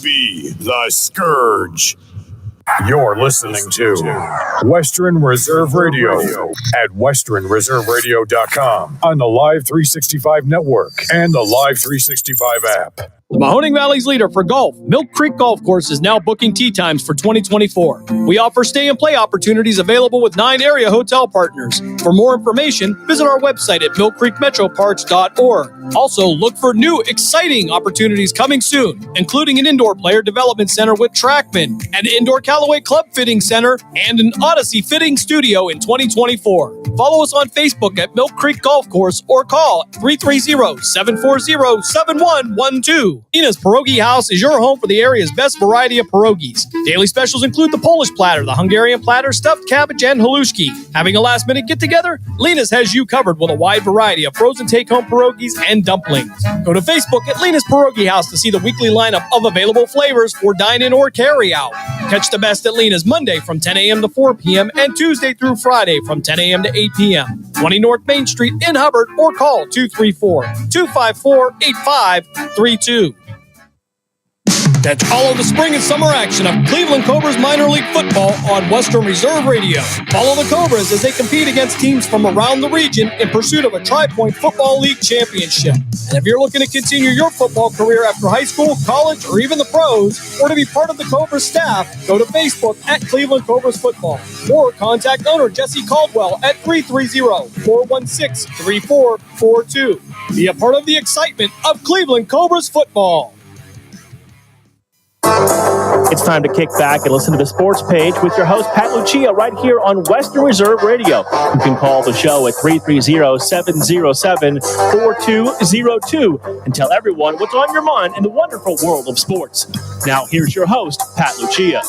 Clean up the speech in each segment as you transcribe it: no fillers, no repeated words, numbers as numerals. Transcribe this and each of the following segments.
be the Scourge. You're listening to Western Reserve Radio at westernreserveradio.com on the Live 365 network and the Live 365 app. The Mahoning Valley's leader for golf, Milk Creek Golf Course, is now booking tee times for 2024. We offer stay and play opportunities available with 9 area hotel partners. For more information, visit our website at millcreekmetroparks.org. Also, look for new, exciting opportunities coming soon, including an indoor player development center with Trackman, an indoor Callaway Club Fitting Center, and an Odyssey Fitting Studio in 2024. Follow us on Facebook at Milk Creek Golf Course or call 330-740-7112. Ina's Pierogi House is your home for the area's best variety of pierogies. Daily specials include the Polish platter, the Hungarian platter, stuffed cabbage, and halushki. Having a last-minute get-together? Lena's has you covered with a wide variety of frozen take-home pierogies and dumplings. Go to Facebook at Lena's Pierogi House to see the weekly lineup of available flavors for dine-in or carry-out. Catch the best at Lena's Monday from 10 a.m. to 4 p.m. and Tuesday through Friday from 10 a.m. to 8 p.m. 20 North Main Street in Hubbard or call 234-254-8532. Catch all of the spring and summer action of Cleveland Cobras minor league football on Western Reserve Radio. Follow the Cobras as they compete against teams from around the region in pursuit of a Tri-Point Football League championship. And if you're looking to continue your football career after high school, college, or even the pros, or to be part of the Cobras staff, go to Facebook at Cleveland Cobras Football or contact owner Jesse Caldwell at 330-416-3442. Be a part of the excitement of Cleveland Cobras football. It's time to kick back and listen to the sports page with your host, Pat Lucia, right here on Western Reserve Radio. You can call the show at 330-707-4202 and tell everyone what's on your mind in the wonderful world of sports. Now, here's your host, Pat Lucia.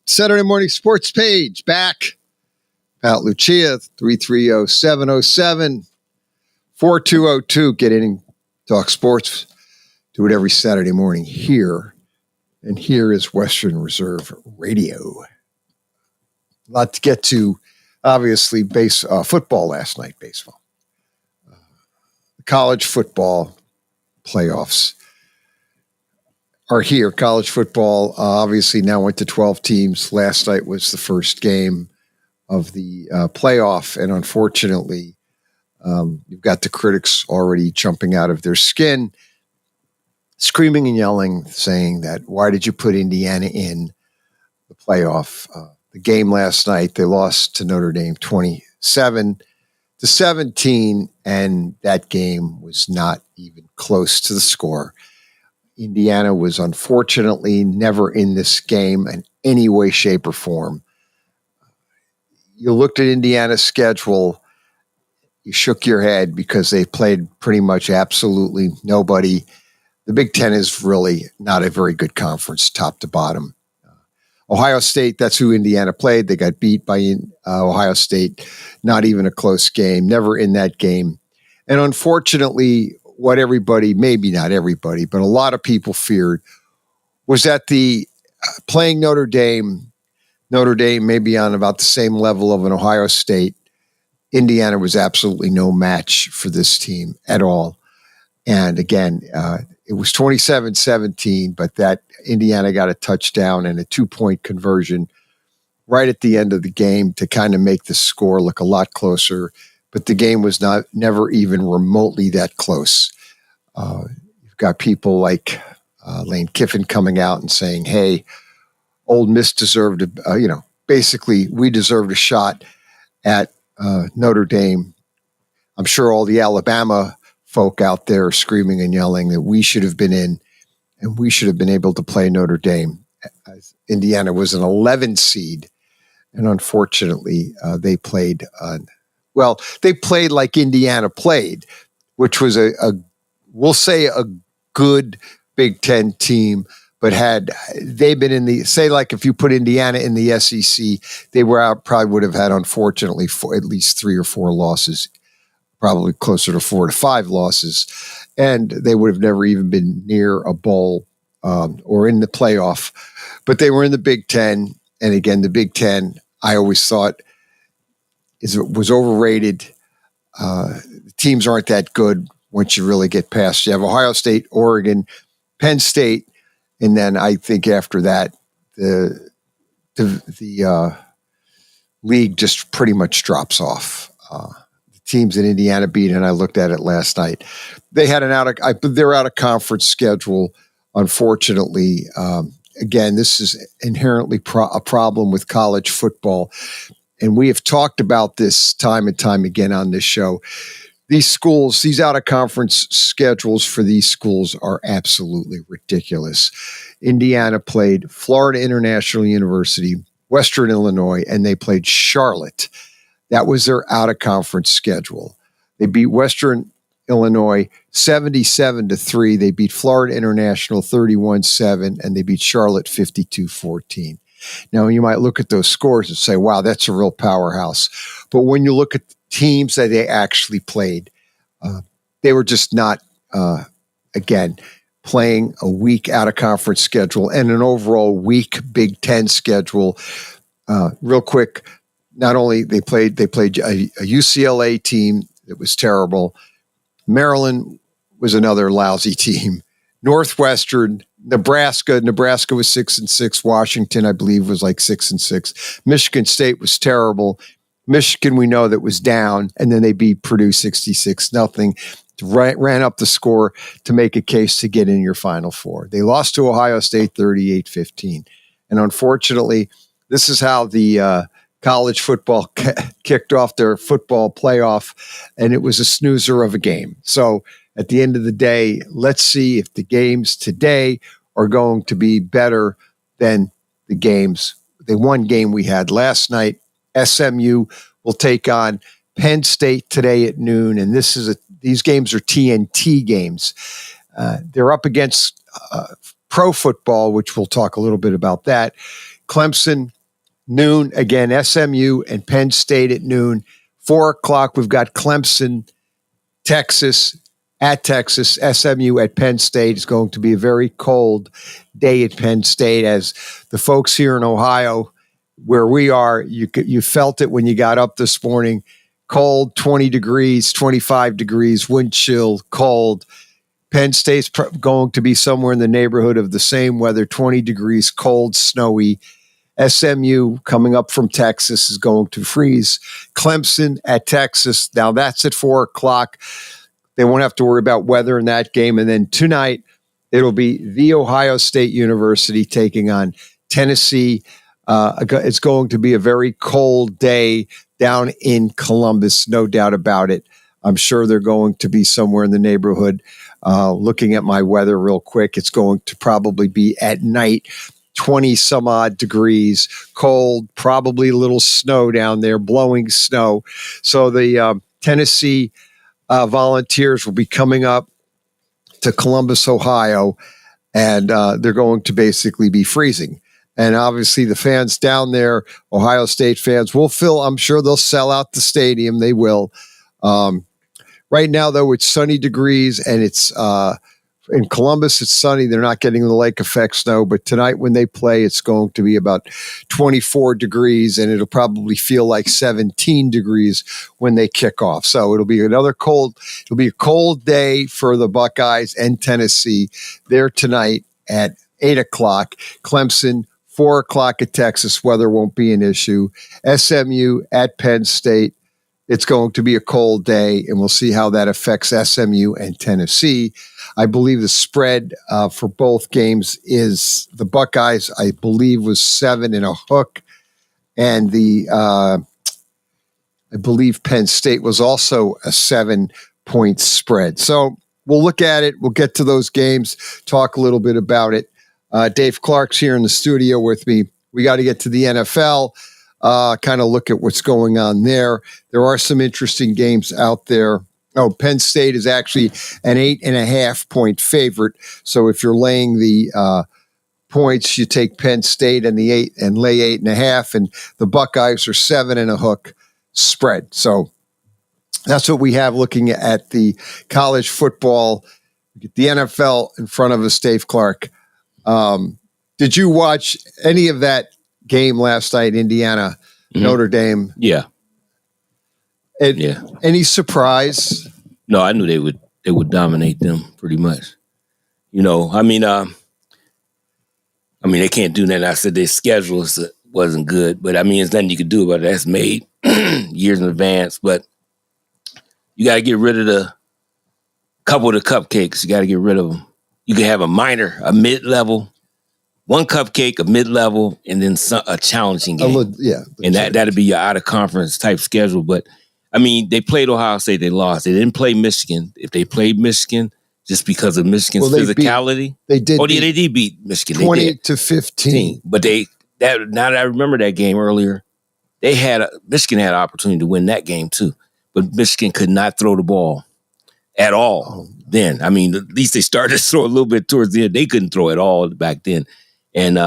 Saturday morning sports page back. Pat Lucia, 330-707-4202. Get in, talk sports. Do it every Saturday morning here. And here is Western Reserve Radio. A lot to get to. Obviously, football last night, baseball. College football playoffs are here. College football obviously now went to 12 teams. Last night was the first game of the playoff, and unfortunately, you've got the critics already jumping out of their skin, screaming and yelling, saying that, why did you put Indiana in the playoff? The game last night, they lost to Notre Dame 27-17, and that game was not even close to the score. Indiana was unfortunately never in this game in any way, shape, or form. You looked at Indiana's schedule, you shook your head because they played pretty much absolutely nobody. The Big Ten is really not a very good conference, top to bottom. Ohio State, that's who Indiana played. They got beat by Ohio State, not even a close game, never in that game. And unfortunately, what everybody, maybe not everybody, but a lot of people feared was that the playing Notre Dame may be on about the same level of an Ohio State. Indiana was absolutely no match for this team at all. And again, it was 27-17, but that Indiana got a touchdown and a 2-point conversion right at the end of the game to kind of make the score look a lot closer. But the game was never even remotely that close. You've got people like Lane Kiffin coming out and saying, hey, Ole Miss deserved, basically we deserved a shot at Notre Dame. I'm sure all the Alabama folk out there are screaming and yelling that we should have been in and we should have been able to play Notre Dame. Indiana was an 11 seed, and unfortunately they played like Indiana played, which was we'll say a good Big Ten team. But had they been in like if you put Indiana in the SEC, they probably would have had, unfortunately, at least 3 or 4 losses, probably closer to 4 to 5 losses. And they would have never even been near a bowl or in the playoff. But they were in the Big Ten. And again, the Big Ten, I always thought was overrated. teams aren't that good once you really get past. You have Ohio State, Oregon, Penn State, and then I think after that, the league just pretty much drops off. The teams that Indiana beat, and I looked at it last night, they had they're out of conference schedule. Unfortunately, again, this is inherently a problem with college football, and we have talked about this time and time again on this show. These schools, these out-of-conference schedules for these schools are absolutely ridiculous. Indiana played Florida International University, Western Illinois, and they played Charlotte. That was their out-of-conference schedule. They beat Western Illinois 77-3. They beat Florida International 31-7, and they beat Charlotte 52-14. Now, you might look at those scores and say, wow, that's a real powerhouse. But when you look at the teams that they actually played, they were just not, again, playing a weak out-of-conference schedule and an overall weak Big Ten schedule. Real quick, not only they played a UCLA team that was terrible. Maryland was another lousy team. Northwestern, Nebraska was 6-6. Washington, I believe, was like 6-6. Michigan State was terrible. Michigan, we know that was down, and then they beat Purdue 66-0. Ran up the score to make a case to get in your Final Four. They lost to Ohio State 38-15. And unfortunately, this is how the college football kicked off their football playoff, and it was a snoozer of a game. So at the end of the day, let's see if the games today are going to be better than the one game we had last night. SMU will take on Penn State today at noon, and these games are TNT games. They're up against pro football, which we'll talk a little bit about that. Clemson, noon, again, SMU and Penn State at noon. 4 o'clock, we've got Clemson, Texas, at Texas, SMU at Penn State. It's going to be a very cold day at Penn State, as the folks here in Ohio, where we are, you felt it when you got up this morning. Cold, 20 degrees, 25 degrees, wind chill, cold. Penn State's going to be somewhere in the neighborhood of the same weather, 20 degrees, cold, snowy. SMU coming up from Texas is going to freeze. Clemson at Texas. Now that's at 4 o'clock. They won't have to worry about weather in that game. And then tonight, it'll be The Ohio State University taking on Tennessee. It's going to be a very cold day down in Columbus, no doubt about it. I'm sure they're going to be somewhere in the neighborhood. Looking at my weather real quick, it's going to probably be at night, 20 some odd degrees, cold, probably a little snow down there, blowing snow. So the Tennessee Volunteers will be coming up to Columbus, Ohio, and they're going to basically be freezing. And obviously the fans down there, Ohio State fans, I'm sure they'll sell out the stadium. They will. Right now, though, it's sunny degrees, and it's in Columbus, it's sunny. They're not getting the lake effect snow, but tonight when they play, it's going to be about 24 degrees, and it'll probably feel like 17 degrees when they kick off. So it'll be a cold day for the Buckeyes and Tennessee. They're tonight at 8 o'clock. Clemson, 4 o'clock at Texas. Weather won't be an issue. SMU at Penn State. It's going to be a cold day, and we'll see how that affects SMU and Tennessee. I believe the spread for both games is the Buckeyes, I believe, was 7 and a hook. And I believe Penn State was also a 7-point spread. So we'll look at it. We'll get to those games, talk a little bit about it. Dave Clark's here in the studio with me. We got to get to the NFL. Kind of look at what's going on there. There are some interesting games out there. Oh, Penn State is actually an 8.5-point favorite. So if you're laying the points, you take Penn State and the 8 and lay 8.5, and the Buckeyes are 7 and a hook spread. So that's what we have looking at the college football. Get the NFL in front of us, Dave Clark. Did you watch any of that game last night, Indiana, Notre Dame? Yeah. Any surprise? No, I knew they would dominate them pretty much. I mean, they can't do that. I said their schedule wasn't good, but I mean, there's nothing you could do about it. That's made years in advance. But you got to get rid of the couple of the cupcakes. You got to get rid of them. You can have a mid-level, one cupcake, a mid-level, and then a challenging game. And that'd be your out-of-conference type schedule. But, I mean, they played Ohio State. They lost. They didn't play Michigan. If they played Michigan, just because of Michigan's physicality. They did beat Michigan. 20-15. But now that I remember that game earlier, Michigan had an opportunity to win that game too. But Michigan could not throw the ball at all then. I mean, at least they started to throw a little bit towards the end. They couldn't throw at all back then. And,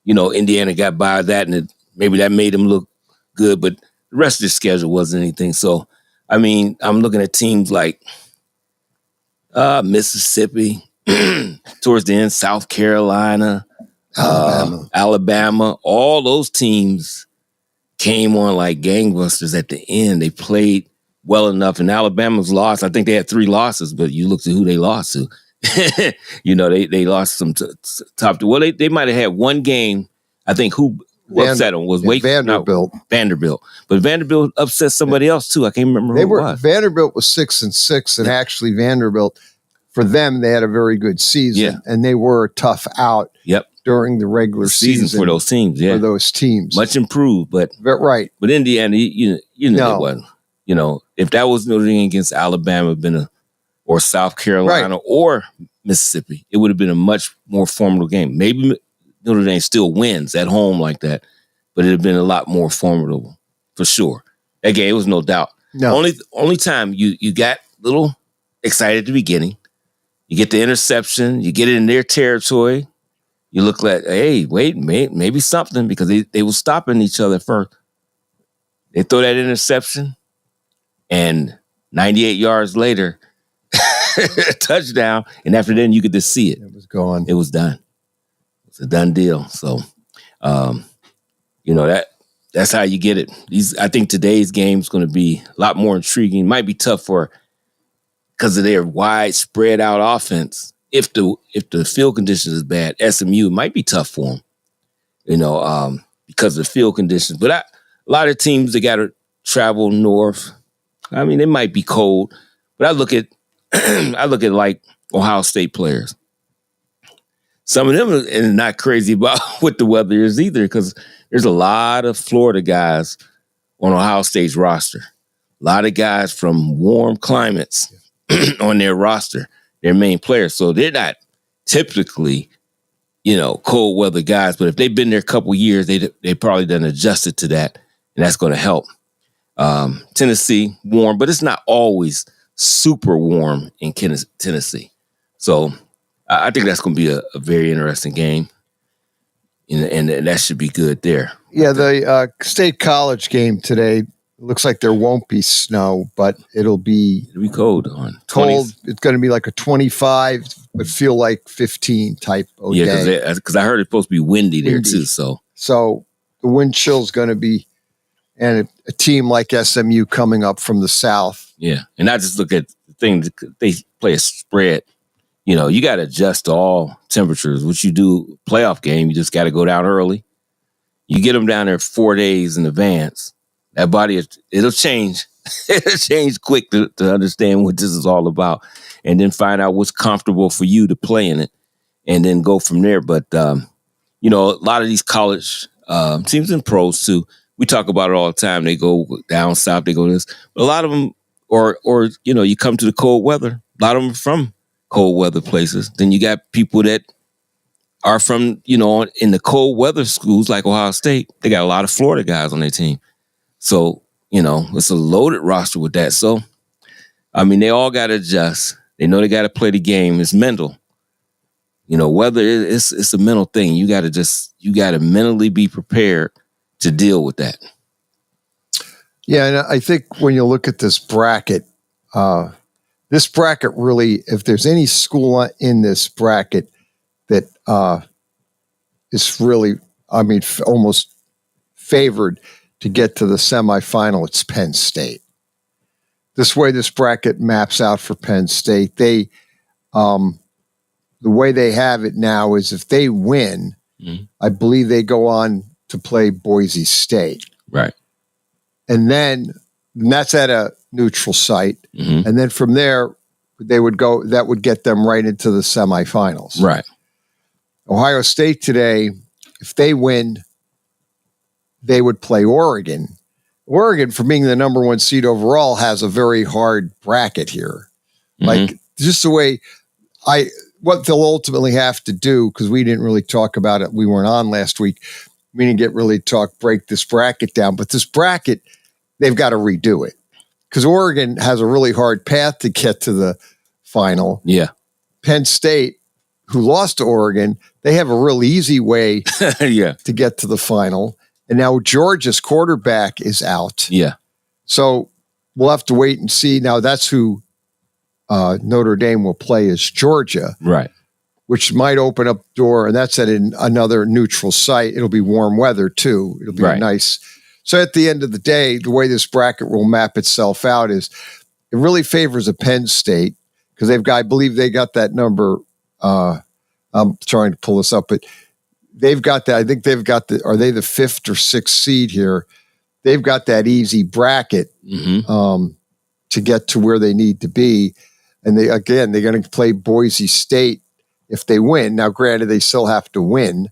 Indiana got by that, and maybe that made them look good, but the rest of the schedule wasn't anything. So, I mean, I'm looking at teams like Mississippi, towards the end, South Carolina, Alabama. All those teams came on like gangbusters at the end. They played well enough, and Alabama's lost. I think they had 3 losses, but you looked at who they lost to. They lost some top. Well, they might have had one game. I think who upset them was Vanderbilt. Vanderbilt, but Vanderbilt upset somebody else too. I can't remember who it was. Vanderbilt was 6-6, and actually Vanderbilt, for them, they had a very good season, and they were a tough out. During the regular season for those teams. For those teams, much improved, but right. But Indiana, it wasn't. If that was Notre Dame against Alabama, or South Carolina or Mississippi, it would have been a much more formidable game. Maybe Notre Dame still wins at home like that, but it'd have been a lot more formidable for sure. That game, it was no doubt. No. Only time you got a little excited at the beginning. You get the interception, you get it in their territory. You look like, hey, wait, maybe something, because they were stopping each other first. They throw that interception, and 98 yards later, touchdown, and after then you could just see it. It was gone. It was done. It's a done deal. So, that's how you get it. I think today's game is going to be a lot more intriguing. It might be tough because of their wide spread out offense. If the field conditions is bad, SMU might be tough for them. Because of the field conditions. But a lot of teams, they got to travel north. I mean, it might be cold, but I look at like Ohio State players. Some of them are not crazy about what the weather is either, because there's a lot of Florida guys on Ohio State's roster. A lot of guys from warm climates on their roster, their main players. So they're not typically, cold weather guys, but if they've been there a couple years, they probably done adjusted to that, and that's going to help. Tennessee, warm, but it's not always super warm in Tennessee. So I think that's going to be a very interesting game, and that should be good there. Yeah, the State College game today, looks like there won't be snow, but it'll be cold on 20s. Cold. It's going to be like a 25, but feel like 15 type of day. Yeah, because I heard it's supposed to be windy there too. So the wind chill is going to be, and a team like SMU coming up from the south. Yeah, and I just look at the thing, they play a spread. You got to adjust to all temperatures. What you do, playoff game, you just got to go down early. You get them down there 4 days in advance. That body, it'll change. It'll change quick to understand what this is all about, and then find out what's comfortable for you to play in it, and then go from there. But, a lot of these college teams and pros too, we talk about it all the time. They go down south, they go this. But a lot of them, or you come to the cold weather. A lot of them are from cold weather places. Then you got people that are from, in the cold weather schools like Ohio State. They got a lot of Florida guys on their team. So, it's a loaded roster with that. So, I mean, they all got to adjust. They know they got to play the game. It's mental. Whether it's a mental thing. You got to mentally be prepared to deal with that. Yeah, and I think when you look at this bracket really, if there's any school in this bracket that is really, almost favored to get to the semifinal, it's Penn State. this way this bracket maps out for Penn State, they the way they have it now is if they win, I believe they go on to play Boise State. Right. And that's at a neutral site. And then from there, that would get them right into the semifinals. Right. Ohio State today, if they win, they would play Oregon. Oregon, for being the number 1 seed overall, has a very hard bracket here. Like, just the way what they'll ultimately have to do, because we didn't really talk about it. We weren't on last week. We didn't break this bracket down. But this bracket, they've got to redo it. Because Oregon has a really hard path to get to the final. Yeah. Penn State, who lost to Oregon, they have a real easy way to get to the final. And now Georgia's quarterback is out. Yeah. So we'll have to wait and see. Now that's who Notre Dame will play is Georgia. Right. Which might open up the door, and that's at another neutral site. It'll be warm weather, too. It'll be nice. So at the end of the day, the way this bracket will map itself out is it really favors a Penn State because I believe they got that number. I'm trying to pull this up, but they've got that. I think they've got are they the 5th or 6th seed here? They've got that easy bracket to get to where they need to be. And they're going to play Boise State if they win. Now, granted, they still have to win,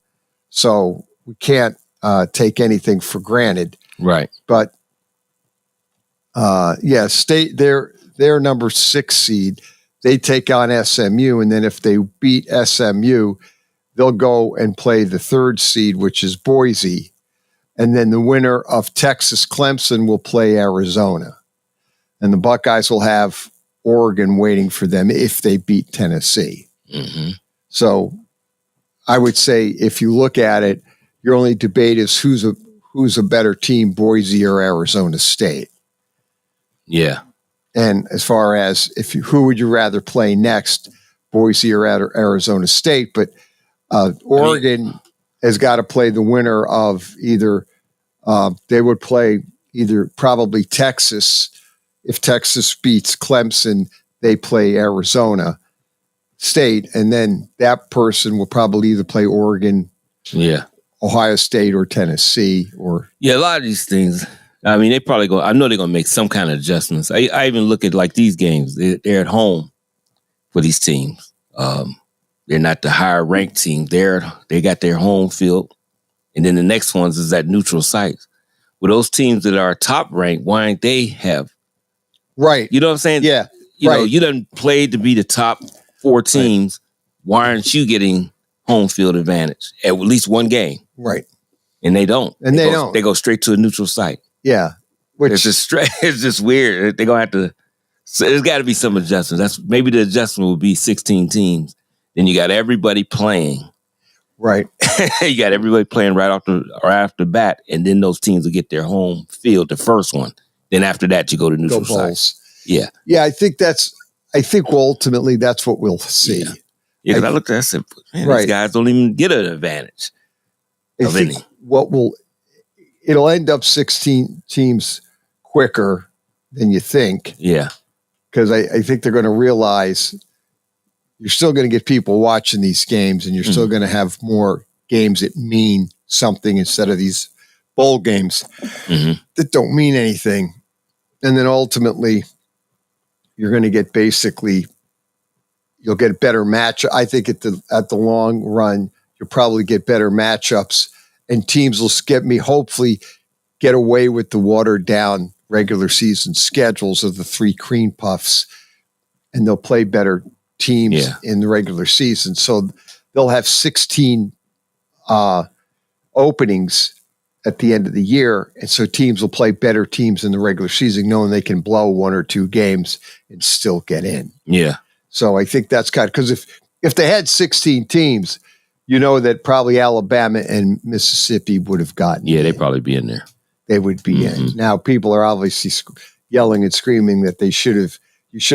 so we can't take anything for granted. Right. But State, they're number 6 seed. They take on SMU, and then if they beat SMU, they'll go and play the 3rd seed, which is Boise. And then the winner of Texas Clemson will play Arizona. And the Buckeyes will have Oregon waiting for them if they beat Tennessee. So I would say if you look at it, your only debate is who's a better team, Boise or Arizona State. Yeah. And as far as who would you rather play next, Boise or Arizona State? But Oregon has got to play the winner of either. They would play either probably Texas. If Texas beats Clemson, they play Arizona State, and then that person will probably either play Oregon, Ohio State, or Tennessee. A lot of these things. I mean, they probably go. I know they're going to make some kind of adjustments. I even look at like these games. They're at home for these teams. They're not the higher ranked team. They got their home field, and then the next ones is at neutral sites. With those teams that are top ranked, why aren't they have? Right. You know what I'm saying? Yeah. You know, you done played to be the top 4 teams. Right. Why aren't you getting home field advantage at least one game? Right. And they don't. And they don't. They go straight to a neutral site. Yeah. It's just weird. They're going to have to. So there's got to be some adjustments. Maybe the adjustment will be 16 teams. Then you got everybody playing. Right. You got everybody playing right after the bat, and then those teams will get their home field, the first one. Then after that, you go to neutral sites. Yeah. Yeah, I think ultimately that's what we'll see. Yeah, because I looked at it and said, man, these guys don't even get an advantage of any. It'll end up 16 teams quicker than you think. Yeah. Because I think they're going to realize you're still going to get people watching these games, and you're still going to have more games that mean something instead of these bowl games that don't mean anything. And then ultimately, you're going to get you'll get better match. I think at the long run, you'll probably get better matchups, and teams will hopefully get away with the watered down regular season schedules of the 3 cream puffs, and they'll play better teams in the regular season. So they'll have 16 openings at the end of the year. And so teams will play better teams in the regular season, knowing they can blow 1 or 2 games and still get in. Yeah. So I think that's because if they had 16 teams, you know that probably Alabama and Mississippi would have gotten in. They'd probably be in there. They would be in. Now people are obviously yelling and screaming that you should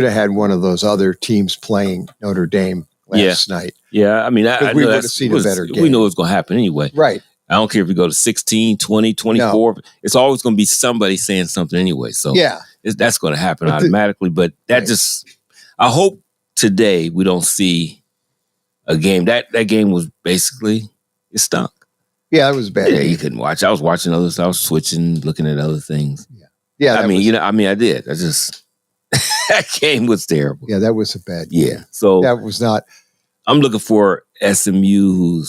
have had one of those other teams playing Notre Dame last night. Yeah, I mean, we would have seen a better game. We know it's going to happen anyway. Right. I don't care if you go to 16, 20, 24. No. It's always going to be somebody saying something anyway. So that's going to happen automatically. But that I hope today we don't see a game. That game was basically, it stunk. Yeah, it was bad. Yeah, you couldn't watch. I was watching others. I was switching, looking at other things. Yeah. I did. That game was terrible. Yeah, that was a bad game. Yeah. So that was not. I'm looking for SMU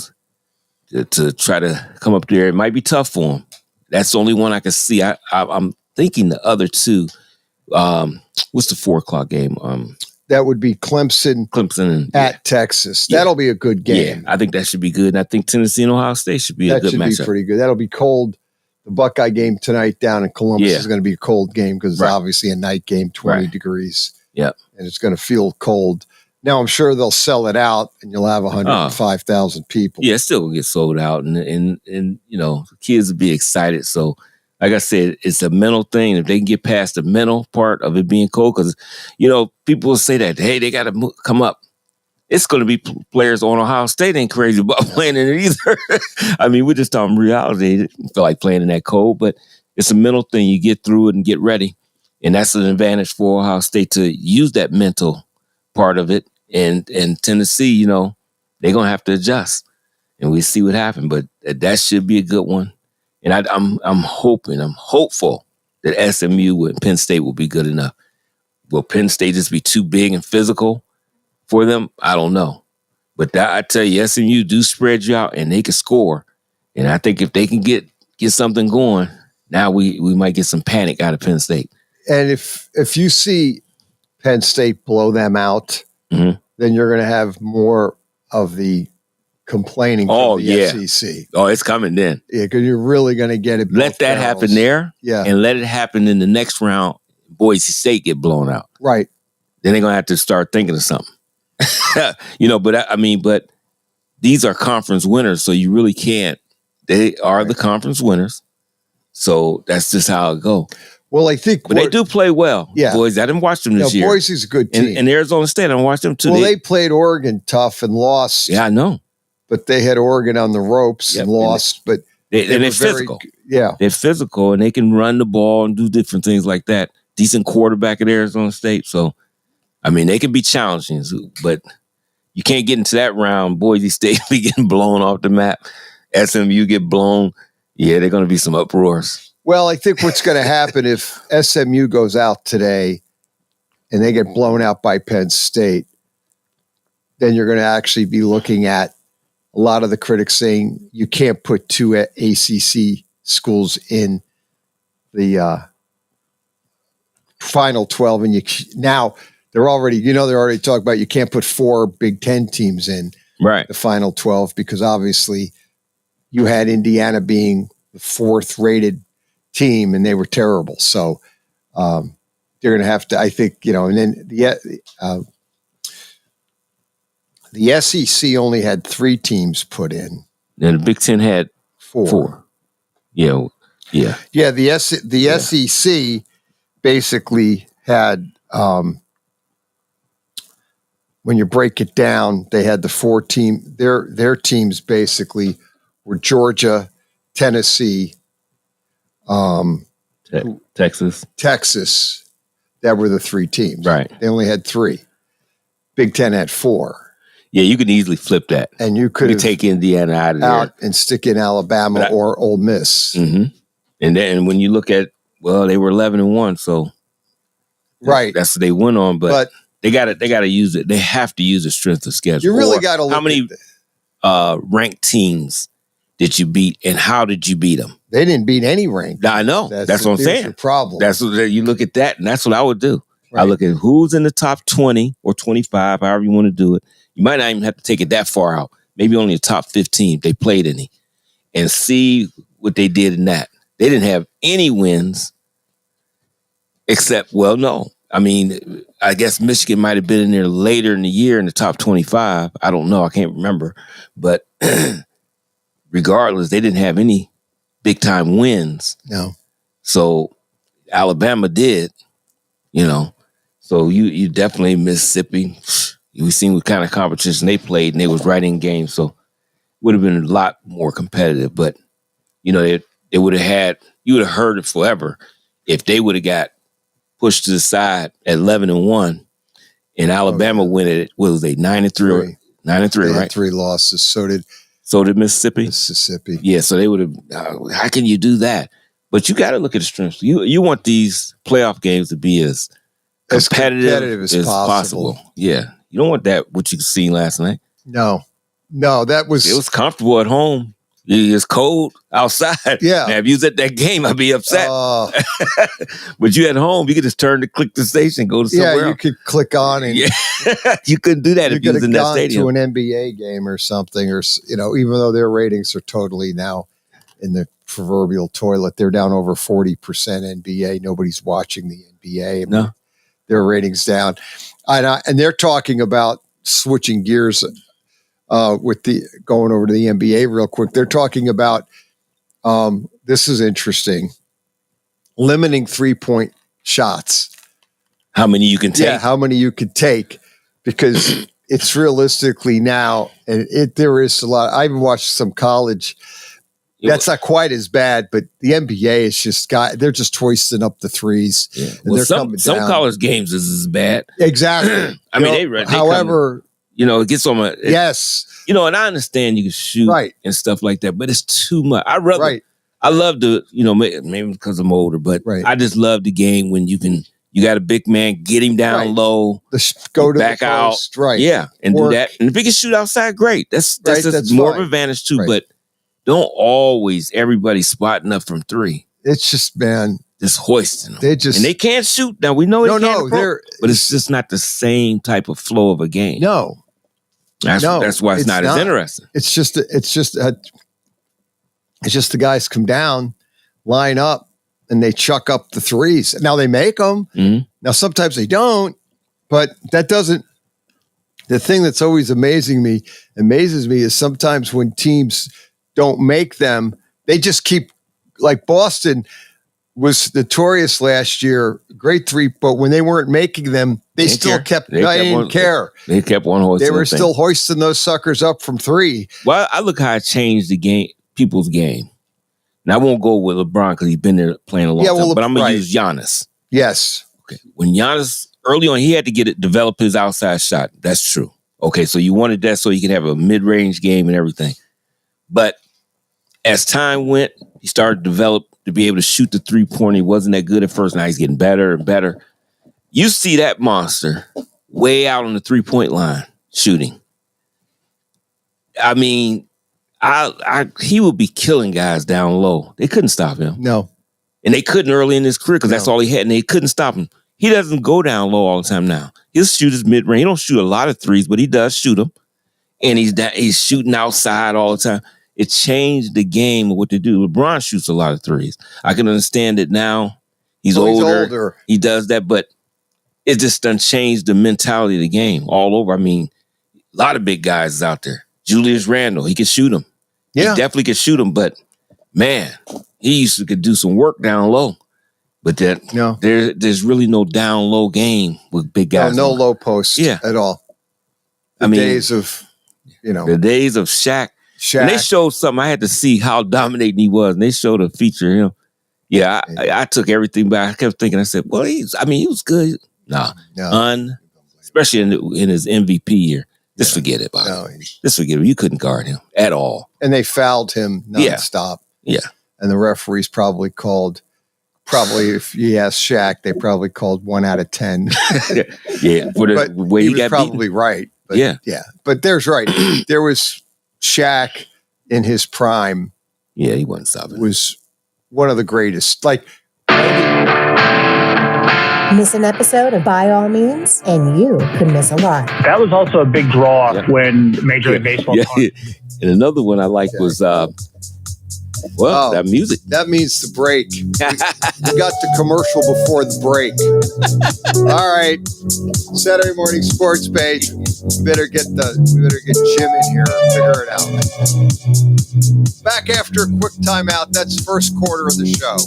to try to come up there. It might be tough for them. That's the only one I can see. I'm thinking the other two. What's the 4:00 game? That would be Clemson at Texas. That'll be a good game. Yeah, I think that should be good. And I think Tennessee and Ohio State should be a good matchup. That should be pretty good. That'll be cold. The Buckeye game tonight down in Columbus is going to be a cold game because it's obviously a night game, 20 degrees. Yep. And it's going to feel cold. Now, I'm sure they'll sell it out and you'll have 105,000 people. Yeah, it's still going to get sold out. And the kids will be excited. So, like I said, it's a mental thing. If they can get past the mental part of it being cold, because, people will say that, hey, they got to come up. It's going to be players on Ohio State ain't crazy about playing in it either. I mean, we're just talking reality. They feel like playing in that cold, but it's a mental thing. You get through it and get ready. And that's an advantage for Ohio State to use that mental part of it. And Tennessee, they're going to have to adjust. And we see what happens. But that should be a good one. And I'm hopeful that SMU and Penn State will be good enough. Will Penn State just be too big and physical for them? I don't know. But I tell you, SMU do spread you out and they can score. And I think if they can get something going, now we might get some panic out of Penn State. And if you see Penn State blow them out, then you're going to have more of the complaining from the SEC. Oh, it's coming then. Yeah, because you're really going to get it. Let that happen there, and let it happen in the next round. Boise State get blown out. Right. Then they're going to have to start thinking of something. But these are conference winners, so you really can't. They are the conference winners, so that's just how it goes. Well, I think, but they do play well. Yeah, Boise. I didn't watch them this year. Boise's a good team, and Arizona State. I didn't watch them too. Well, they played Oregon tough and lost. Yeah, I know. But they had Oregon on the ropes and lost. But they're physical. They're physical, and they can run the ball and do different things like that. Decent quarterback at Arizona State, so they can be challenging, but you can't get into that round. Boise State be getting blown off the map. SMU get blown. Yeah, they're going to be some uproars. Well, I think what's going to happen if SMU goes out today and they get blown out by Penn State, then you're going to actually be looking at a lot of the critics saying you can't put two ACC schools in the Final 12, and now they're already talking about you can't put 4 Big Ten teams in the Final 12 because obviously you had Indiana being the 4th rated team and they were terrible. So they're going to have to, I think, and then the SEC only had 3 teams put in. And the Big Ten had 4. Yeah. Yeah, the SEC basically had, when you break it down, they had the 4 team. Their teams basically were Georgia, Tennessee, Texas. That were the 3 teams. Right. They only had 3. Big Ten had 4. Yeah, you could easily flip that. And you could take Indiana out of there. And stick in Alabama or Ole Miss. Mm-hmm. And then when you look at, they were 11-1, so that's what they went on. But they got to use it. They have to use the strength of schedule. You really got to look. How many ranked teams did you beat, and how did you beat them? They didn't beat any ranked. I know. That's what I'm saying. Your problem. That's what you look at that, and that's what I would do. Right. I look at who's in the top 20 or 25, however you want to do it. You might not even have to take it that far out. Maybe only the top 15 if they played any, and see what they did in that. They didn't have any wins except, no. I guess Michigan might have been in there later in the year in the top 25. I don't know. I can't remember. But regardless, they didn't have any big-time wins. No. So Alabama did, So you definitely Mississippi. We've seen what kind of competition they played, and they was right in games. So would have been a lot more competitive. But they would have had, you would have heard it forever if they would have got pushed to the side at 11-1 and Alabama win it. What was they 9-3? 9-3, They right? had 3 losses. So did Mississippi. Yeah, so they would have. How can you do that? But you got to look at the strengths. You want these playoff games to be as competitive as possible. Yeah, you don't want that what you seen last night. No, it was comfortable at home. It's cold outside. Yeah. Now, if you was at that game, I'd be upset. But you at home, you could just click the station, go to somewhere. Yeah, you could click on and you couldn't do that if you was in that stadium. To an NBA game or something, or even though their ratings are totally now in the proverbial toilet, they're down over 40% NBA. Nobody's watching the NBA. No, their ratings down, and they're talking about switching gears. With the going over to the NBA real quick, they're talking about this is interesting, limiting 3-point shots. How many you can take? Yeah, how many you could take, because it's realistically now, and there is a lot. I've watched some college. That's not quite as bad, but the NBA is just they're just hoisting up the threes. Yeah. And they're coming some down. college games is as bad. Exactly. I mean, they however. It gets on my... Yes. And I understand you can shoot and stuff like that, but it's too much. I love to, maybe because I'm older, but I just love the game when you got a big man, get him down low, go to back the post, out. Yeah, and do that. And if he can shoot outside, great. That's more of an advantage too, but don't always everybody spotting up from 3. It's just, man. Just hoisting them. And they can't shoot. Now, we know they can't. But it's just not the same type of flow of a game. No. That's why it's not as interesting. It's just the guys come down, line up, and they chuck up the threes. Now they make them. Mm-hmm. Now sometimes they don't, but that doesn't. The thing that's always amazes me is sometimes when teams don't make them, they just keep, like Boston was notorious last year, great 3, but when they weren't making them, they still kept. They didn't care. They kept one hoisting. They were still hoisting those suckers up from 3. Well, I look how it changed the game, people's game. Now I won't go with LeBron because he's been there playing a long time, but I'm gonna use Giannis. Yes. Okay. When Giannis early on, he had to develop his outside shot. That's true. Okay, so you wanted that so he could have a mid-range game and everything. But as time went, he started to develop to be able to shoot the 3-pointer. He wasn't that good at first. Now he's getting better and better. You see that monster way out on the 3-point line shooting. I mean, he would be killing guys down low. They couldn't stop him. No. And they couldn't early in his career because that's all he had, and they couldn't stop him. He doesn't go down low all the time now. He'll shoot his mid-range. He don't shoot a lot of threes, but he does shoot them. And he's shooting outside all the time. It changed the game of what to do. LeBron shoots a lot of threes. I can understand it now. He's older. He does that, but it just done changed the mentality of the game all over. I mean, a lot of big guys out there. Julius Randle, he could shoot them. Yeah. He definitely could shoot them, but man, he could do some work down low. But there's really no down low game with big guys. No low post at all. The days of Shaq. And they showed something. I had to see how dominating he was. And they showed a feature of him. Yeah, I took everything back. I kept thinking, I said, well, he was good. Especially in his MVP year. Just forget it, Bob. Just forget it. You couldn't guard him at all. And they fouled him nonstop. Yeah. And the referees if you ask Shaq, they probably called 1 out of 10. Yeah. But way he he was got probably beaten. right. But yeah. But there's right. There was Shaq in his prime. Yeah, he wasn't stopping. Was one of the greatest. Miss an episode of By All Means, and you could miss a lot. That was also a big draw when Major League Baseball. Yeah. And another one I liked was that music. That means the break. We got the commercial before the break. All right. Saturday morning sports page. We better get Jim in here and figure it out. Back after a quick timeout. That's the first quarter of the show.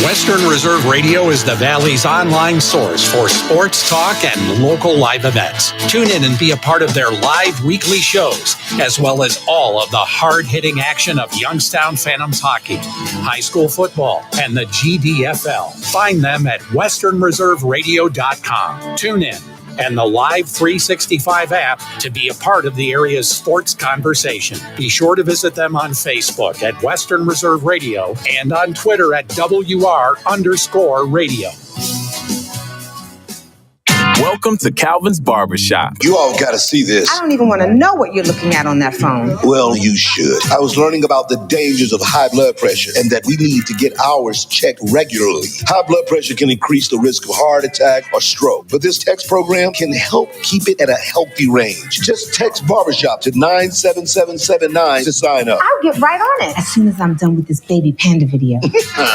Western Reserve Radio is the Valley's online source for sports talk and local live events. Tune in and be a part of their live weekly shows, as well as all of the hard-hitting action of Youngstown Phantoms hockey, high school football, and the GDFL. Find them at westernreserveradio.com. Tune in and the Live 365 app to be a part of the area's sports conversation. Be sure to visit them on Facebook at Western Reserve Radio and on Twitter at WR_radio. Welcome to Calvin's Barbershop. You all got to see this. I don't even want to know what you're looking at on that phone. Well, you should. I was learning about the dangers of high blood pressure and that we need to get ours checked regularly. High blood pressure can increase the risk of heart attack or stroke, but this text program can help keep it at a healthy range. Just text Barbershop to 97779 to sign up. I'll get right on it as soon as I'm done with this baby panda video.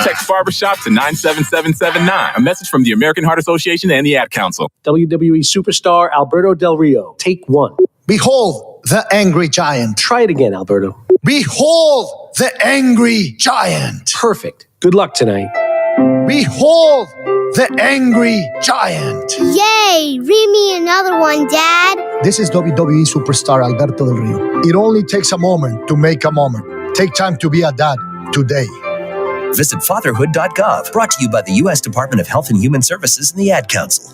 Text Barbershop to 97779. A message from the American Heart Association and the Ad Council. WWE superstar Alberto Del Rio. Take one. Behold the angry giant. Try it again, Alberto. Behold the angry giant. Perfect. Good luck tonight. Behold the angry giant. Yay! Read me another one, Dad. This is WWE superstar Alberto Del Rio. It only takes a moment to make a moment. Take time to be a dad today. Visit fatherhood.gov. Brought to you by the U.S. Department of Health and Human Services and the Ad Council.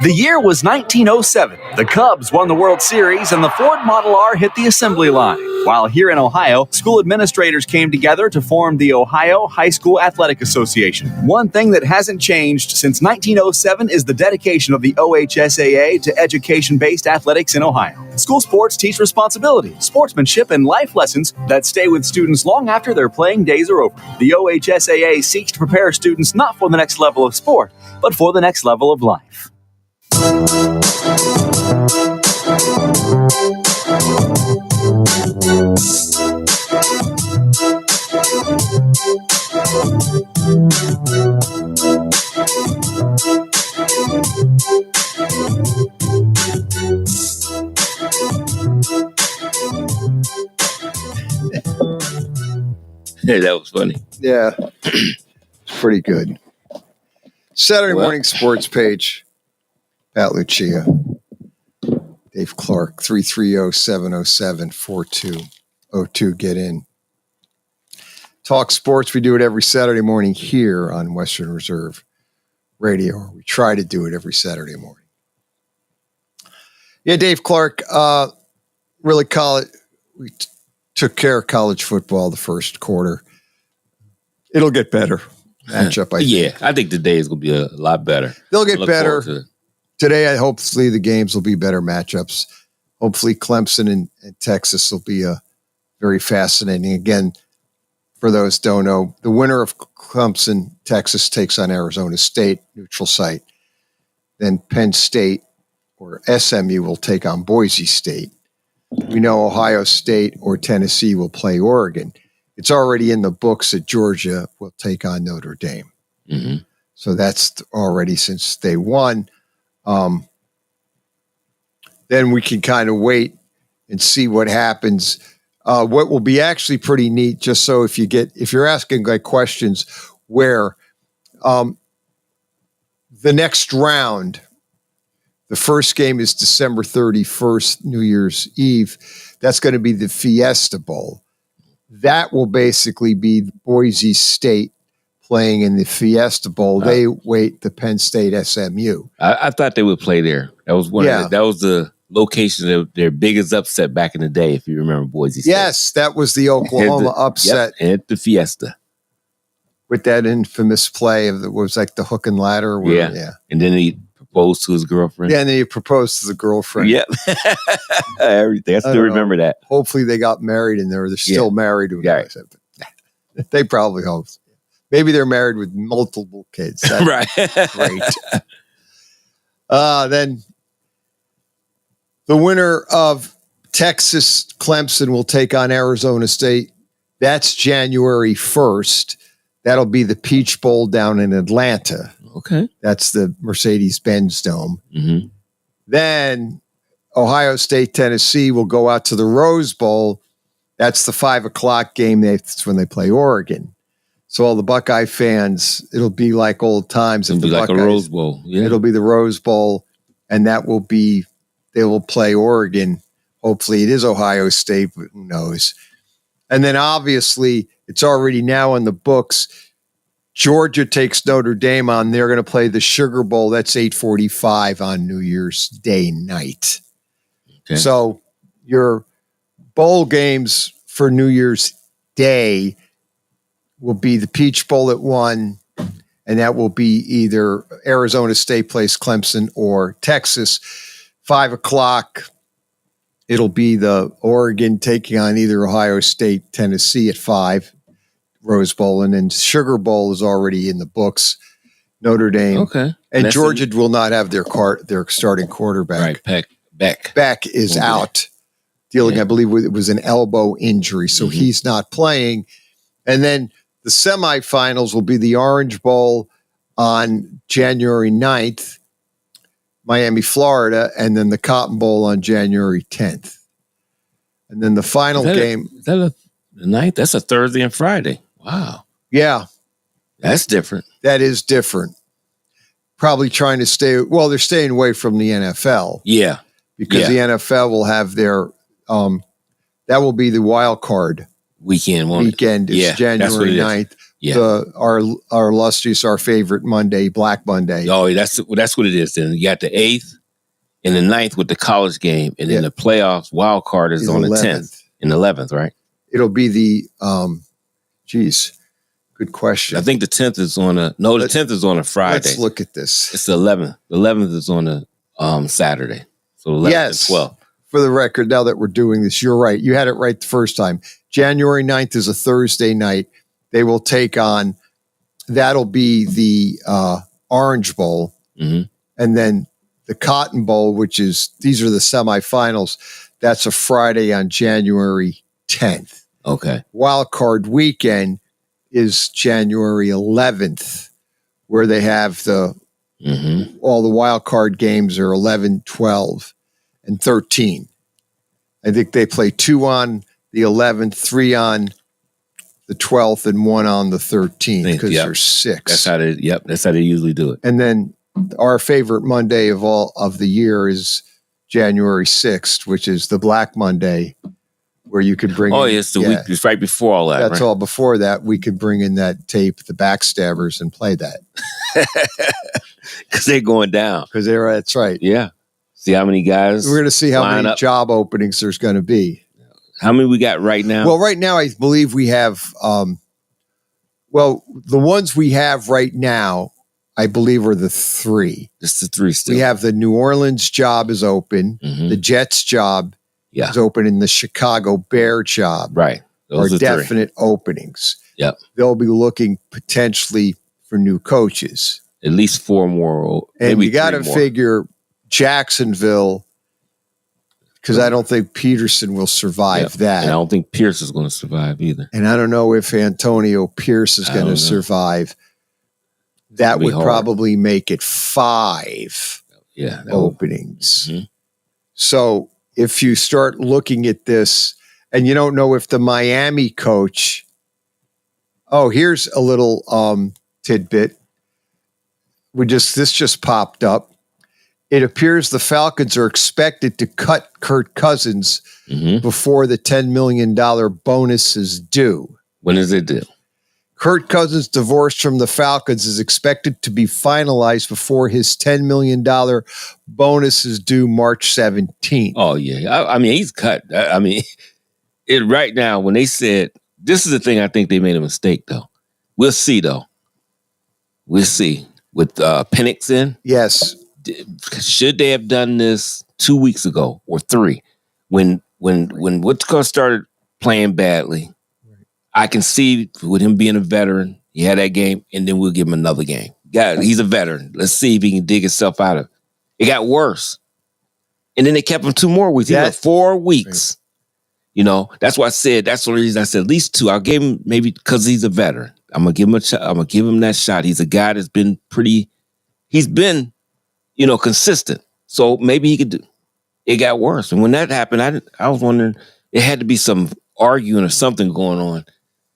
The year was 1907. The Cubs won the World Series and the Ford Model R hit the assembly line. While here in Ohio, school administrators came together to form the Ohio High School Athletic Association. One thing that hasn't changed since 1907 is the dedication of the OHSAA to education-based athletics in Ohio. School sports teach responsibility, sportsmanship, and life lessons that stay with students long after their playing days are over. The OHSAA seeks to prepare students not for the next level of sport, but for the next level of life. Yeah, that was funny. Yeah, it's pretty good. Saturday morning sports page. Pat Lucia, Dave Clark, 330-707-4202. Get in. Talk sports. We do it every Saturday morning here on Western Reserve Radio. We try to do it every Saturday morning. Yeah, Dave Clark, really we took care of college football the first quarter. It'll get better. Matchup, I think. Yeah, I think today is going to be a lot better. They'll get better. Today, hopefully the games will be better matchups. Hopefully Clemson and Texas will be very fascinating. Again, for those who don't know, the winner of Clemson, Texas takes on Arizona State, neutral site. Then Penn State or SMU will take on Boise State. We know Ohio State or Tennessee will play Oregon. It's already in the books that Georgia will take on Notre Dame. Mm-hmm. So that's already since they won. Then we can kind of wait and see what happens. What will be actually pretty neat, just so if you're asking like questions where the next round, the first game is December 31st, New Year's Eve. That's going to be the Fiesta Bowl. That will basically be Boise State playing in the Fiesta Bowl. They wait the Penn State SMU. I thought they would play there. That was that was the location of their biggest upset back in the day, if you remember Boise State. Yes, that was the Oklahoma upset. Yep, at the Fiesta. With that infamous play of what was like the hook and ladder. Yeah. And then he proposed to his girlfriend. Yeah, and then he proposed to the girlfriend. Yep. Everything. I still remember that. Hopefully they got married and they're still married. Yeah. They probably hope. Maybe they're married with multiple kids. That's right. Great. Then the winner of Texas Clemson will take on Arizona State. That's January 1st. That'll be the Peach Bowl down in Atlanta. Okay. That's the Mercedes-Benz Dome. Mm-hmm. Then Ohio State, Tennessee will go out to the Rose Bowl. That's the 5:00 game. That's when they play Oregon. So all the Buckeye fans, it'll be like old times. It'll be like a Rose Bowl. Yeah. It'll be the Rose Bowl, and they will play Oregon. Hopefully it is Ohio State, but who knows? And then obviously it's already now in the books. Georgia takes Notre Dame on. They're going to play the Sugar Bowl. That's 8:45 on New Year's Day night. Okay. So your bowl games for New Year's Day will be the Peach Bowl at 1, and that will be either Arizona State plays Clemson or Texas. 5 o'clock, it'll be the Oregon taking on either Ohio State, Tennessee at 5, Rose Bowl, and then Sugar Bowl is already in the books. Notre Dame. Okay. And Georgia will not have their starting quarterback. Right, Beck is out, dealing, I believe, it was an elbow injury, so he's not playing. And then the semifinals will be the Orange Bowl on January 9th, Miami, Florida, and then the Cotton Bowl on January 10th. And then the final game. Is that the 9th? That's a Thursday and Friday. Wow. Yeah. That's different. That is different. Probably trying to they're staying away from the NFL. Yeah. Because the NFL will have their, that will be the wild card. Weekend is January 9th. Yeah. Our illustrious, our favorite Monday, Black Monday. Oh, that's what it is. Then you got the 8th and the 9th with the college game, and then the playoffs wild card is on the 10th and 11th, right? It'll be the good question. I think the 10th is on the 10th is on a Friday. Let's look at this. It's the 11th. The 11th is on a Saturday. So 11th and 12th. For the record, now that we're doing this, you're right. You had it right the first time. January 9th is a Thursday night. They will take on, that'll be the Orange Bowl. Mm-hmm. And then the Cotton Bowl, these are the semifinals. That's a Friday on January 10th. Okay. Wild card weekend is January 11th, where they have all the wild card games are 11, 12, and 13. I think they play 2 on the 11th, 3 on the 12th, and 1 on the 13th because there's 6. That's how they usually do it. And then our favorite Monday of all of the year is January 6th, which is the Black Monday, where you could bring it's the week. It's right before all that. That's right? all before that. We could bring in that tape, The Backstabbers, and play that. Because they're going down. That's right. Yeah. See how many guys. We're going to see how many job openings there's going to be. How many we got right now? Well, right now, I believe we have, the ones we have right now, I believe are the 3. Just the 3 still. We have the New Orleans job is open. Mm-hmm. The Jets job is open, and the Chicago Bear job Those are are definite openings. Yep. They'll be looking potentially for new coaches. At least 4 more. And you got to figure Jacksonville, because I don't think Peterson will survive that. And I don't think Pierce is going to survive either. And I don't know if Antonio Pierce is going to survive. That would probably make it 5 openings. Mm-hmm. So if you start looking at this and you don't know if the Miami coach, here's a little tidbit. This just popped up. It appears the Falcons are expected to cut Kirk Cousins before the $10 million bonus is due. When is it due? Kirk Cousins' divorce from the Falcons is expected to be finalized before his $10 million bonus is due March 17th. Oh, yeah. I mean, he's cut. I mean, right now, when they said, this is the thing I think they made a mistake, though. We'll see, though. We'll see. With Penix in? Yes. Should they have done this 2 weeks ago or 3 when Whitaker started playing badly? I can see with him being a veteran, he had that game, and then we'll give him another game. God, he's a veteran. Let's see if he can dig himself out of it. It got worse. And then they kept him 2 more weeks. He went 4 weeks. You know, that's why I said, that's the reason I said at least 2. I'll give him maybe because he's a veteran. I'm going to give him a shot. I'm going to give him that shot. He's a guy that's been consistent. So maybe he could do. It got worse. And when that happened, I was wondering, it had to be some arguing or something going on.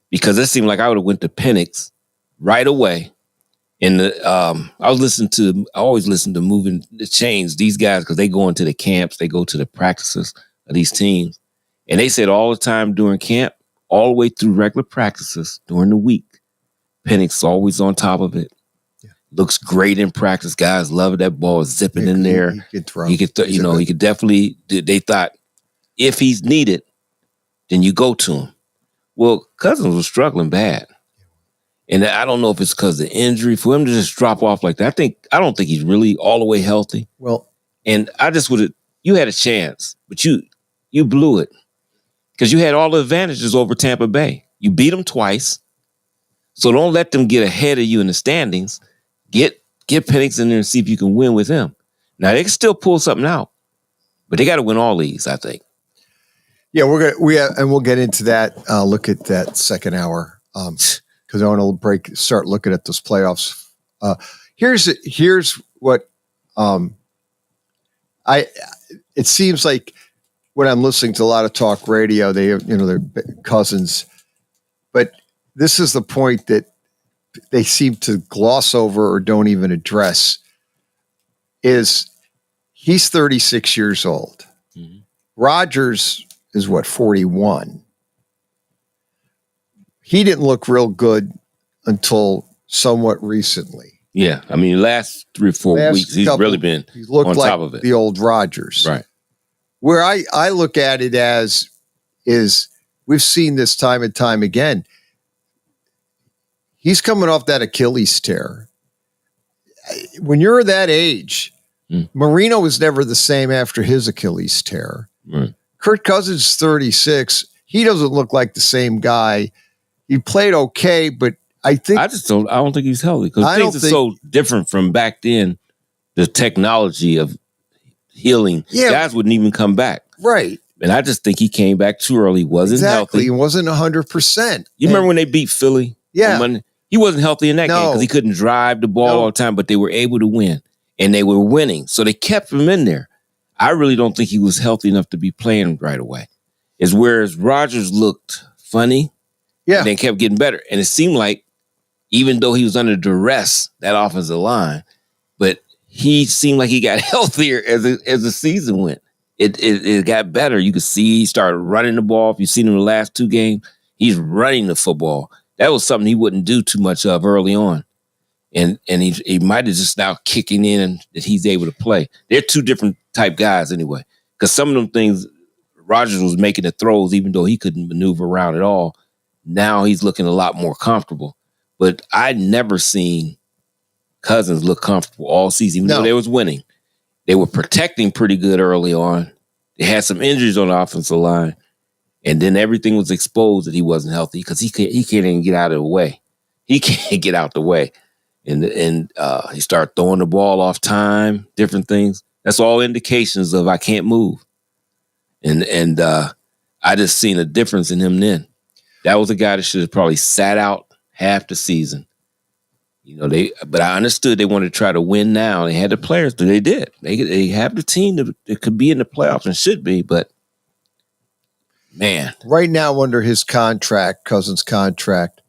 because it seemed like I would have went to Penix right away. And I always listen to Moving the Chains, these guys, because they go into the camps, they go to the practices of these teams. And they said all the time during camp, all the way through regular practices during the week, Penix is always on top of it. Yeah. Looks great in practice. Guys love it. That ball is zipping in there. He could throw. He could definitely, they thought if he's needed, then you go to him. Well, Cousins was struggling bad. And I don't know if it's because of the injury. For him to just drop off like that, I don't think he's really all the way healthy. Well, and I just would have. You had a chance, but you blew it because you had all the advantages over Tampa Bay. You beat them twice, so don't let them get ahead of you in the standings. Get Penix in there and see if you can win with him. Now they can still pull something out, but they got to win all these. I think. Yeah, we'll get into that. Look at that second hour. Because I want to start looking at those playoffs. Here's what it seems like when I'm listening to a lot of talk radio, they have, their Cousins, but this is the point that they seem to gloss over or don't even address. Is he's 36 years old. Mm-hmm. Rodgers is 41. He didn't look real good until somewhat recently. Yeah, I mean, last 3 or 4 weeks, he's really been on top of it. The old Rodgers. Right. Where I look at it as is we've seen this time and time again. He's coming off that Achilles tear. When you're that age, Marino was never the same after his Achilles tear. Right. Kirk Cousins is 36. He doesn't look like the same guy. He played okay, but I don't think he's healthy because things are so different from back then. The technology of healing, guys wouldn't even come back. Right. And I just think he came back too early. Wasn't healthy. He wasn't 100%. You remember when they beat Philly? Yeah. He wasn't healthy in that game because he couldn't drive the ball all the time, but they were able to win. And they were winning. So they kept him in there. I really don't think he was healthy enough to be playing right away. Whereas Rodgers looked funny. Yeah. And they kept getting better. And it seemed like, even though he was under duress, that offensive line, but he seemed like he got healthier as the season went. It got better. You could see he started running the ball. If you've seen him in the last 2 games, he's running the football. That was something he wouldn't do too much of early on. And he might have just now kicking in and that he's able to play. They're 2 different type guys anyway. Because some of them things, Rodgers was making the throws even though he couldn't maneuver around at all. Now he's looking a lot more comfortable. But I'd never seen Cousins look comfortable all season, even though they was winning. They were protecting pretty good early on. They had some injuries on the offensive line. And then everything was exposed that he wasn't healthy because he can't even get out of the way. He can't get out the way. And he started throwing the ball off time, different things. That's all indications of I can't move. And I just seen a difference in him then. That was a guy that should have probably sat out half the season. But I understood they wanted to try to win now. They had the players, but they did. They have the team that could be in the playoffs and should be, but man. Right now under his contract, Cousins' contract,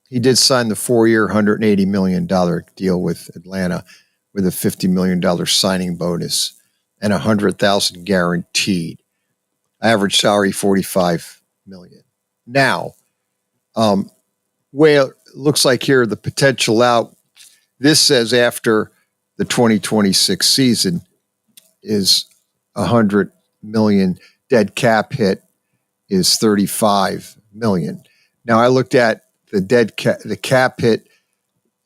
he did sign the 4-year, $180 million deal with Atlanta with a $50 million signing bonus and $100,000 guaranteed. Average salary, $45 million. Now, well, it looks like here the potential out. This says after the 2026 season is $100 million. Dead cap hit is $35 million. Now I looked at the cap hit.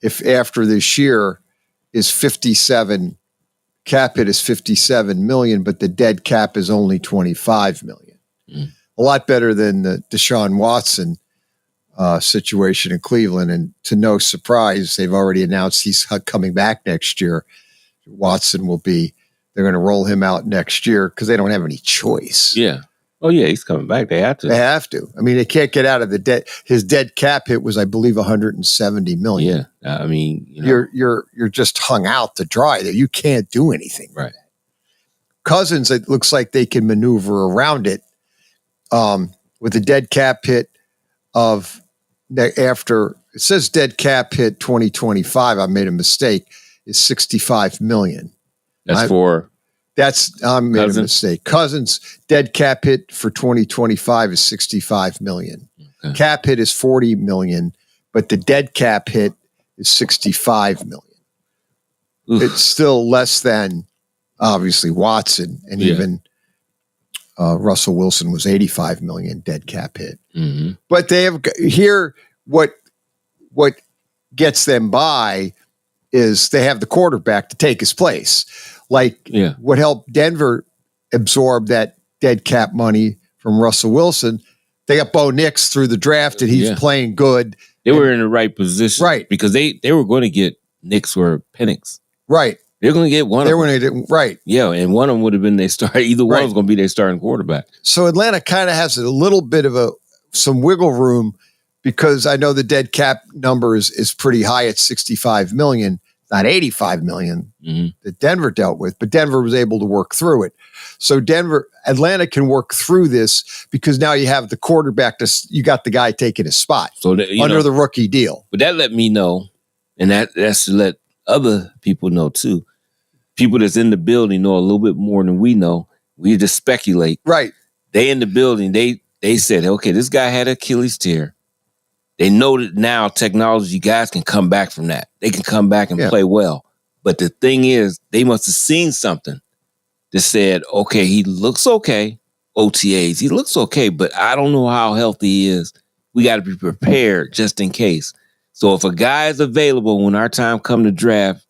If after this year is 57, cap hit is $57 million, but the dead cap is only $25 million. A lot better than the Deshaun Watson situation in Cleveland. And to no surprise, they've already announced he's coming back next year. Watson they're going to roll him out next year because they don't have any choice. Yeah. Oh, yeah, he's coming back. They have to. They have to. I mean, they can't get out of the debt. His dead cap hit was, I believe, $170 million. Yeah. I mean, you're just hung out to dry there. You can't do anything. Right. Cousins, it looks like they can maneuver around it with the dead cap hit, of after it says dead cap hit 2025. I made a mistake. Is 65 million. That's I made a mistake. Cousins dead cap hit for 2025 is 65 million. Okay. Cap hit is 40 million, but the dead cap hit is 65 million. Oof. It's still less than obviously Watson, and even Russell Wilson was 85 million dead cap hit. Mm-hmm. But they have here what gets them by is they have the quarterback to take his place. Like what helped Denver absorb that dead cap money from Russell Wilson, they got Bo Nix through the draft and he's playing good. They were in the right position. Right. Because they were going to get Nix or Penix. Right. They're going to get one of them. Right. Yeah, and one of them would have been their start. Either one was going to be their starting quarterback. So Atlanta kind of has a little bit of some wiggle room because I know the dead cap number is pretty high at 65 million. Not 85 million that Denver dealt with, but Denver was able to work through it. So Atlanta can work through this because now you have the quarterback, you got the guy taking his spot under the rookie deal. But that let me know, and that's to let other people know too. People that's in the building know a little bit more than we know. We just speculate. Right. They in the building, they said, okay, this guy had Achilles tear. They know that now technology guys can come back from that. They can come back and play well. But the thing is, they must have seen something that said, okay, he looks okay, OTAs. He looks okay, but I don't know how healthy he is. We got to be prepared just in case. So if a guy is available when our time come to draft,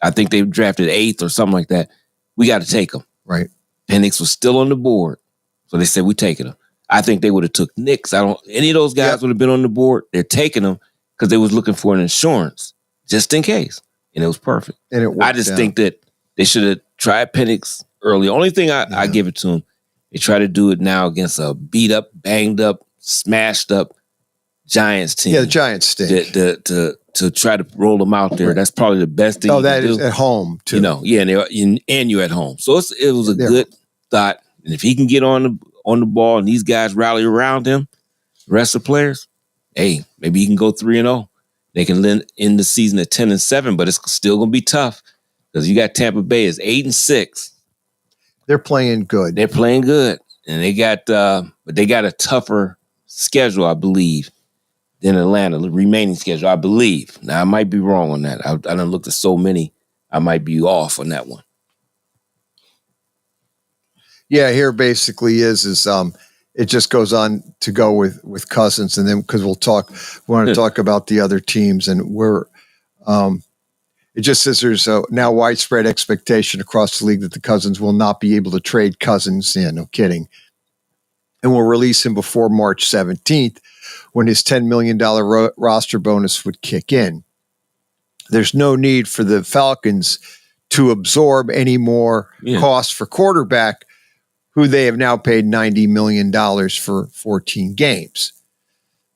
I think they drafted 8th or something like that, we got to take him. Right. Penix was still on the board. So they said, we're taking him. I think they would have took Nix. Any of those guys would have been on the board. They're taking them because they was looking for an insurance just in case. And it was perfect. And I just think that they should have tried Penix early. Only thing I give it to them, they try to do it now against a beat up, banged up, smashed up Giants team. Yeah, the Giants stink. To try to roll them out there. Right. That's probably the best thing you that can is do. At home too. And you're at home. So it was a good thought. And if he can get on the ball and these guys rally around him, the rest of the players, hey, maybe he can go 3-0. They can end the season at 10-7, but it's still going to be tough because you got Tampa Bay is 8-6. They're playing good. They're playing good. And they got a tougher schedule, I believe, than Atlanta, the remaining schedule, I believe. Now, I might be wrong on that. I done looked at so many. I might be off on that one. Yeah, here basically is it just goes on to go with Cousins, and then because we want to talk about the other teams, and it just says there's now widespread expectation across the league that the Cousins will not be able to trade Cousins. Yeah, no kidding, and will release him before March 17th when his $10 million roster bonus would kick in. There's no need for the Falcons to absorb any more costs for quarterback, who they have now paid $90 million for 14 games.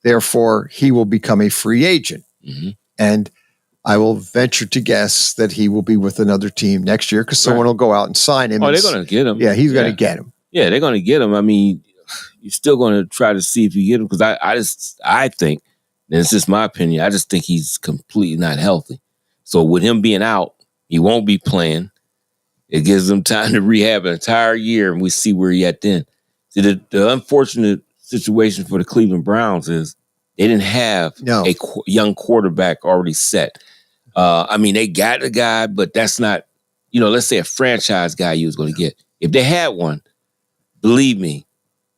Therefore, he will become a free agent. Mm-hmm. And I will venture to guess that he will be with another team next year because someone will go out and sign him. Oh, they're going to get him. Yeah, he's going to get him. Yeah, they're going to get him. I mean, you're still going to try to see if you get him because I think, and it's just my opinion, I just think he's completely not healthy. So with him being out, he won't be playing. It gives them time to rehab an entire year, and we see where he at then. See, the unfortunate situation for the Cleveland Browns is they didn't have a young quarterback already set. I mean, they got a guy, but that's not, let's say a franchise guy you was going to get. If they had one, believe me,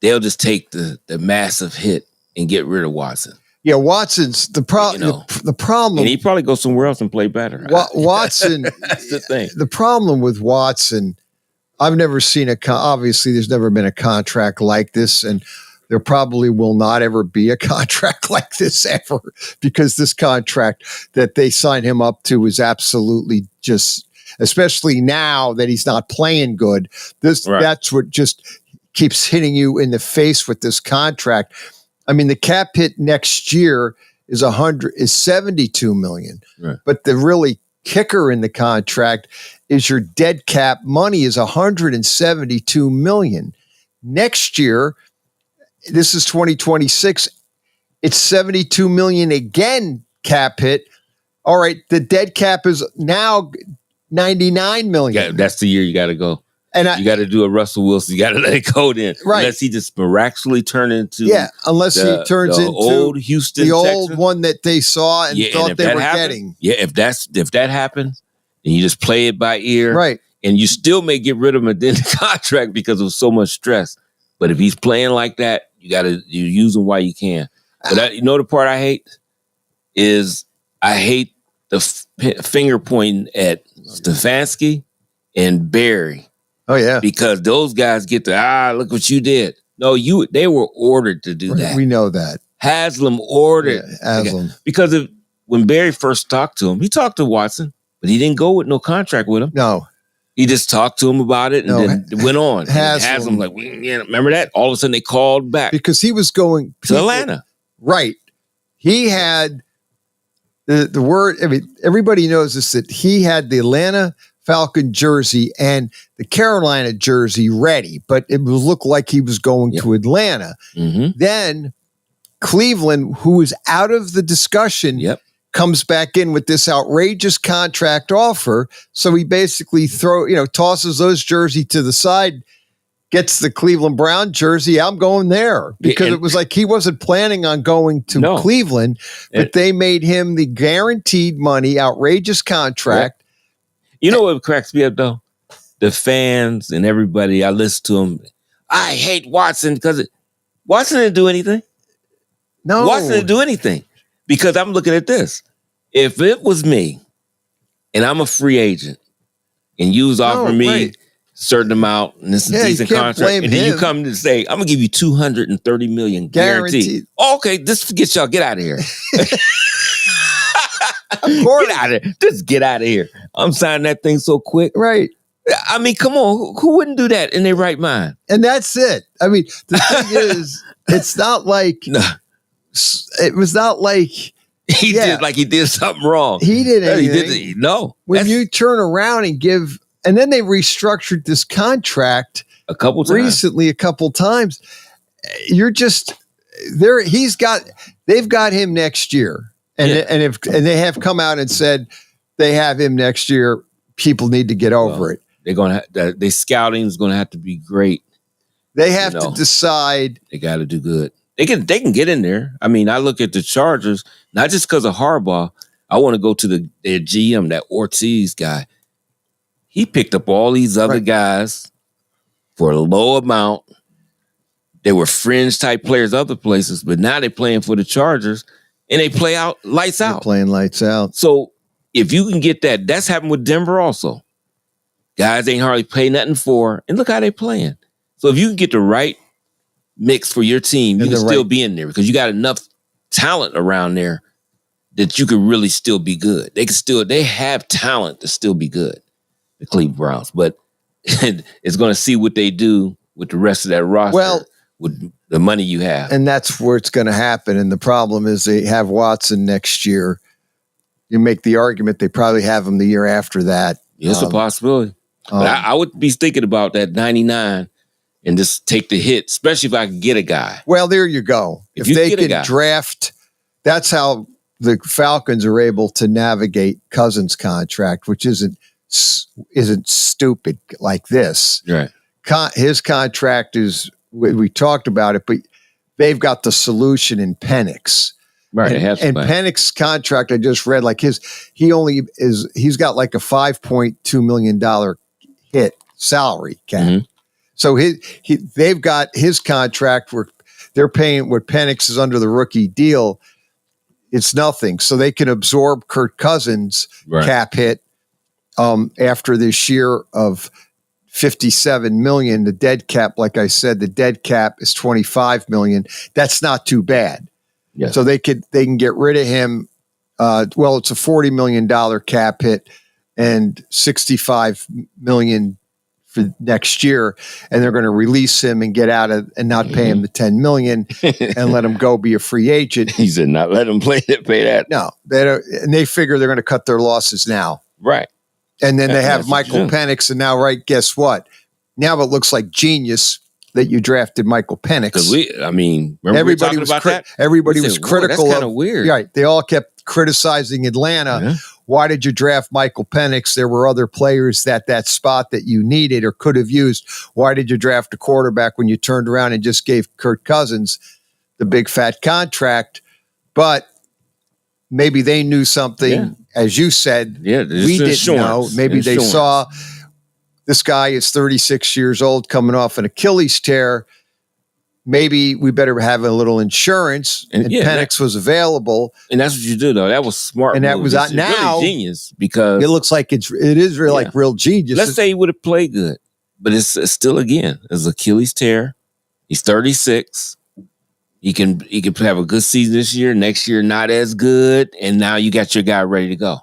they'll just take the massive hit and get rid of Watson. Yeah, Watson's the problem. The problem, and he probably go somewhere else and play better. Watson, that's the thing. The problem with Watson, I've never seen obviously there's never been a contract like this, and there probably will not ever be a contract like this ever, because this contract that they signed him up to is absolutely just, especially now that he's not playing good. That's what just keeps hitting you in the face with this contract. I mean, the cap hit next year is 72 million. Right. But the really kicker in the contract is your dead cap money is 172 million. Next year, this is 2026. It's $72 million again cap hit. All right, the dead cap is now $99 million. Yeah, that's the year you got to go. And you got to do a Russell Wilson. You got to let it go then. Right. Unless he just miraculously turn into unless he turns into old Houston, the Texans. old one that they saw and thought they were getting. Yeah, if that happens, then you just play it by ear. Right. And you still may get rid of him at the end of the contract because of so much stress. But if he's playing like that, you use him while you can. But the part I hate is I hate the finger pointing at Stefanski and Barry. Oh yeah, because those guys get to look what you did. No, they were ordered to do that. We know that. Haslam ordered Haslam because when Barry first talked to him, he talked to Watson, but he didn't go with no contract with him. No, he just talked to him about it and then went on. Haslam like, remember that? All of a sudden they called back because he was going to Atlanta. Right, he had the word. I mean, everybody knows this that he had the Atlanta Falcon jersey and the Carolina jersey ready, but it looked like he was going to Atlanta. Mm-hmm. Then Cleveland, who was out of the discussion, comes back in with this outrageous contract offer. So he basically tosses those jersey to the side, gets the Cleveland Brown jersey. I'm going there because it was like he wasn't planning on going to Cleveland, but they made him the guaranteed money, outrageous contract. You know what cracks me up, though? The fans and everybody, I listen to them. I hate Watson because Watson didn't do anything. No. Watson didn't do anything. Because I'm looking at this. If it was me and I'm a free agent and you was offering me a certain amount and this is a decent contract, and then you come to say, I'm going to give you $230 million guaranteed. Oh, okay, this forget y'all. Get out of here. Of course. Get out of here. Just get out of here. I'm signing that thing so quick. Right. I mean, come on. Who wouldn't do that in their right mind? And that's it. I mean, the thing is, it's not like it was not like he did like he did something wrong. He did anything. He did no. When you turn around and give, and then they restructured this contract a couple times. You're just there. They've got him next year. And they have come out and said they have him next year, people need to get over it. They're going to their scouting is going to have to be great. They have to decide. They got to do good. They can get in there. I mean, I look at the Chargers not just because of Harbaugh. I want to go to their GM, that Ortiz guy. He picked up all these other guys for a low amount. They were fringe type players other places, but now they're playing for the Chargers. And they play out lights out. Playing lights out. So if you can get that, that's happened with Denver also. Guys ain't hardly pay nothing for, and look how they playing. So if you can get the right mix for your team, you can still be in there because you got enough talent around there that you can really still be good. They have talent to still be good, the Cleveland Browns. But it's going to see what they do with the rest of that roster. With the money you have. And that's where it's going to happen. And the problem is they have Watson next year. You make the argument they probably have him the year after that. It's a possibility. But I would be thinking about that 99 and just take the hit, especially if I can get a guy. Well, there you go. If they can draft, that's how the Falcons are able to navigate Cousins' contract, which isn't stupid like this. Right. His contract is, we talked about it, but they've got the solution in Penix. Right. And Penix's contract, I just read, like he's got like a $5.2 million hit salary cap. Mm-hmm. So they've got his contract where they're paying what Penix is under the rookie deal. It's nothing. So they can absorb Kirk Cousins' cap hit after this year of $57 million. The dead cap, like I said, the dead cap is $25 million. That's not too bad. Yes. So they can get rid of him. It's a $40 million cap hit and $65 million for next year, and they're going to release him and get out of and not pay him the $10 million and let him go be a free agent. He said, "Not let him pay that." No, they don't, and they figure they're going to cut their losses now, right? And then they have Michael Penix, and now, guess what? Now it looks like genius. that you drafted Michael Penix. Because remember everybody was about that? Everybody was critical. That's kind of weird. Right. They all kept criticizing Atlanta. Yeah. Why did you draft Michael Penix? There were other players that spot that you needed or could have used. Why did you draft a quarterback when you turned around and just gave Kirk Cousins the big fat contract? But maybe they knew something, as you said, we didn't know. Maybe they saw this guy is 36 years old coming off an Achilles tear. Maybe we better have a little insurance. And Penix was available. And that's what you do, though. That was smart. And that was now really genius because it looks like it is really like real genius. Let's say he would have played good, but it's still, again, it's Achilles tear. He's 36. He can have a good season this year. Next year, not as good. And now you got your guy ready to go.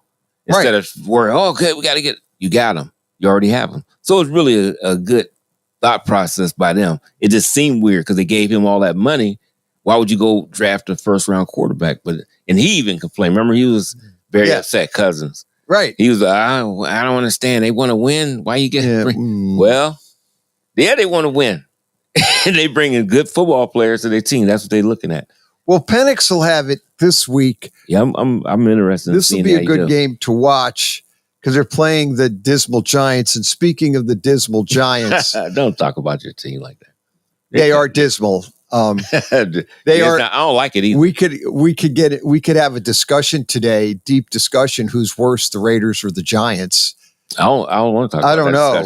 Instead of worrying, okay, we got to you got him. You already have him. So it's really a good thought process by them. It just seemed weird because they gave him all that money. Why would you go draft a first-round quarterback? And he even complained. Remember, he was very upset, Cousins. Right. He was I don't understand. They want to win. Why you get Well, they want to win. And they bring in good football players to their team. That's what they're looking at. Well, Penix will have it this week. Yeah, I'm interested. This will be a good game to watch because they're playing the dismal Giants. And speaking of the dismal Giants, don't talk about your team like that. They are dismal. They are. I don't like it either. We could have a discussion today, deep discussion. Who's worse, the Raiders or the Giants? I don't want to talk. I don't know.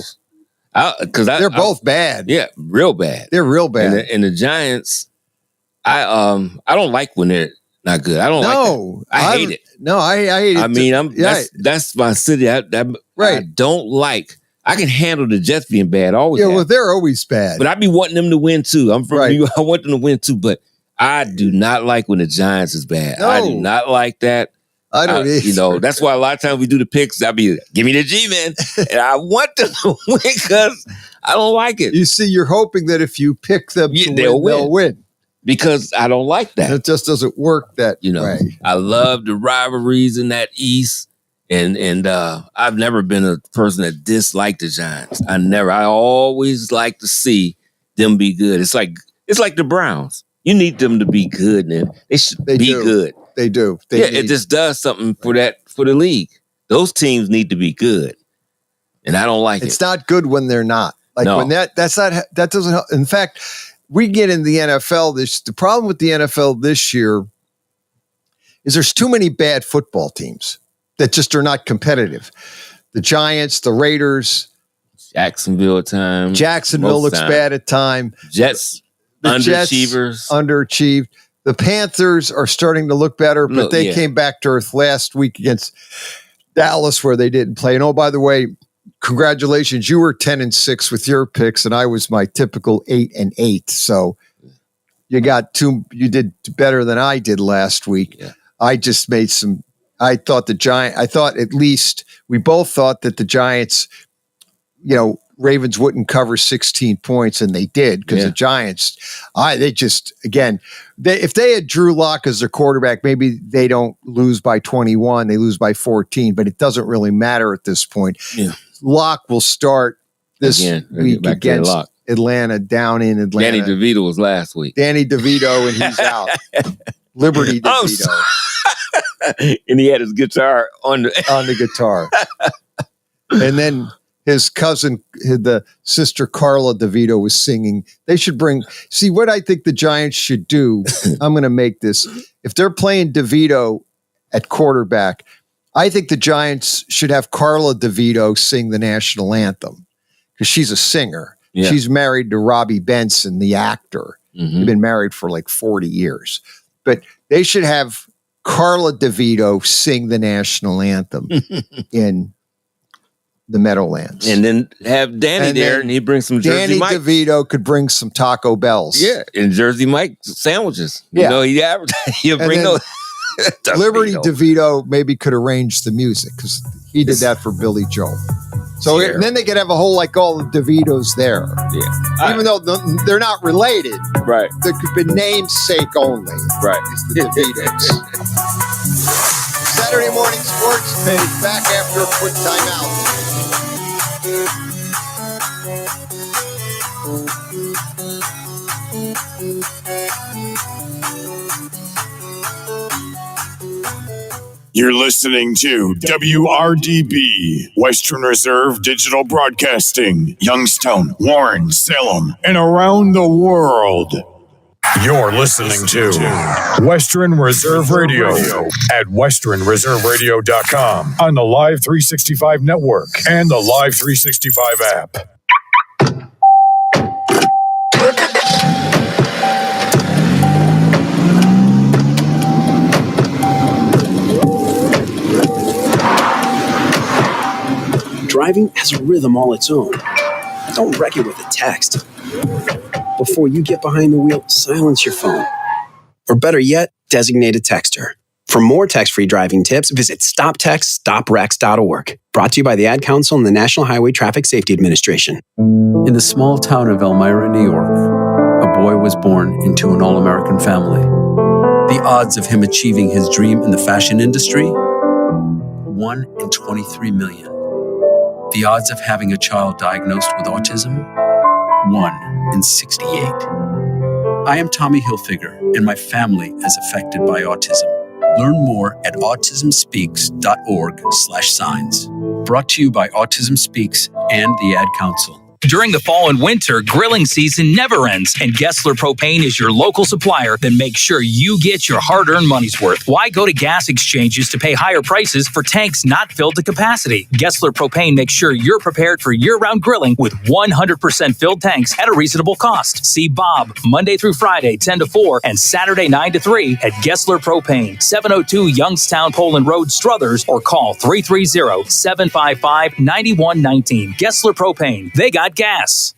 Because they're both bad. Yeah, real bad. They're real bad. And the Giants, I don't like when they're not good. I don't like that. I hate it. No, I hate it. That's my city. I don't like. I can handle the Jets being bad. Well, they're always bad. But I be wanting them to win too. I'm from New York. I want them to win too. But I do not like when the Giants is bad. No. I do not like that. I don't either. That's why a lot of times we do the picks. I'll be, give me the G-Men. And I want them to win because I don't like it. You see, you're hoping that if you pick them they'll win. Because I don't like that. It just doesn't work that way. I love the rivalries in that East. And I've never been a person that disliked the Giants. I always like to see them be good. It's like the Browns. You need them to be good, and they should be good. They do. It just does something for the league. Those teams need to be good, and I don't like it. It's not good when they're not. When that doesn't help. In fact, we get in the NFL. The problem with the NFL this year is there's too many bad football teams that just are not competitive. The Giants, the Raiders, Jacksonville at times. Jacksonville looks bad at times. Jets, underachievers. Underachieved. The Panthers are starting to look better, but they came back to earth last week against Dallas where they didn't play. And by the way, congratulations. You were 10-6 with your picks, and I was my typical 8-8. So you did better than I did last week. Yeah. I just made I thought at least we both thought that the Giants, Ravens wouldn't cover 16 points, and they did because the Giants, if they had Drew Lock as their quarterback, maybe they don't lose by 21, they lose by 14, but it doesn't really matter at this point. Yeah. Lock will start this week against Atlanta, down in Atlanta. Danny DeVito was last week. Danny DeVito, and he's out. Liberty DeVito. And he had his guitar on the guitar. And then his cousin, the sister Carla DeVito, was singing. They should see what I think the Giants should do. I'm going to make this. If they're playing DeVito at quarterback, I think the Giants should have Carla DeVito sing the national anthem because she's a singer. Yeah. She's married to Robbie Benson, the actor. Mm-hmm. They've been married for like 40 years. But they should have Carla DeVito sing the national anthem in the Meadowlands. And then have Danny there, and he brings some Jersey Mike. Danny DeVito could bring some Taco Bells. Yeah, and Jersey Mike sandwiches. Yeah. He'll bring those. Liberty DeVito maybe could arrange the music because he did that for Billy Joel. So then they could have all the DeVitos there. Yeah. Even though they're not related. Right. There could be namesake only. Right. It's the DeVitos. Saturday Morning Sports Page back after a quick timeout. You're listening to WRDB, Western Reserve Digital Broadcasting, Youngstown, Warren, Salem, and around the world. You're listening to Western Reserve Radio at westernreserveradio.com on the Live 365 network and the Live 365 app. Driving has a rhythm all its own. Don't wreck it with a text. Before you get behind the wheel, silence your phone. Or better yet, designate a texter. For more text-free driving tips, visit stoptextstoprex.org. Brought to you by the Ad Council and the National Highway Traffic Safety Administration. In the small town of Elmira, New York, a boy was born into an all-American family. The odds of him achieving his dream in the fashion industry? 1 in 23 million. The odds of having a child diagnosed with autism? 1 in 68. I am Tommy Hilfiger, and my family is affected by autism. Learn more at autismspeaks.org/signs. Brought to you by Autism Speaks and the Ad Council. During the fall and winter, grilling season never ends, and Gessler Propane is your local supplier that makes sure you get your hard-earned money's worth. Why go to gas exchanges to pay higher prices for tanks not filled to capacity? Gessler Propane makes sure you're prepared for year-round grilling with 100% filled tanks at a reasonable cost. See Bob Monday through Friday, 10 to 4, and Saturday, 9 to 3 at Gessler Propane, 702 Youngstown Poland Road, Struthers, or call 330-755-9119. Gessler Propane. They got gas.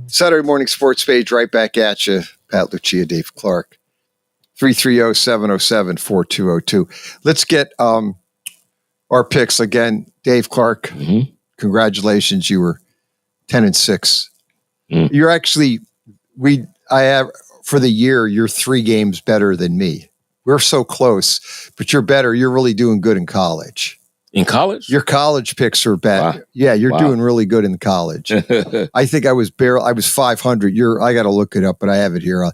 Saturday morning sports page right back at you. Pat Lucia, Dave Clark. 330-707-4202. Let's get our picks again. Dave Clark, congratulations. You were 10-6. You're actually, I have for the year, you're 3 games better than me. We're so close, but you're better. You're really doing good in college. In college? Your college picks are bad. Wow. Yeah, you're doing really good in college. I think I was 500. I got to look it up, but I have it here.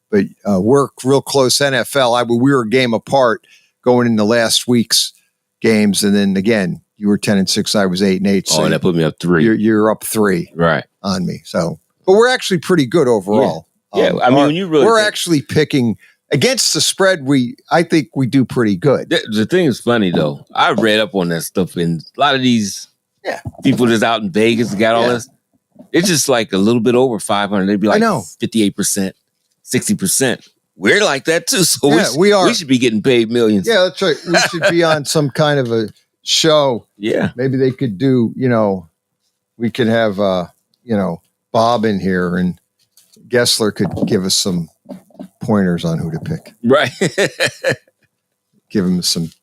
But we're real close. NFL, we were a game apart going into last week's games, and then again, you were 10-6. I was 8-8. So that put me up 3. You're up 3, right, on me. So, but we're actually pretty good overall. Yeah, I mean, when you really we're actually picking against the spread. I think we do pretty good. The thing is funny though. I read up on that stuff, and a lot of these people that's out in Vegas got all this. It's just like a little bit over 500. They'd be like 58%. 60%. We're like that too. So we are. We should be getting paid millions. Yeah, that's right. We should be on some kind of a show. Yeah. Maybe they could do, we could have, Bob in here and Gessler could give us some pointers on who to pick. Right. Give him some.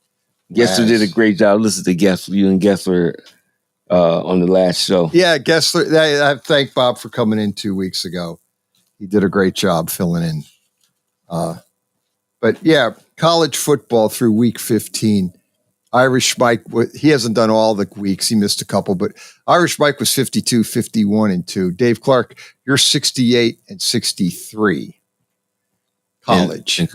Gessler did a great job. Listen to Gessler, you and Gessler on the last show. Yeah, Gessler. I thank Bob for coming in 2 weeks ago. He did a great job filling in. But yeah, college football through week 15. Irish Mike, he hasn't done all the weeks. He missed a couple, but Irish Mike was 52, 51-2. Dave Clark, you're 68-63. College. And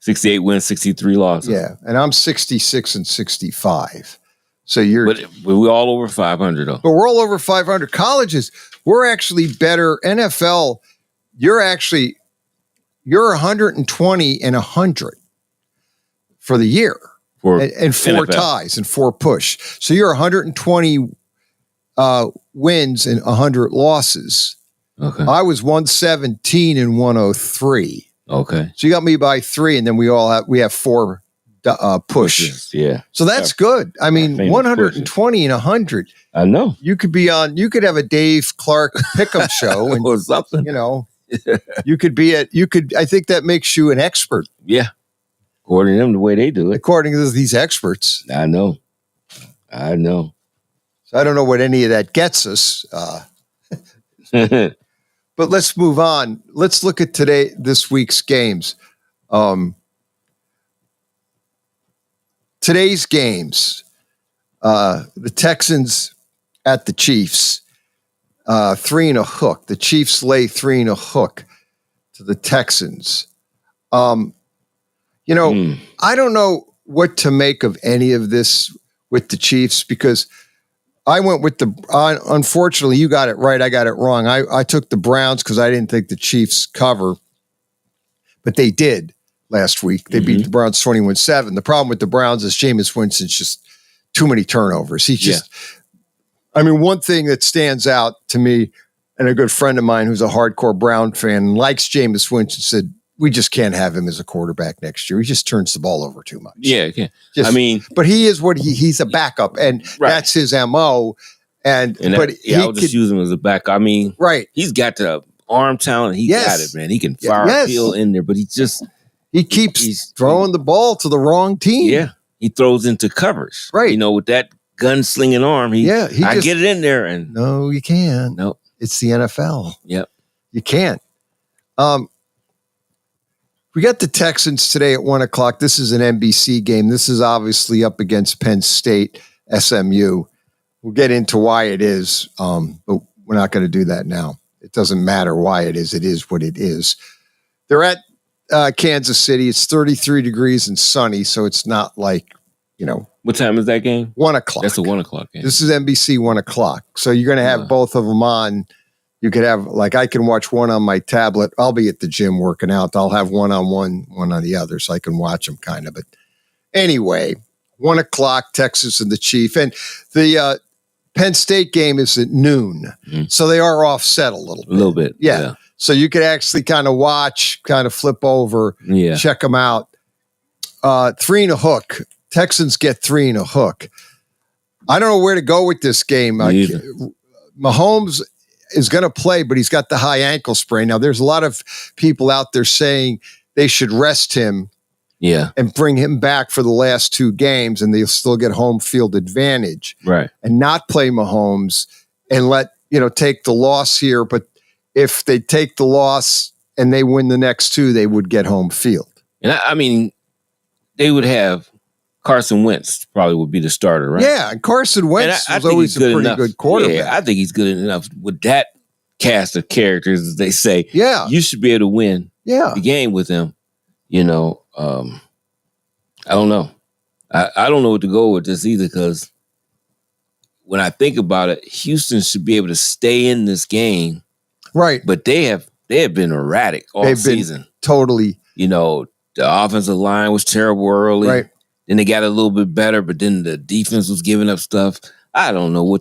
68 wins, 63 losses. Yeah, and I'm 66-65. So but we're all over 500 though. But we're all over 500. Colleges, we're actually better. NFL, you're 120-100 for the year. And 4 NFL. ties and 4 push. So you're 120 wins and 100 losses. Okay. I was 117-103. Okay. So you got me by 3, and then we have 4 push. Yeah. So that's good. I mean, 120-100. I know. You could have a Dave Clark pick'em show and or something. You could I think that makes you an expert. Yeah. According to them, the way they do it. According to these experts. I know. So I don't know what any of that gets us. But let's move on. Let's look at this week's games. Today's games, the Texans at the Chiefs, 3 and a hook. The Chiefs lay 3 and a hook to the Texans. I don't know what to make of any of this with the Chiefs because I went with unfortunately, you got it right. I got it wrong. I took the Browns because I didn't think the Chiefs cover, but they did last week. They beat the Browns 21-7. The problem with the Browns is Jameis Winston's just too many turnovers. He's just, one thing that stands out to me, and a good friend of mine who's a hardcore Brown fan and likes Jameis Winston said, we just can't have him as a quarterback next year. He just turns the ball over too much. Yeah, okay. But he is he's a backup, and that's his MO. I'll just use him as a backup. He's got the arm talent. He got it, man. He can fire a field in there, but he keeps throwing the ball to the wrong team. Yeah, he throws into coverage. Right, with that gunslinging arm. I get it in there, and no, you can't. Nope, it's the NFL. Yep, you can't. We got the Texans today at 1:00. This is an NBC game. This is obviously up against Penn State, SMU. We'll get into why it is, but we're not going to do that now. It doesn't matter why it is. It is what it is. They're at Kansas City. It's 33 degrees and sunny, so it's not like, What time is that game? 1:00. That's a 1:00 game. This is NBC 1:00. So you're going to have both of them on. You could have, I can watch one on my tablet. I'll be at the gym working out. I'll have one on one on the other, so I can watch them kind of. But anyway, 1:00, Texas and the Chief. And the Penn State game is at noon. So they are offset a little bit. Yeah. So you could actually kind of watch, kind of flip over, check them out. 3 and a hook. Texans get 3 and a hook. I don't know where to go with this game. Mahomes is going to play, but he's got the high ankle sprain. Now, there's a lot of people out there saying they should rest him and bring him back for the last 2 games, and they'll still get home field advantage. Right. And not play Mahomes and take the loss here. But if they take the loss and they win the next 2, they would get home field. And they would have Carson Wentz probably would be the starter, right? Yeah, and Carson Wentz was always a pretty good quarterback. Yeah, I think he's good enough with that cast of characters, as they say. Yeah. You should be able to win the game with him. I don't know. I don't know what to go with this either, because when I think about it, Houston should be able to stay in this game. Right. But they have been erratic all season. Totally. The offensive line was terrible early. Right. Then they got a little bit better, but then the defense was giving up stuff. I don't know.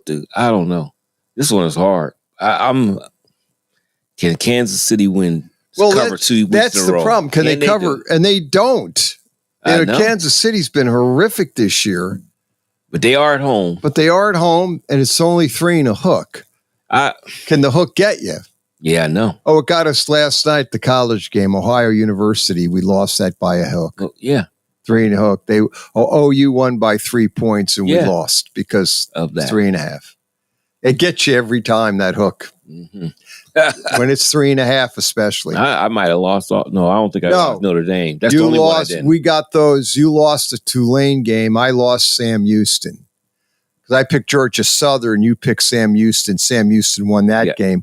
This one is hard. Can Kansas City win? Cover 2 weeks that's in a the row? problem. Can they cover? And they don't. Kansas City's been horrific this year. But they are at home. And it's only 3 and a hook. Can the hook get you? Yeah, I know. Oh, it got us last night, the college game, Ohio University. We lost that by a hook. Oh, yeah. 3 and a hook. OU won by 3 points, and we lost because of that 3.5. It gets you every time, that hook. Mm-hmm. When it's 3.5, especially. I might have lost. No, I don't think I lost Notre Dame. That's you the only lost, one I didn't. We got those. You lost the Tulane game. I lost Sam Houston. Because I picked Georgia Southern. You picked Sam Houston. Sam Houston won that game.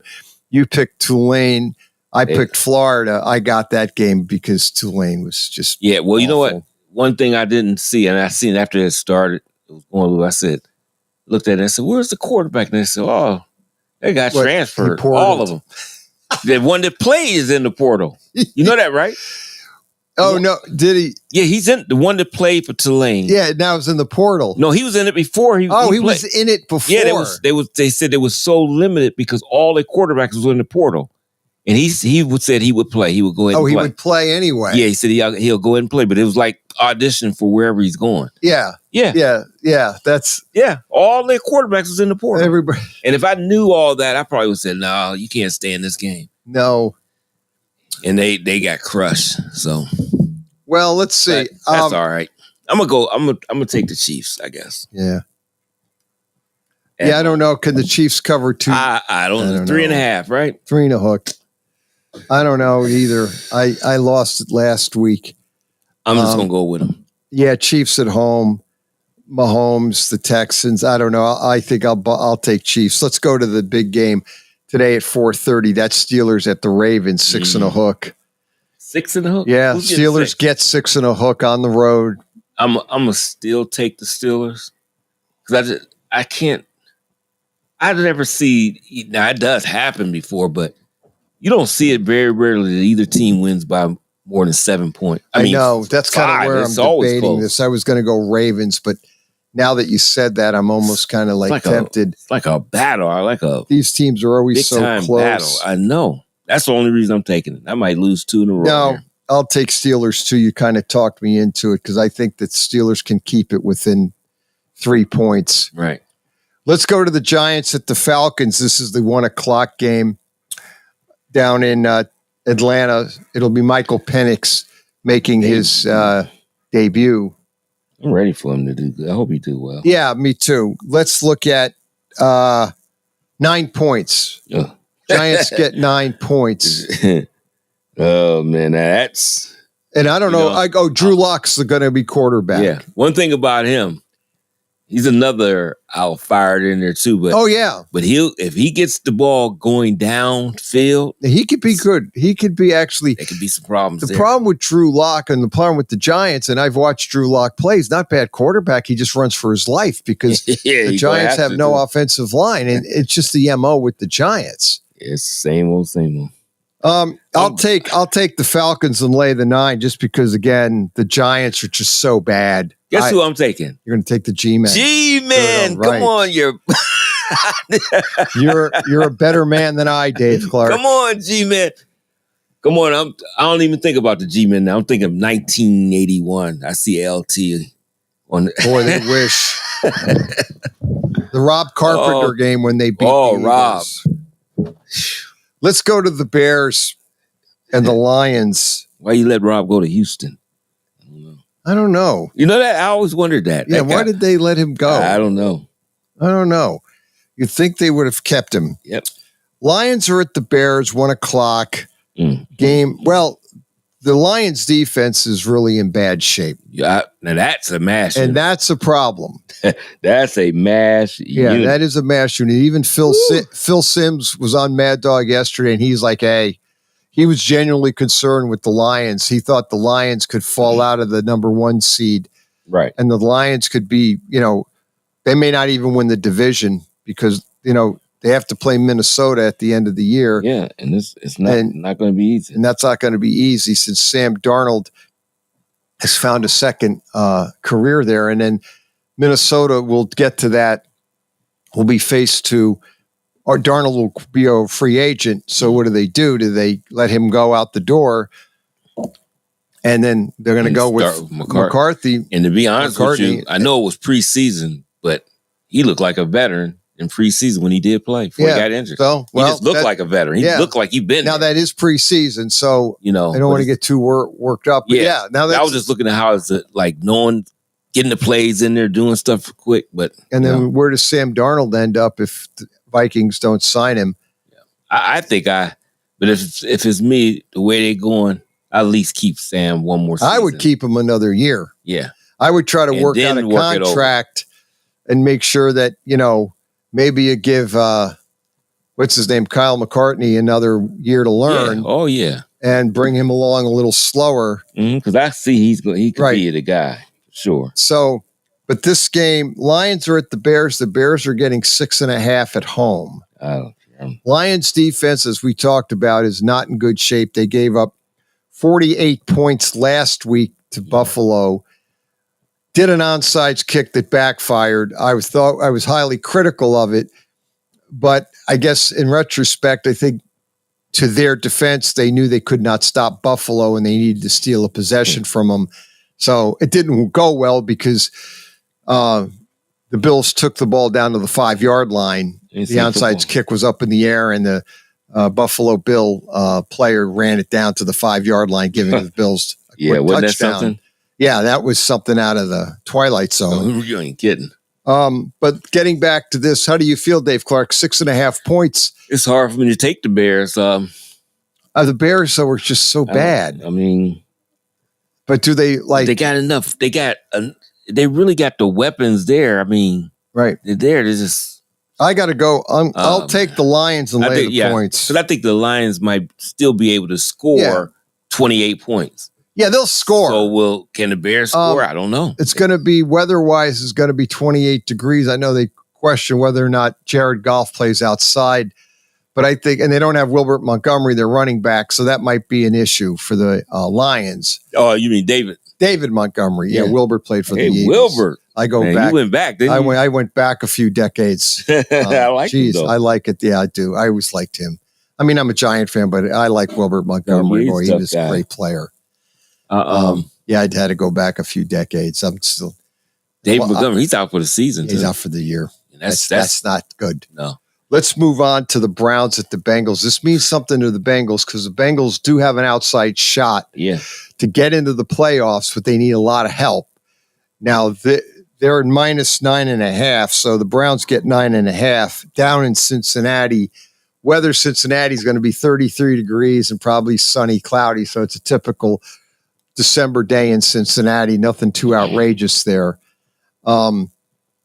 You picked Tulane. I picked Florida. I got that game because Tulane was just awful. You know what? one thing I didn't see, and I seen after it started, it was going. I said, looked at it and said, "Where's the quarterback?" And they said, "Oh, they got transferred, all of them. The one that plays in the portal. You know that, right?" Oh, no. Did he? Yeah, he's in the one that played for Tulane. Yeah, now it's in the portal. No, he was in it before. He was in it before. Yeah, they said it was so limited because all the quarterbacks was in the portal. And he said he would play. He would go ahead and play. He would play anyway. Yeah, he said he'll go ahead and play. But it was like audition for wherever he's going. Yeah. That's all their quarterbacks was in the portal. Everybody. And if I knew all that, I probably would say, "No, you can't stay in this game." No. And they got crushed. So, well, let's see. That's all right. I'm gonna take the Chiefs, I guess. Yeah. Yeah, I don't know. Can the Chiefs cover 2? I don't know. 3.5, right? 3 and a hook. I don't know either. I lost it last week. I'm just going to go with them. Yeah, Chiefs at home. Mahomes, the Texans. I don't know. I think I'll take Chiefs. Let's go to the big game today at 4:30. That's Steelers at the Ravens, 6 and a hook. 6 and a hook? Yeah, Who's Steelers get 6 and a hook on the road. I'm gonna still take the Steelers because I can't. I never see. Now it does happen before, but you don't see it very rarely that either team wins by more than 7 points. I mean, know that's kind of where I'm debating this. I was going to go Ravens, but now that you said that, I'm almost kind of like tempted. It's like a battle. I like a. These teams are always so close. Battle. I know. That's the only reason I'm taking it. I might lose 2 in a row. No, here. I'll take Steelers too. You kind of talked me into it because I think that Steelers can keep it within 3 points. Right. Let's go to the Giants at the Falcons. This is the 1:00 game down in Atlanta. It'll be Michael Penix making his debut. I'm ready for him to do good. I hope he do well. Yeah, me too. Let's look at 9 points. Ugh. Giants get 9 points. Oh, man, that's... And I don't know. Drew Lock's going to be quarterback. Yeah. One thing about him, he's another outfired in there too. But but if he gets the ball going downfield, he could be good. He could be actually. There could be some problems. The problem with Drew Lock and the problem with the Giants, and I've watched Drew Lock play. He's not bad quarterback. He just runs for his life because the Giants have no offensive line, and it's just the MO with the Giants. It's same old. I'll take the Falcons and lay the 9 just because again the Giants are just so bad. Guess who I'm taking? You're going to take the G-Man. G-Man, come on, you're a better man than I, Dave Clark. Come on, G-Man. Come on, I don't even think about the G-Man now. I'm thinking of 1981. I see LT on. Boy, they wish. The Rob Carpenter game when they beat the Rob. Let's go to the Bears and the Lions. Why you let Rob go to Houston? I don't know. You know that? I always wondered that. Yeah, why did they let him go? I don't know. You'd think they would have kept him. Yep. Lions are at the Bears, 1:00 game. Well, the Lions defense is really in bad shape. Yeah, now that's a mash. And that's a problem. That's a mash. Yeah, that is a mash unit. Even Phil Simms was on Mad Dog yesterday, and he's like, hey, he was genuinely concerned with the Lions. He thought the Lions could fall out of the number 1 seed. Right. And the Lions could be, they may not even win the division because, they have to play Minnesota at the end of the year. Yeah, and it's not going to be easy. And that's not going to be easy since Sam Darnold has found a second career there. And then Minnesota will get to that, will be faced to, or Darnold will be a free agent. So what do? Do they let him go out the door? And then they're going to go with McCarthy. And to be honest with you, I know it was preseason, but he looked like a veteran in preseason when he did play before he got injured. So, he just looked like a veteran. He looked like he'd been now there. That is preseason, so I don't want to get too worked up. But now I was just looking at how it's like knowing, getting the plays in there, doing stuff quick. But then where does Sam Darnold end up if the Vikings don't sign him? I think but if it's me, the way they're going, I at least keep Sam one more season. I would keep him another year. Yeah. I would try to work out a contract and make sure that, maybe you give, what's his name, Kyle McCartney another year to learn. Yeah. Oh, yeah. And bring him along a little slower. Because I see he could be the guy. Sure. So, but this game, Lions are at the Bears. The Bears are getting 6.5 at home. Lions defense, as we talked about, is not in good shape. They gave up 48 points last week to Buffalo. Did an onside kick that backfired. I was highly critical of it, but I guess in retrospect, I think to their defense, they knew they could not stop Buffalo and they needed to steal a possession from them. So it didn't go well because the Bills took the ball down to the 5-yard line. The onside kick was up in the air, and the Buffalo Bill player ran it down to the 5-yard line, giving the Bills a quick wasn't touchdown. That something? Yeah, that was something out of the Twilight Zone. You ain't kidding. But getting back to this, how do you feel, Dave Clark? 6.5 points. It's hard for me to take the Bears. The Bears were just so bad. I mean, but do they like? They got enough. They really got the weapons there. I mean, right? They're there. They're just. I got to go. I'll take the Lions and lay the points. Because I think the Lions might still be able to score 28 points. Yeah, they'll score. So can the Bears score? I don't know. It's going to be weather-wise. It's going to be 28 degrees. I know they question whether or not Jared Goff plays outside, but I think, and they don't have Wilbert Montgomery, their running back, so that might be an issue for the Lions. Oh, you mean David? David Montgomery. Yeah, Wilbert played for the Eagles. Wilbert. I go back. You went back, didn't you? I went back a few decades. I like him, though. I like it. Yeah, I do. I always liked him. I mean, I'm a Giant fan, but I like Wilbert Montgomery. He was a great player. Yeah, I'd had to go back a few decades. I'm still David Montgomery. He's out for the season. He's out for the year. That's not good. No. Let's move on to the Browns at the Bengals. This means something to the Bengals because the Bengals do have an outside shot to get into the playoffs, but they need a lot of help. Now they're at -9.5, so the Browns get 9.5 down in Cincinnati. Weather Cincinnati is going to be 33 degrees and probably sunny, cloudy, so it's a typical December day in Cincinnati. Nothing too outrageous there.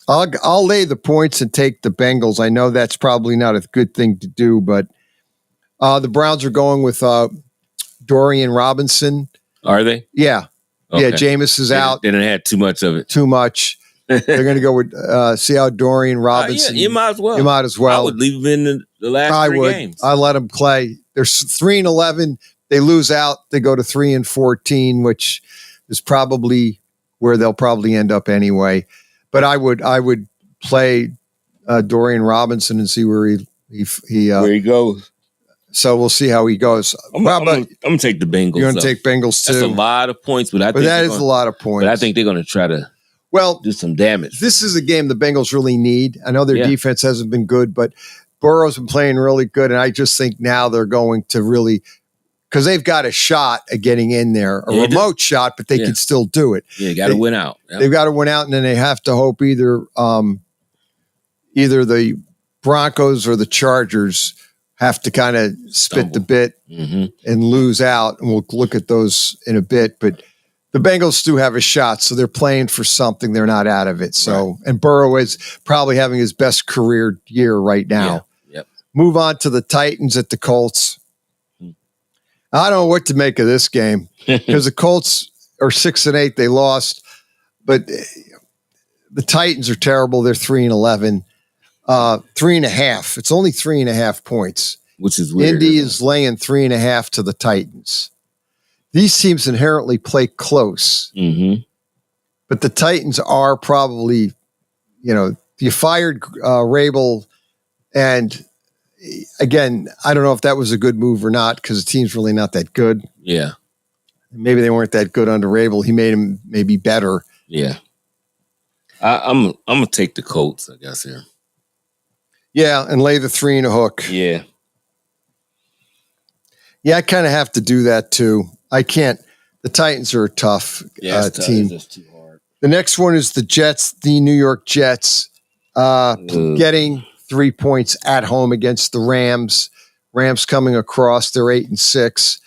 I'll lay the points and take the Bengals. I know that's probably not a good thing to do, but the Browns are going with Dorian Robinson. Are they? Yeah. Okay. Yeah, Jameis is out. They didn't have too much of it. Too much. They're going to go with see how Dorian Robinson. You might as well. You might as well. I would leave him in the last three games. I let him play. They're 3-11. They lose out. They go to 3-14, which is probably where they'll probably end up anyway. But I would play Dorian Robinson and see where he goes. So we'll see how he goes. I'm gonna take the Bengals. You're gonna take Bengals too. That's a lot of points, but that is a lot of points. But I think they're gonna try to do some damage. This is a game the Bengals really need. I know their defense hasn't been good, but Burrow's been playing really good, and I just think now they're going to really, because they've got a shot at getting in there, a remote shot, but they can still do it. Yeah, got to win out. Yep. They've got to win out, and then they have to hope either the Broncos or the Chargers have to kind of spit the bit and lose out, and we'll look at those in a bit. But the Bengals do have a shot, so they're playing for something. They're not out of it. So, and Burrow is probably having his best career year right now. Yep. Move on to the Titans at the Colts. I don't know what to make of this game because the Colts are 6-8. They lost, but the Titans are terrible. They're 3-11. 3.5. It's only 3.5 points. Which is weird. Indy is laying 3.5 to the Titans. These teams inherently play close, but the Titans are probably, you fired Rabel, and again, I don't know if that was a good move or not because the team's really not that good. Yeah, maybe they weren't that good under Rabel. He made them maybe better. Yeah, I'm gonna take the Colts, I guess here. Yeah, and lay the 3 in a hook. Yeah. Yeah, I kind of have to do that too. I can't. The Titans are a tough team. That's too hard. The next one is the Jets, the New York Jets, getting 3 points at home against the Rams. Rams coming across. They're 8-6.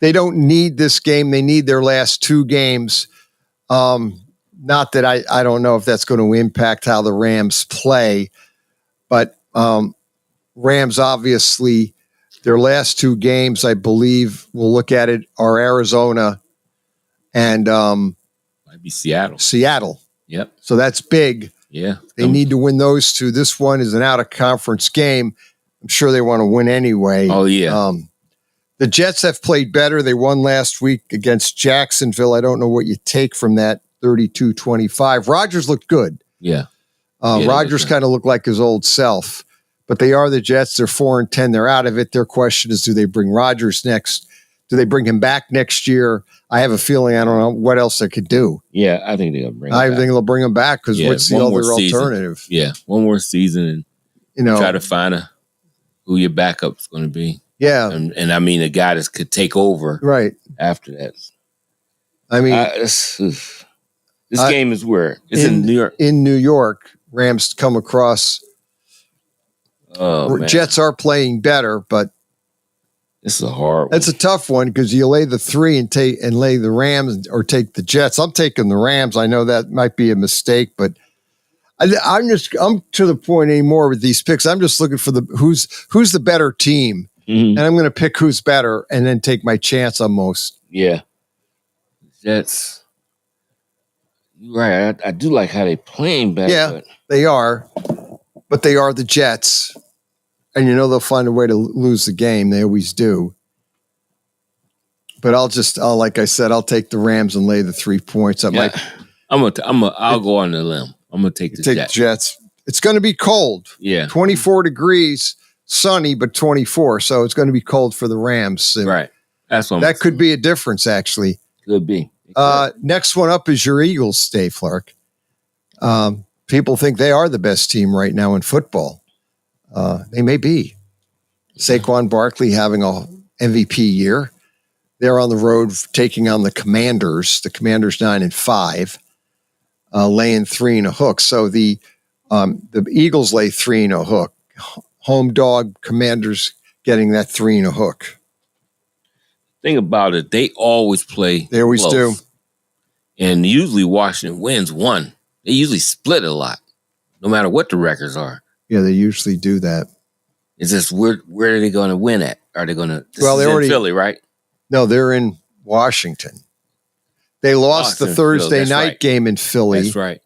They don't need this game. They need their last 2 games. Not that I don't know if that's going to impact how the Rams play, but Rams obviously, their last 2 games, I believe, we'll look at it, are Arizona and might be Seattle. Seattle. Yep. So that's big. Yeah. They need to win those 2. This one is an out-of-conference game. I'm sure they want to win anyway. Oh, yeah. The Jets have played better. They won last week against Jacksonville. I don't know what you take from that, 32-25. Rodgers looked good. Yeah. Rodgers kind of looked like his old self. But they are the Jets. They're 4-10. They're out of it. Their question is, do they bring Rodgers next? Do they bring him back next year? I have a feeling I don't know what else they could do. Yeah, I think they'll bring him back. I think they'll bring him back because what's the other alternative? Yeah, one more season and try to find who your backup's going to be. Yeah. And I mean a guy that could take over after that. I mean, this game is where? It's in New York. In New York. Rams come across. Jets are playing better, but this is a hard one. That's a tough one because you lay the 3 and lay the Rams or take the Jets. I'm taking the Rams. I know that might be a mistake, but I'm to the point anymore with these picks. I'm just looking for who's the better team, and I'm going to pick who's better and then take my chance on most. Yeah, Jets. You're right. I do like how they playing better. Yeah, they are, but they are the Jets. And they'll find a way to lose the game. They always do. But like I said, I'll take the Rams and lay the 3 points. I'll go on the limb. I'm gonna take the Jets. It's going to be cold. Yeah, 24 degrees, sunny, but 24. So it's going to be cold for the Rams. And right. That's what that could be a difference. Actually, could be. Next one up is your Eagles, Dave Clark. People think they are the best team right now in football. They may be. Saquon Barkley having a MVP year. They're on the road taking on the Commanders. The Commanders 9-5, laying 3 and a hook. So the Eagles lay 3 and a hook. Home dog, Commanders getting that 3 and a hook. Think about it. They always play. They always close. do. And usually Washington wins one. They usually split a lot, no matter what the records are. Yeah, they usually do that. It's just where are they going to win at? Are they going to? Well, they're already in Philly, right? No, they're in Washington. They lost the Thursday night game in Philly. That's right.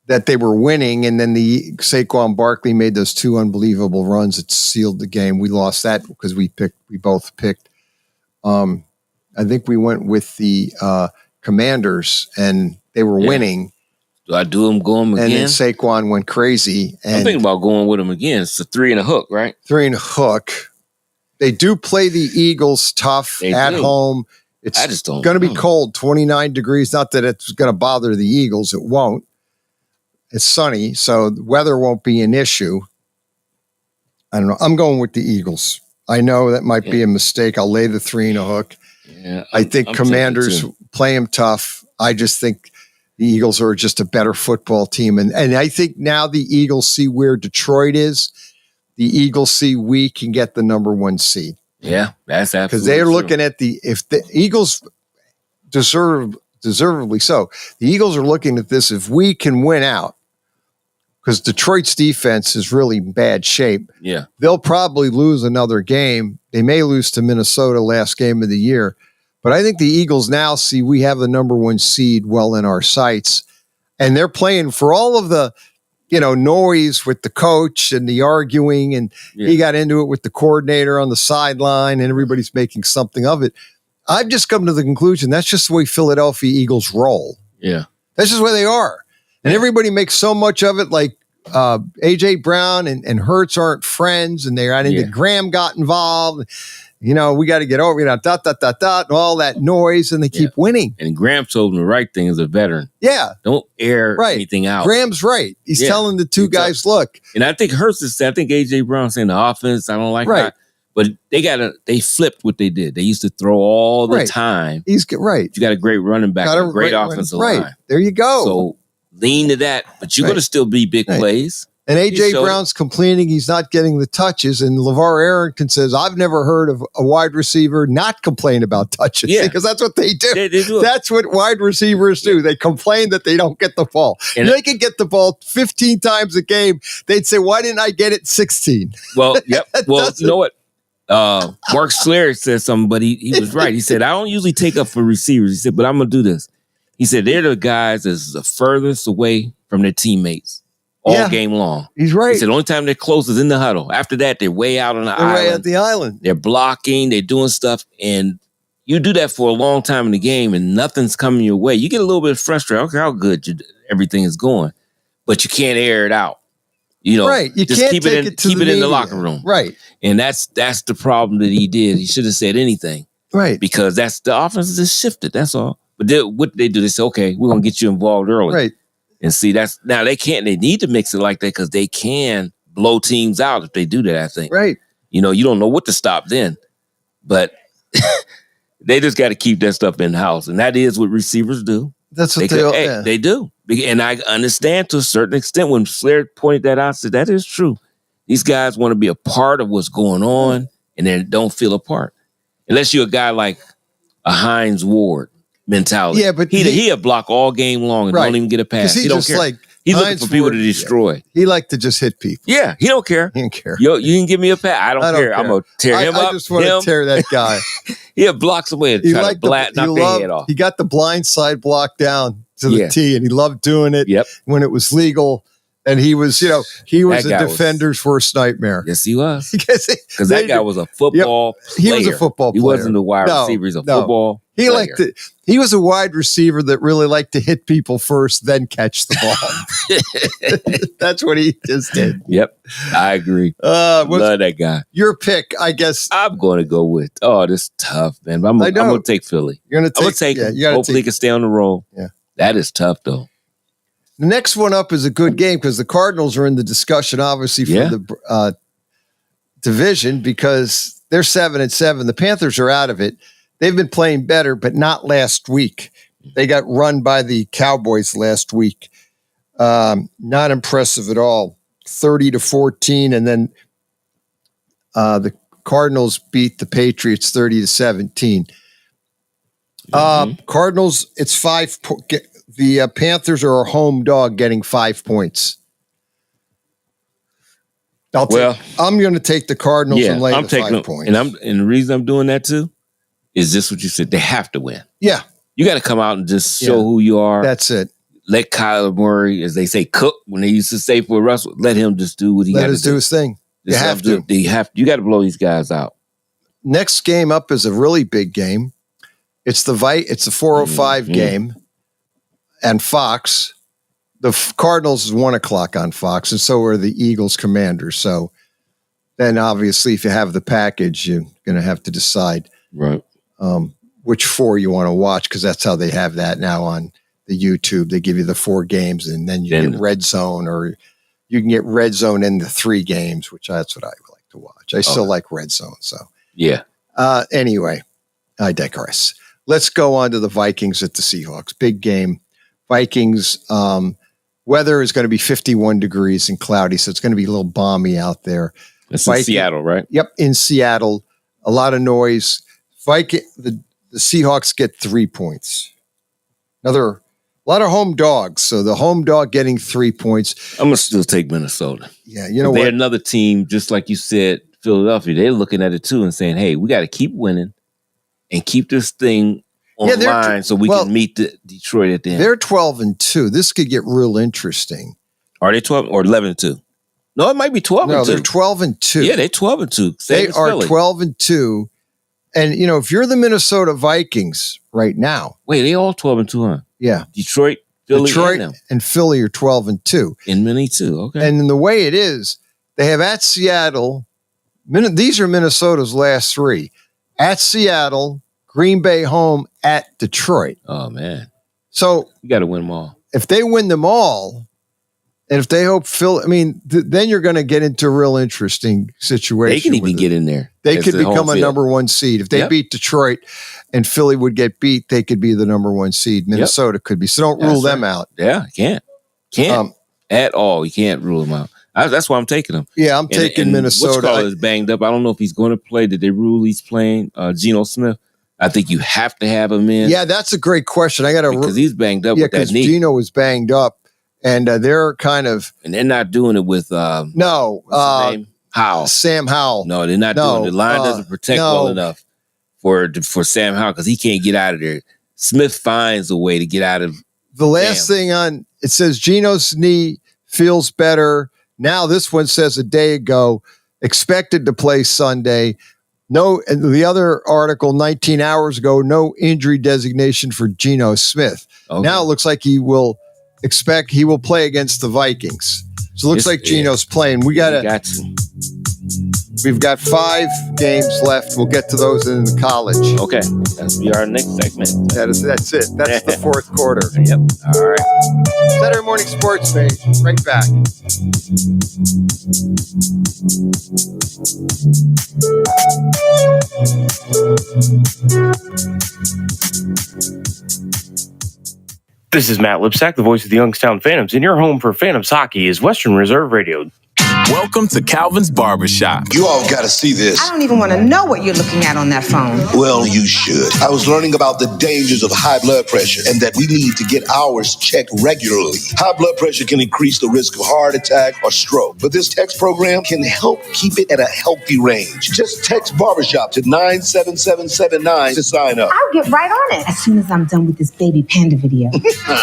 That they were winning, and then the Saquon Barkley made those 2 unbelievable runs that sealed the game. We lost that because we both picked. I think we went with the Commanders, and they were winning. Do I do them going again? And then Saquon went crazy. And I'm thinking about going with them again. It's a 3 and a hook, right? 3 and a hook. They do play the Eagles tough at home. It's going to be cold, 29 degrees. Not that it's going to bother the Eagles. It won't. It's sunny, so the weather won't be an issue. I don't know. I'm going with the Eagles. I know that might be a mistake. I'll lay the 3 and a hook. Yeah, I think Commanders play them tough. I just think the Eagles are just a better football team. And I think now the Eagles see where Detroit is. The Eagles see we can get the number 1 seed. Yeah, that's absolutely because they're looking at if the Eagles deservedly so. The Eagles are looking at this. If we can win out, because Detroit's defense is really in bad shape. Yeah, they'll probably lose another game. They may lose to Minnesota last game of the year. But I think the Eagles now see we have the number 1 seed well in our sights. And they're playing for all of the, noise with the coach and the arguing. And he got into it with the coordinator on the sideline and everybody's making something of it. I've just come to the conclusion that's just the way Philadelphia Eagles roll. Yeah. That's just where they are. And everybody makes so much of it like A.J. Brown and Hurts aren't friends. And Graham got involved. We got to get over, and all that noise, and they keep winning. And Graham told them the right thing as a veteran. Yeah. Don't air anything out. Graham's right. He's telling the two guys, look. And I think I think A.J. Brown saying the offense, I don't like that. But they flipped what they did. They used to throw all the time. He's right. You got a great running back, a great offensive line. Right. There you go. So lean to that, but you're going to still be big plays. And A.J. Brown's complaining he's not getting the touches. And LeVar Arrington says, I've never heard of a wide receiver not complain about touches. Yeah. Because that's what they do. They do. That's what wide receivers do. They complain that they don't get the ball. And they can get the ball 15 times a game. They'd say, why didn't I get it 16? Well, yep. Well, you know what? Mark Slayer said something, but he was right. He said, I don't usually take up for receivers. He said, but I'm going to do this. He said, they're the guys that's the furthest away from their teammates. All game long. He's right. He said the only time they're close is in the huddle. After that, they're way out on the island. Way at the island. They're blocking. They're doing stuff. And you do that for a long time in the game and nothing's coming your way. You get a little bit frustrated. I don't care how good everything is going. But you can't air it out. Right. You just can't keep take it in the locker room. Right. And that's the problem that he did. He should have said anything. Right. Because the offense just shifted. That's all. But what they do, they say, okay, we're going to get you involved early. Right. And see, they need to mix it like that because they can blow teams out if they do that, I think. Right. You don't know what to stop then. But they just got to keep that stuff in-house. And that is what receivers do. That's what they do. And I understand to a certain extent when Flair pointed that out, I said, that is true. These guys want to be a part of what's going on and then don't feel a part. Unless you're a guy like a Hines Ward mentality. Yeah, but he'll block all game long and don't even get a pass. He don't care. Like He's Hines looking for people Ward, to destroy. Yeah. He liked to just hit people. Yeah, he don't care. He didn't care. Yo, you can give me a pass. I don't care. I'm going to tear him up. I just want to tear that guy. He'll block somebody and try to knock their head off. He got the blind side block down to the tee, and he loved doing it when it was legal. And he was, he was a defender's worst nightmare. Yes, he was. Because that guy was a football player. He was a football player. He wasn't a wide receiver. He's a football player. He was a wide receiver that really liked to hit people first, then catch the ball. That's what he just did. Yep, I agree. Love that guy. Your pick, I guess. I'm going to go with, this is tough, man. But I'm going to take Philly. You're going to take him. Hopefully he can stay on the roll. Yeah. That is tough, though. The next one up is a good game because the Cardinals are in the discussion, obviously, for the division because they're 7-7. The Panthers are out of it. They've been playing better, but not last week. They got run by the Cowboys last week. Not impressive at all. 30-14, and then the Cardinals beat the Patriots 30-17. Cardinals, it's 5 The Panthers are a home dog getting 5 points. I'm going to take the Cardinals and lay the 5 points. And the reason I'm doing that too is this what you said. They have to win. Yeah. You got to come out and just show who you are. That's it. Let Kyler Murray, as they say, cook when they used to say for Russell, let him just do what he got to do. Let him do his thing. You have to. You got to blow these guys out. Next game up is a really big game. It's the 4:05 game. And Fox, the Cardinals is 1:00 on Fox, and so are the Eagles Commanders. So then obviously if you have the package, you're going to have to decide which 4 you want to watch because that's how they have that now on the YouTube. They give you the 4 games and then you get Red Zone, or you can get Red Zone in the 3 games, which that's what I like to watch. I still like Red Zone. So anyway, I digress. Let's go on to the Vikings at the Seahawks. Big game. Vikings, weather is going to be 51 degrees and cloudy, so it's going to be a little balmy out there. It's in Seattle, right? Yep, in Seattle. A lot of noise. The Seahawks get 3 points. A lot of home dogs, so the home dog getting 3 points. I'm going to still take Minnesota. Yeah, you know what? They're another team, just like you said, Philadelphia. They're looking at it too and saying, hey, we got to keep winning and keep this thing online so we can meet Detroit at the end. They're 12-2. This could get real interesting. Are they 12 or 11-2? No, it might be 12-2. No, they're 12-2. Yeah, they're 12-2. They are 12-2. And, if you're the Minnesota Vikings right now. Wait, they all 12-2, huh? Yeah. Detroit, Philly, and Philly are 12-2. And many too, okay. And the way it is, they have at Seattle. These are Minnesota's last 3. At Seattle, Green Bay home, at Detroit. Oh, man. So you got to win them all. If they win them all, and if they hope then you're going to get into a real interesting situation. They can even get in there. They could become a number 1 seed. If they beat Detroit and Philly would get beat, they could be the number 1 seed. Minnesota could be. So don't rule them out. Yeah, can't at all. You can't rule them out. That's why I'm taking them. Yeah, I'm taking Minnesota. What's is banged up. I don't know if he's going to play. Did they rule he's playing? Geno Smith. I think you have to have him in. Yeah, that's a great question. I got to because he's banged up with that knee. Geno is banged up, and they're kind of they're not doing it with what's his name? Howell. Sam Howell. No, they're not doing it. The line doesn't protect well enough for Sam Howell because he can't get out of there. Smith finds a way to get out of the last thing on it says Geno's knee feels better. Now this one says a day ago, expected to play Sunday. No, and the other article 19 hours ago, no injury designation for Geno Smith. Okay. Now it looks like he will play against the Vikings. So it looks like Geno's playing. We've got 5 games left. We'll get to those in the college. Okay. That'll be our next segment. That's it. That's the 4th quarter. Yep. All right. Saturday Morning Sports Page. Right back. This is Matt Lipsack, the voice of the Youngstown Phantoms, and your home for Phantoms hockey is Western Reserve Radio. Welcome to Calvin's Barbershop. You all got to see this. I don't even want to know what you're looking at on that phone. Well, you should. I was learning about the dangers of high blood pressure and that we need to get ours checked regularly. High blood pressure can increase the risk of heart attack or stroke, but this text program can help keep it at a healthy range. Just text Barbershop to 97779 to sign up. I'll get right on it as soon as I'm done with this baby panda video.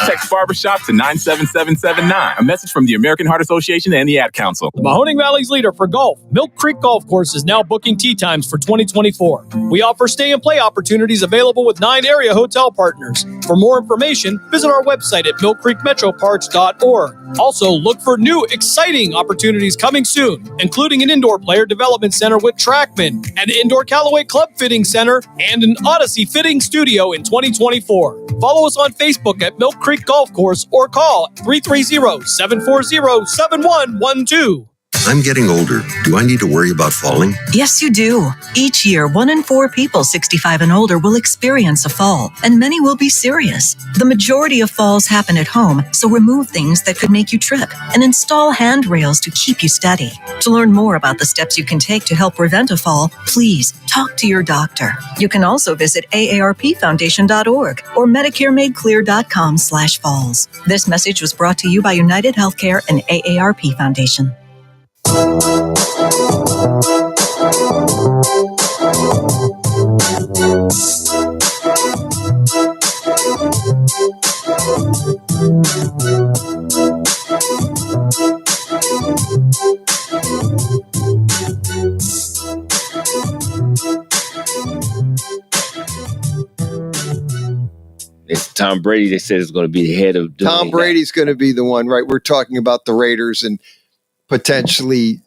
Text Barbershop to 97779. A message from the American Heart Association and the Ad Council. The Mahoning Valley's leader for golf, Milk Creek Golf Course, is now booking tee times for 2024. We offer stay and play opportunities available with 9 area hotel partners. For more information, visit our website at millcreekmetroparks.org. Also, look for new, exciting opportunities coming soon, including an indoor player development center with Trackman, an indoor Callaway Club fitting center, and an Odyssey fitting studio in 2024. Follow us on Facebook at Milk Creek Golf Course or call 330-740-7112. I'm getting older. Do I need to worry about falling? Yes, you do. Each year, 1 in 4 people 65 and older will experience a fall, and many will be serious. The majority of falls happen at home, so remove things that could make you trip and install handrails to keep you steady. To learn more about the steps you can take to help prevent a fall, please talk to your doctor. You can also visit aarpfoundation.org or medicaremadeclear.com/falls. This message was brought to you by United Healthcare and AARP Foundation. It's Tom Brady. They said is going to be the head of Tom Brady's going to be the one, right? We're talking about the Raiders and potentially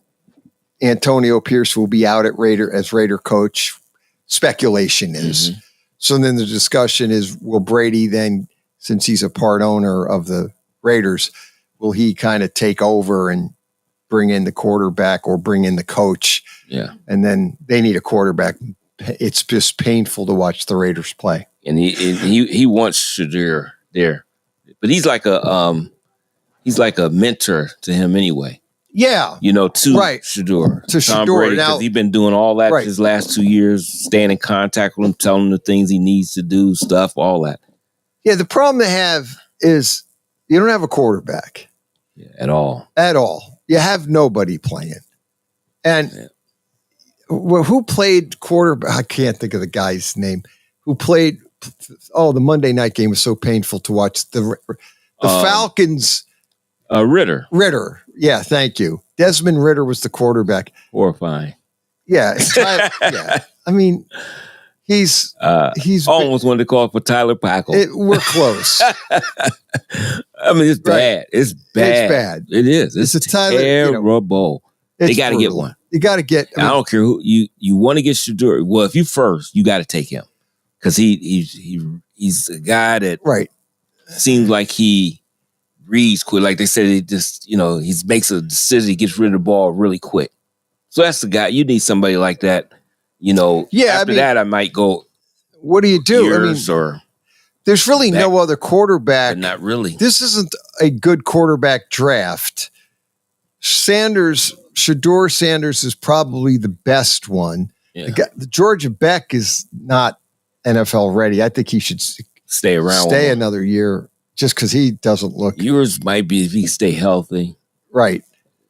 Antonio Pierce will be out at Raider coach. Speculation is. Mm-hmm. So then the discussion is, will Brady then, since he's a part owner of the Raiders, will he kind of take over and bring in the quarterback or bring in the coach? Yeah. And then they need a quarterback. It's just painful to watch the Raiders play. And he wants Shadur there. But he's like a mentor to him anyway. Yeah. To Shadur. To Tom Shadur. Brady, because he's been doing all that his last 2 years, staying in contact with him, telling him the things he needs to do, stuff, all that. Yeah, the problem they have is you don't have a quarterback. Yeah, at all. At all. You have nobody playing. And who played quarterback? I can't think of the guy's name. Who played? The Monday night game was so painful to watch. The Falcons. Ritter. Yeah, thank you. Desmond Ritter was the quarterback. Horrifying. Yeah. Yeah. I mean, he's almost wanted to call for Tyler Packle. We're close. I mean, it's bad. It's bad. It's bad. It is. It's a Tyler, terrible. They got to get one. You got to get. I don't care who you want to get Shadur. Well, if you first, you got to take him because he's a guy that seems like he reads quick. Like they said, he just he makes a decision. He gets rid of the ball really quick. So that's the guy. You need somebody like that. After that, I might go. What do you do? There's really no other quarterback. But not really. This isn't a good quarterback draft. Shadur Sanders is probably the best one. Yeah. The Georgia Beck is not NFL ready. I think he should stay around. Stay another year just because he doesn't look. Yours might be if he stay healthy. Right.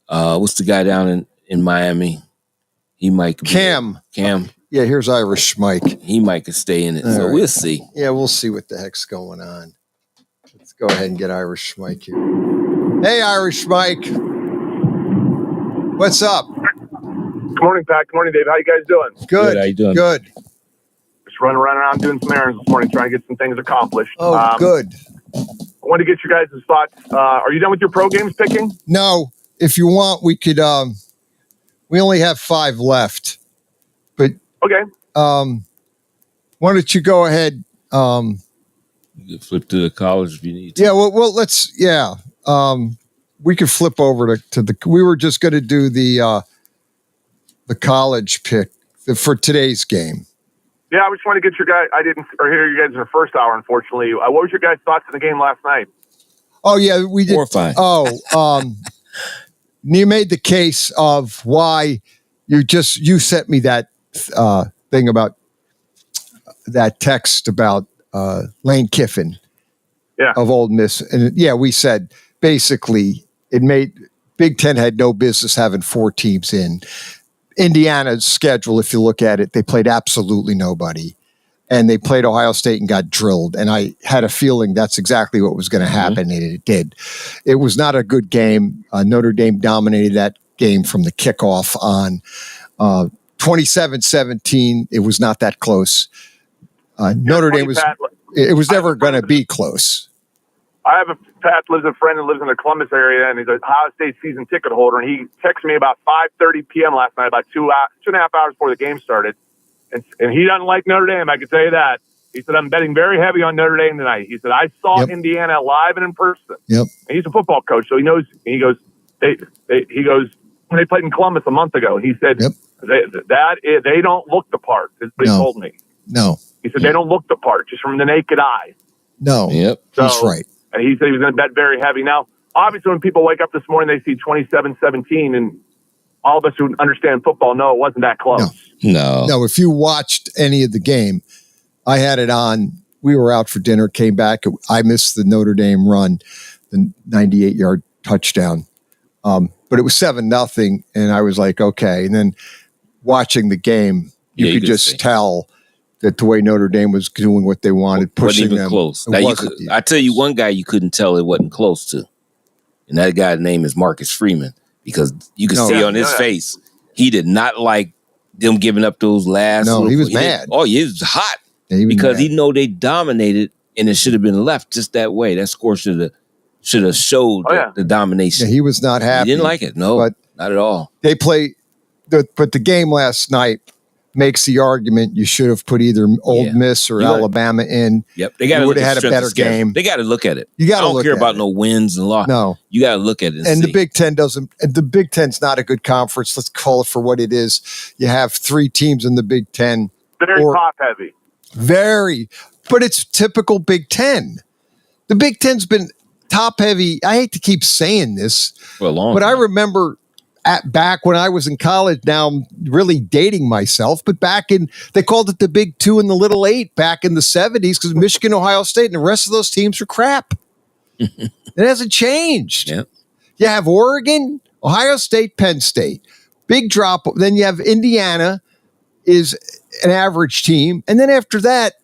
What's the guy down in Miami? He might be Cam. Yeah, here's Irish Mike. He might could stay in it. So we'll see. Yeah, we'll see what the heck's going on. Let's go ahead and get Irish Mike here. Hey, Irish Mike. What's up? Good morning, Pat. Good morning, Dave. How you guys doing? Good. How you doing? Good. Just running around doing some errands this morning, trying to get some things accomplished. Oh, good. I want to get your guys' thoughts. Are you done with your pro games picking? No. If you want, we could. We only have 5 left. But okay. Why don't you go ahead? You can flip to the college if you need to. Yeah. Well, let's. Yeah. We could flip over to the. We were just going to do the college pick for today's game. Yeah, I just want to get your guys. I didn't hear you guys in the first hour, unfortunately. What was your guys' thoughts on the game last night? Oh yeah, we did. Horrifying. You made the case of why you sent me that thing about that text about Lane Kiffin of Ole Miss, and we said basically it made Big Ten had no business having 4 teams in. Indiana's schedule, if you look at it, they played absolutely nobody. And they played Ohio State and got drilled. And I had a feeling that's exactly what was going to happen, and it did. It was not a good game. Notre Dame dominated that game from the kickoff on 27-17. It was not that close. Notre Dame it was never going to be close. I have a Pat lives a friend that lives in the Columbus area, and he's a Ohio State season ticket holder. And he texted me about 5:30 p.m. last night, about 2.5 hours before the game started. And he doesn't like Notre Dame, I can tell you that. He said, I'm betting very heavy on Notre Dame tonight. He said, I saw Indiana live and in person. Yep. And he's a football coach, so he knows. He goes, he goes, when they played in Columbus a month ago, he said, they don't look the part, is what he told me. No. He said, they don't look the part, just from the naked eye. No. Yep. He's right. And he said he was going to bet very heavy. Now, obviously, when people wake up this morning, they see 27-17, and all of us who understand football know it wasn't that close. No, if you watched any of the game, I had it on. We were out for dinner, came back. I missed the Notre Dame run, the 98-yard touchdown. But it was 7-0, and I was like, okay. And then watching the game, you could just tell that the way Notre Dame was doing what they wanted, pushing wasn't even them. close. Now I tell you one guy you couldn't tell it wasn't close to. And that guy's name is Marcus Freeman, because you can see on his face, he did not like them giving up those last. No, he was mad. He was hot because he know they dominated, and it should have been left just that way. That score should have showed the domination. Yeah, he was not happy. He didn't like it. No, not at all. They play, but the game last night makes the argument you should have put either Ole Miss or Alabama in. Yep, they got would have had a better game. They got to look at it. You got to look. I don't care about no wins and losses. No, you got to look at it. And the Big Ten doesn't. And the Big Ten's not a good conference. Let's call it for what it is. You have 3 teams in the Big Ten. Very top heavy. Very, but it's typical Big Ten. The Big Ten's been top heavy. I hate to keep saying this for a long but time. I remember back when I was in college. Now I'm really dating myself, but they called it the Big 2 and the Little 8 back in the 70s because Michigan, Ohio State, and the rest of those teams were crap. It hasn't changed. Yep. You have Oregon, Ohio State, Penn State. Big drop. Then you have Indiana is an average team. And then after that,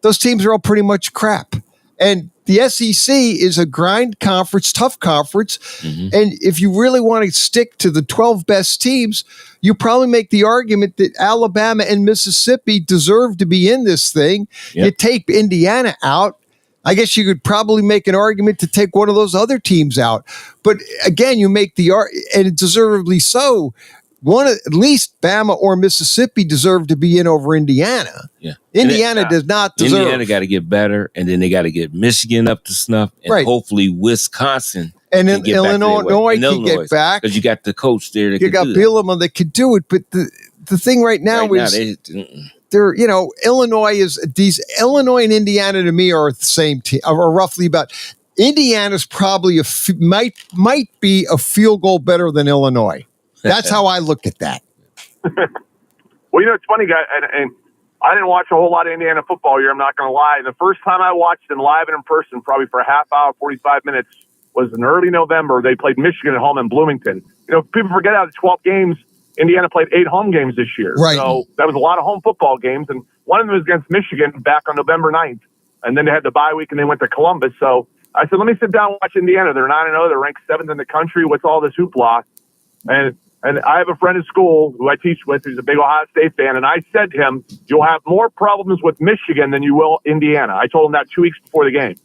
those teams are all pretty much crap. And the SEC is a grind conference, tough conference. Mm-hmm. And if you really want to stick to the 12 best teams, you probably make the argument that Alabama and Mississippi deserve to be in this thing. Yep. You take Indiana out. I guess you could probably make an argument to take one of those other teams out. But again, you make the argument, and deservedly so. At least Bama or Mississippi deserve to be in over Indiana. Yeah, Indiana does not deserve. Indiana got to get better, and then they got to get Michigan up to snuff, and hopefully Wisconsin and then Illinois can get back because you got the coach there. You got Bielema that could do it, but the thing right now is they're Illinois and Indiana to me are the same team, are roughly about. Indiana's probably might be a field goal better than Illinois. That's how I look at that. Well, it's funny, guy, and I didn't watch a whole lot of Indiana football here. I'm not going to lie. The first time I watched them live and in person, probably for a half hour, 45 minutes, was in early November. They played Michigan at home in Bloomington. People forget out of 12 games, Indiana played 8 home games this year. Right. So that was a lot of home football games, and one of them was against Michigan back on November 9th. And then they had the bye week, and they went to Columbus. So I said, let me sit down and watch Indiana. They're 9-0. They're ranked 7th in the country. What's all this hoopla? And I have a friend at school who I teach with who's a big Ohio State fan, and I said to him, you'll have more problems with Michigan than you will Indiana. I told him that 2 weeks before the game.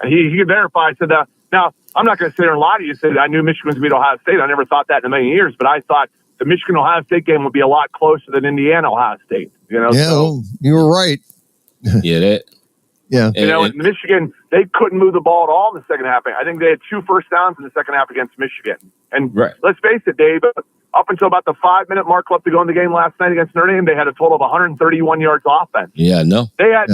And he could verify. I said, now, I'm not going to sit here and lie to you. I knew Michigan was going to beat Ohio State. I never thought that in a million years, but I thought the Michigan-Ohio State game would be a lot closer than Indiana-Ohio State. You were right. Yeah, Yeah. In Michigan, they couldn't move the ball at all in the second half. I think they had 2 first downs in the second half against Michigan. And let's face it, Dave, up until about the 5-minute mark left to go in the game last night against Notre Dame, they had a total of 131 yards offense. Yeah, I know. They had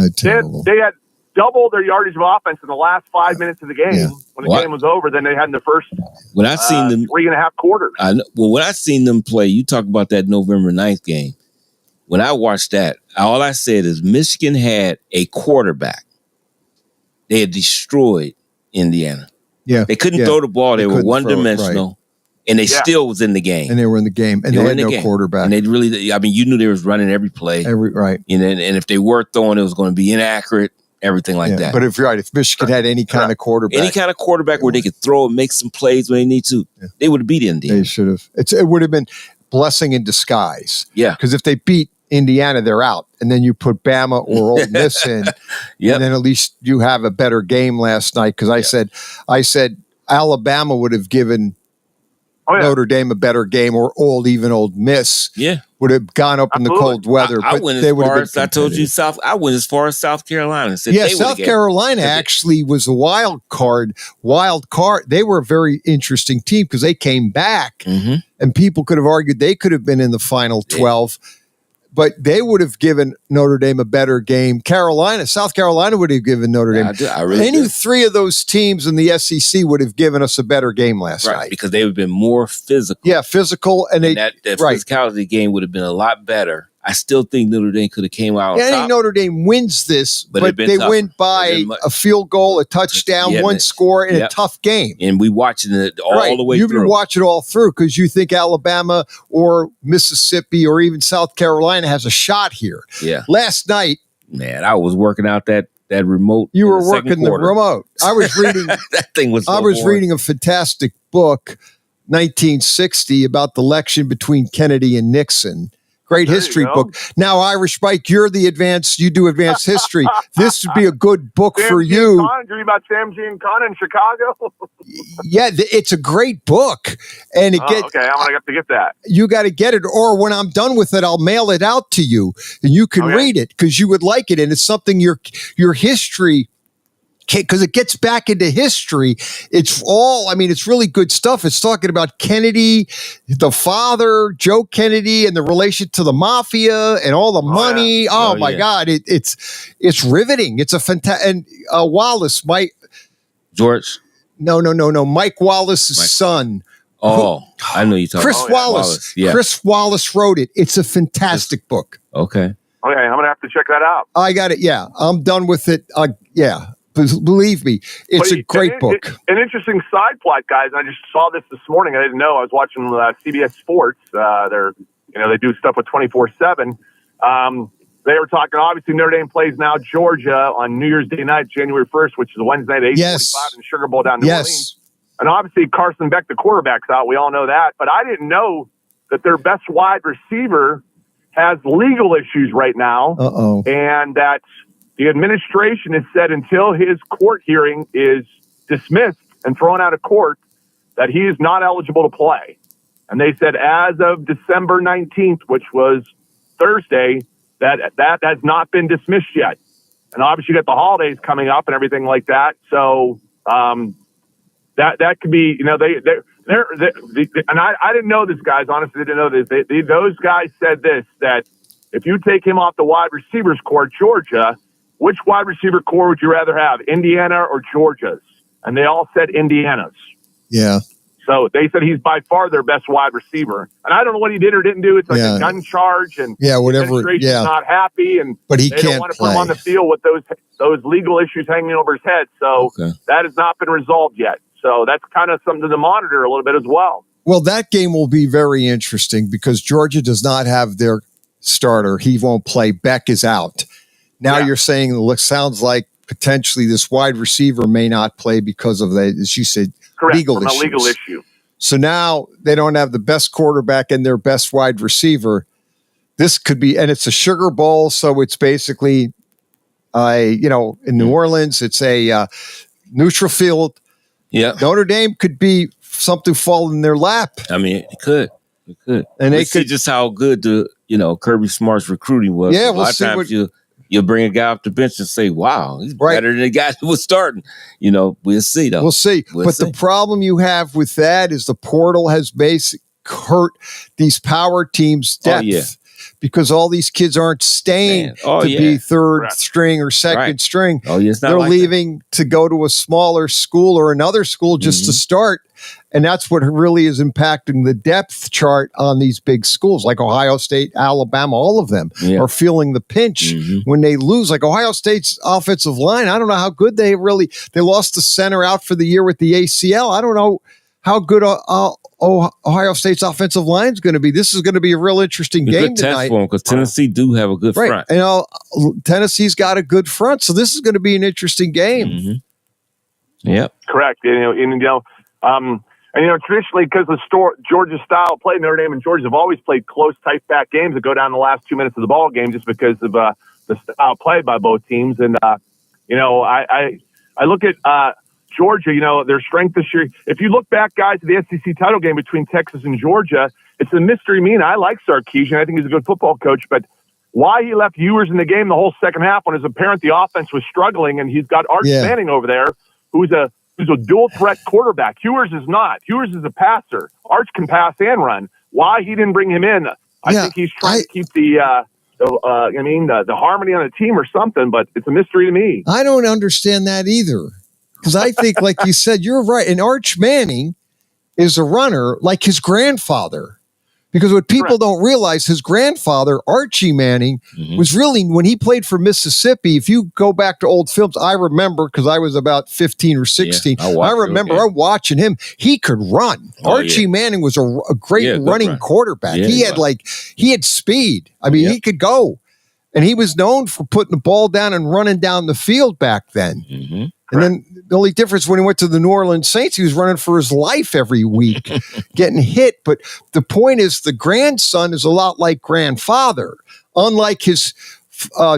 double their yardage of offense in the last 5 minutes of the game. When the game was over, than they had in the first when I seen them 3.5 quarters. When I seen them play, you talk about that November 9th game. When I watched that, all I said is Michigan had a quarterback. They had destroyed Indiana. Yeah. They couldn't throw the ball. They were one-dimensional, and they still was in the game. And they were in the game, and they had no quarterback. And they really, I mean, you knew they was running every play. Right. And if they were throwing, it was going to be inaccurate, everything like that. But if Michigan had any kind of quarterback. Where they could throw and make some plays when they need to, they would have beat Indiana. They should have. It would have been blessing in disguise. Yeah. Because if they beat Indiana, they're out. And then you put Bama or Ole Miss in, and then at least you have a better game last night. Because I said Alabama would have given Notre Dame a better game, or Ole Miss would have gone up in the cold weather. I went as far as I told you. I went as far as South Carolina. Said South Carolina actually was a wild card. They were a very interesting team because they came back, and people could have argued they could have been in the final 12. But they would have given Notre Dame a better game. South Carolina would have given Notre Dame. Any three of those teams in the SEC would have given us a better game last night. Because they would have been more physical. Yeah, physical. And that physicality game would have been a lot better. I still think Notre Dame could have came out on top. I think Notre Dame wins this, but they win by a field goal, a touchdown, one score, in a tough game. And we watching it all the way through. You've been watching it all through because you think Alabama or Mississippi or even South Carolina has a shot here. Yeah. Last night, man, I was working out that remote. You were working the remote. I was reading that thing was. I was reading a fantastic book, 1960, about the election between Kennedy and Nixon. Great history book. Now, Irish Mike, you do advanced history. This would be a good book for you. Did you read about Sam Giancana in Chicago? Yeah, it's a great book. And okay, I'm going to have to get that. You got to get it. Or when I'm done with it, I'll mail it out to you. And you can read it because you would like it. And it's something your history, because it gets back into history. It's really good stuff. It's talking about Kennedy, the father, Joe Kennedy, and the relation to the mafia and all the money. My God. It's riveting. It's a fantastic, and Wallace, George. No. Mike Wallace's son. Oh, I know you're talking Chris Wallace. Yeah. Chris Wallace wrote it. It's a fantastic book. Okay, I'm going to have to check that out. I got it. Yeah. I'm done with it. Believe me, it's a great book. An interesting side plot, guys. I just saw this morning. I didn't know. I was watching CBS Sports. They do stuff with 24/7. They were talking. Obviously, Notre Dame plays now Georgia on New Year's Day night, January 1st, which is a Wednesday at 8:45 in the Sugar Bowl down in New Orleans. And obviously, Carson Beck, the quarterback's out. We all know that. But I didn't know that their best wide receiver has legal issues right now, and that the administration has said until his court hearing is dismissed and thrown out of court, that he is not eligible to play. And they said as of December 19th, which was Thursday, that has not been dismissed yet. And obviously you got the holidays coming up and everything like that. So that could be, and I didn't know this, guys. Honestly, I didn't know this. Those guys said this, that if you take him off the wide receivers core, Georgia, which wide receiver core would you rather have, Indiana or Georgia's? And they all said Indiana's. Yeah. So they said he's by far their best wide receiver. And I don't know what he did or didn't do. It's like a gun charge, and whatever. The administration's not happy, but he they can't don't want to put him on the field with those legal issues hanging over his head. So that has not been resolved yet. So that's kind of something to monitor a little bit as well. Well, that game will be very interesting because Georgia does not have their starter. He won't play. Beck is out. Now you're saying sounds like potentially this wide receiver may not play because of that, as you said, legal issues. A legal issue. So now they don't have the best quarterback and their best wide receiver. This could be, and it's a Sugar Bowl, so it's basically, in New Orleans, it's a neutral field. Yeah, Notre Dame could be something fall in their lap. I mean, it could. And they see just how good the Kirby Smart's recruiting was. Yeah, a lot of times You'll bring a guy off the bench and say, wow, he's better than the guy who was starting. We'll see, though. We'll see. The problem you have with that is the portal has hurt these power teams' depth because all these kids aren't staying be third string or second string. Oh, yeah, they're leaving to go to a smaller school or another school just to start. And that's what really is impacting the depth chart on these big schools like Ohio State, Alabama, all of them are feeling the pinch when they lose. Like Ohio State's offensive line, I don't know how good they lost the center out for the year with the ACL. I don't know how good Ohio State's offensive line is going to be. This is going to be a real interesting game tonight. Test for them because Tennessee do have a good front. Tennessee's got a good front, so this is going to be an interesting game. Yep, correct. Traditionally, because of Georgia's style of play, Notre Dame and Georgia have always played close, tight-back games that go down the last 2 minutes of the ball game just because of the style of play by both teams. And, I look at Georgia, their strength this year. If you look back, guys, at the SEC title game between Texas and Georgia, it's a mystery to me, and I like Sarkisian. I think he's a good football coach, but why he left Ewers in the game the whole second half when it's apparent the offense was struggling, and he's got Arch Manning over there, who's a dual threat quarterback. Ewers is not. Ewers is a passer. Arch can pass and run. Why he didn't bring him in? I think he's trying to keep the harmony on the team or something, but it's a mystery to me. I don't understand that either. Because I think, like you said, you're right. And Arch Manning is a runner like his grandfather. Because what people don't realize, his grandfather, Archie Manning, was really, when he played for Mississippi, if you go back to old films, I remember, because I was about 15 or 16, I remember watching him. He could run. Archie Manning was a great running quarterback. Yeah, he had speed. I mean, he could go. And he was known for putting the ball down and running down the field back then. And then the only difference when he went to the New Orleans Saints, he was running for his life every week, getting hit. But the point is, the grandson is a lot like grandfather. Unlike his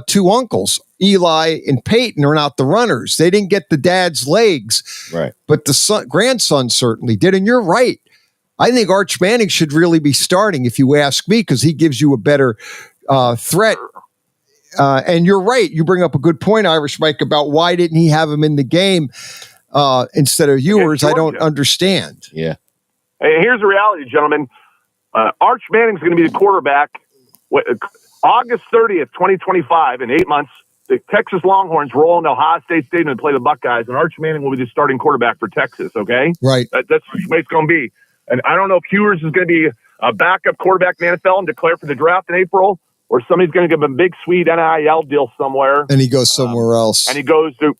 two uncles, Eli and Peyton, are not the runners. They didn't get the dad's legs. Right. But the grandson certainly did. And you're right. I think Arch Manning should really be starting, if you ask me, because he gives you a better threat. And you're right. You bring up a good point, Irish Mike, about why didn't he have him in the game instead of Ewers. I don't understand. Yeah. Hey, here's the reality, gentlemen. Arch Manning's going to be the quarterback. August 30th, 2025, in 8 months, the Texas Longhorns roll into Ohio State Stadium and play the Buckeyes, and Arch Manning will be the starting quarterback for Texas, okay? Right. That's the way it's going to be. And I don't know if Ewers is going to be a backup quarterback in the NFL and declare for the draft in April, or somebody's going to give him a big, sweet NIL deal somewhere. And he goes somewhere else. And he goes to,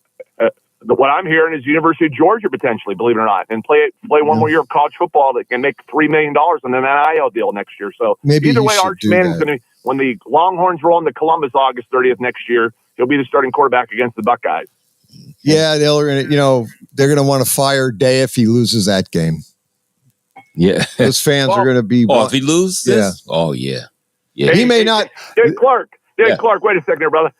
what I'm hearing is University of Georgia, potentially, believe it or not, and play one more year of college football that can make $3 million on an NIL deal next year. So either way, Arch Manning's going to, when the Longhorns roll into Columbus August 30th next year, he'll be the starting quarterback against the Buckeyes. Yeah, they're going to want to fire Day if he loses that game. Yeah. Those fans are going to be. Oh, if he loses? Yeah. Oh, yeah. Yeah, he may not. Dave Clark, wait a second here, brother.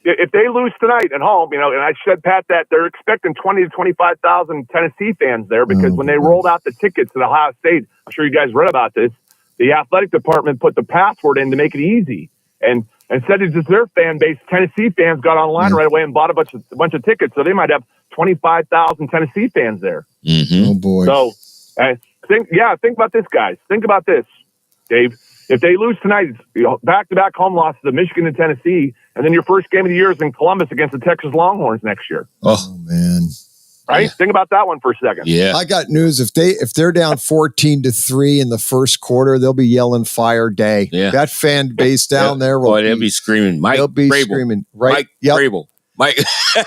If they lose tonight at home, and I said, Pat, that they're expecting 20 to 25,000 Tennessee fans there because when they rolled out the tickets at Ohio State, I'm sure you guys read about this, the athletic department put the password in to make it easy. And instead of just their fan base, Tennessee fans got online right away and bought a bunch of tickets. So they might have 25,000 Tennessee fans there. Oh, boy. So think about this, guys. Think about this, Dave. If they lose tonight, back-to-back home losses to Michigan and Tennessee, and then your first game of the year is in Columbus against the Texas Longhorns next year. Oh man! Right? Yeah. Think about that one for a second. Yeah, I got news. If they're down 14-3 in the first quarter, they'll be yelling "Fire Day." Yeah, that fan base down there will. They'll be screaming. They'll be screaming. Right? Mike Vrabel. Mike.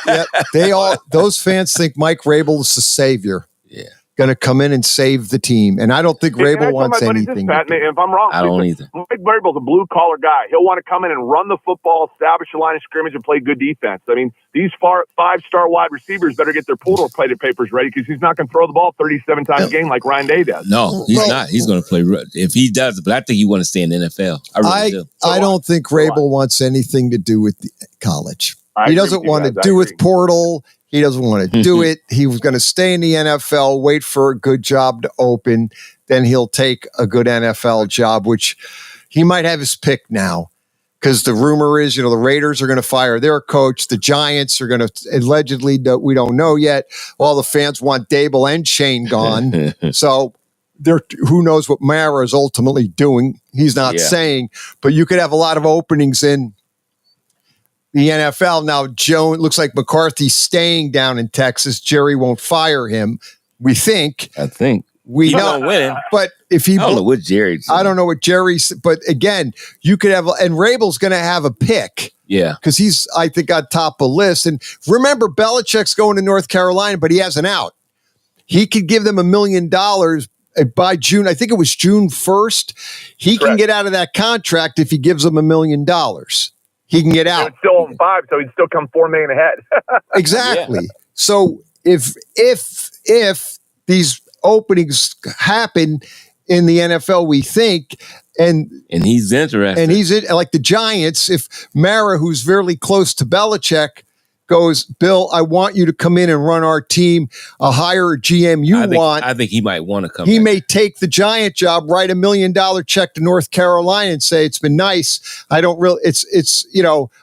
Yep. Those fans think Mike Vrabel is the savior. Yeah. Going to come in and save the team. And I don't think Vrabel wants anything. If I'm wrong, I don't either. Mike Vrabel's a blue-collar guy. He'll want to come in and run the football, establish a line of scrimmage, and play good defense. I mean, these five-star wide receivers better get their pool-plated papers ready because he's not going to throw the ball 37 times a game like Ryan Day does. No, he's not. He's going to play. If he does, but I think he wants to stay in the NFL. I really do. I don't think Vrabel wants anything to do with college. He doesn't want to do with portal. He doesn't want to do it. He was going to stay in the NFL, wait for a good job to open. Then he'll take a good NFL job, which he might have his pick now because the rumor is, the Raiders are going to fire their coach. The Giants are going to allegedly, we don't know yet. All the fans want Dable and Shane gone. So who knows what Mara is ultimately doing. He's not saying, but you could have a lot of openings in the NFL. Now, Joe, it looks like McCarthy's staying down in Texas. Jerry won't fire him. We think. I think. We know, but if he, I don't know what Jerry's. I don't know what Jerry's, but again, you could have, and Rabel's going to have a pick. Yeah. Because he's, I think, on top of the list. And remember, Belichick's going to North Carolina, but he has an out. He could give them $1 million by June. I think it was June 1st. He can get out of that contract if he gives them $1 million. He can get out. It's still on 5, so he'd still come $4 million ahead. Exactly. Yeah. So if these openings happen in the NFL, we think, and he's interested, and he's like the Giants. If Mara, who's very close to Belichick, goes, Bill, I want you to come in and run our team. A higher GM I think he might want to come. He may take the Giant job, write $1 million check to North Carolina, and say it's been nice. I don't really. It's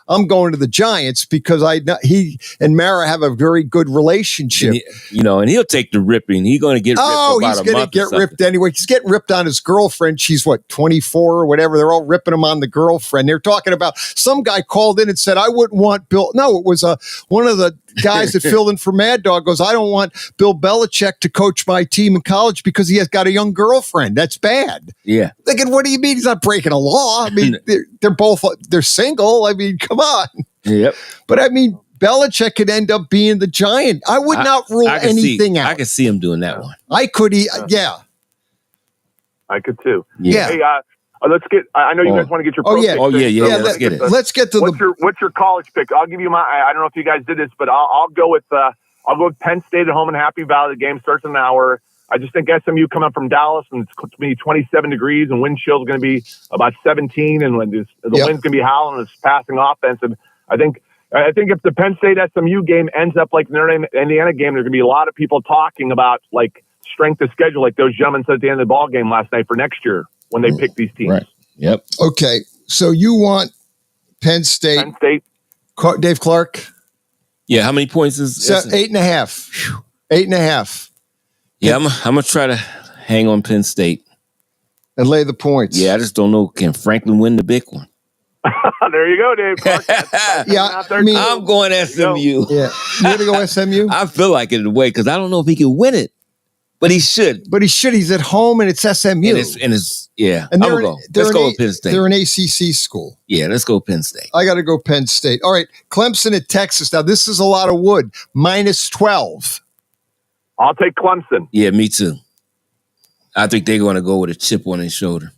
I'm going to the Giants because he and Mara have a very good relationship. And he'll take the ripping. He's going to get ripped. He's going to get ripped anyway. He's getting ripped on his girlfriend. She's 24 or whatever. They're all ripping him on the girlfriend. They're talking about some guy called in and said, I wouldn't want Bill. No, it was one of the guys that filled in for Mad Dog goes, I don't want Bill Belichick to coach my team in college because he has got a young girlfriend. That's bad. Yeah. Thinking, what do you mean he's not breaking a law? I mean, they're single. I mean, come on. Yep. But I mean, Belichick could end up being the Giant. I would not rule anything out. I could see him doing that one. I could. Yeah. I could too. Yeah. Hey, let's get. I know you guys want to get your. Yeah. Let's get it. Let's get to what's your college pick? I'll give you my. I don't know if you guys did this, but I'll go with. I'll go with Penn State at home in Happy Valley. The game starts in an hour. I just think SMU coming up from Dallas and it's going to be 27 degrees and wind chill is going to be about 17 and the wind's going to be howling and it's passing offense. And I think if the Penn State SMU game ends up like the Indiana game, there's going to be a lot of people talking about like strength of schedule, like those gentlemen said at the end of the ball game last night for next year when they pick these teams. Right. Yep. Okay. So you want Penn State. Dave Clark? Yeah. How many points is 8.5? 8.5. Yeah, I'm going to try to hang on Penn State. And lay the points. Yeah, I just don't know. Can Franklin win the big one? There you go, Dave Clark. I'm going SMU. Yeah. You're going to go SMU? I feel like it in a way because I don't know if he can win it. But he should. He's at home and it's SMU. And it's yeah. And I'm going to go. Let's go with Penn State. They're an ACC school. Yeah, let's go Penn State. I got to go Penn State. All right. Clemson at Texas. Now, this is a lot of wood. -12. I'll take Clemson. Yeah, me too. I think they're going to go with a chip on his shoulder.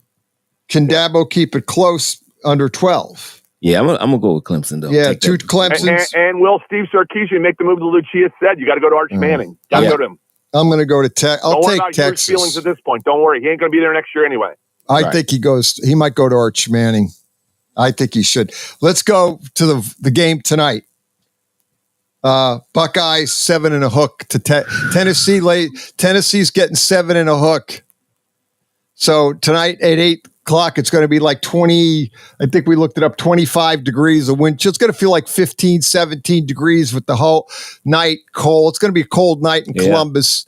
Can Dabo keep it close under 12? Yeah, I'm going to go with Clemson, though. Yeah, two Clemsons. And will Steve Sarkisian make the move that Lucia said? You got to go to Arch Manning. Got to go to him. I'm going to go to Texas. I'll take Texas. Your feelings at this point. Don't worry. He ain't going to be there next year anyway. I think he might go to Arch Manning. I think he should. Let's go to the game tonight. Buckeyes 7 and a hook to Tennessee. Tennessee's getting 7 and a hook. So tonight at 8 o'clock, it's going to be like 20. I think we looked it up. 25 degrees of wind. It's going to feel like 15, 17 degrees with the whole night cold. It's going to be a cold night in Columbus.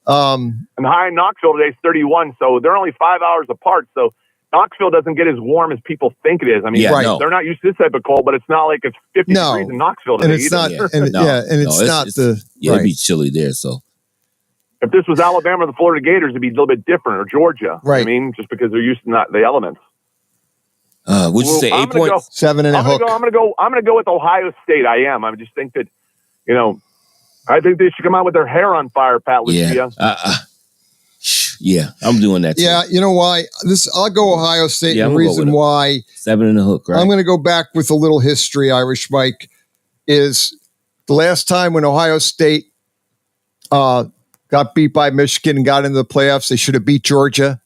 And the high in Knoxville today is 31. So they're only 5 hours apart. So Knoxville doesn't get as warm as people think it is. I mean, they're not used to this type of cold, but it's not like it's 50 degrees in Knoxville today. And it's not. It'd be chilly there. So if this was Alabama or the Florida Gators, it'd be a little bit different, or Georgia. Right. I mean, just because they're used to the elements. Would you say 8 points? 7 and a hook. I'm going to go with Ohio State. I am. I just think that, I think they should come out with their hair on fire, Pat Lucia. Yeah, I'm doing that too. Yeah, you know why? I'll go Ohio State. The reason why 7 and a hook, right? I'm going to go back with a little history, Irish Mike, is the last time when Ohio State got beat by Michigan and got into the playoffs, they should have beat Georgia.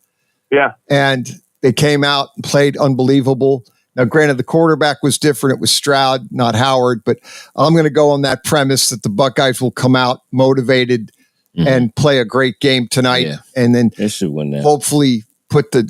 Yeah. And they came out and played unbelievable. Now, granted, the quarterback was different. It was Stroud, not Howard. But I'm going to go on that premise that the Buckeyes will come out motivated and play a great game tonight, and then they should win that. Hopefully, put the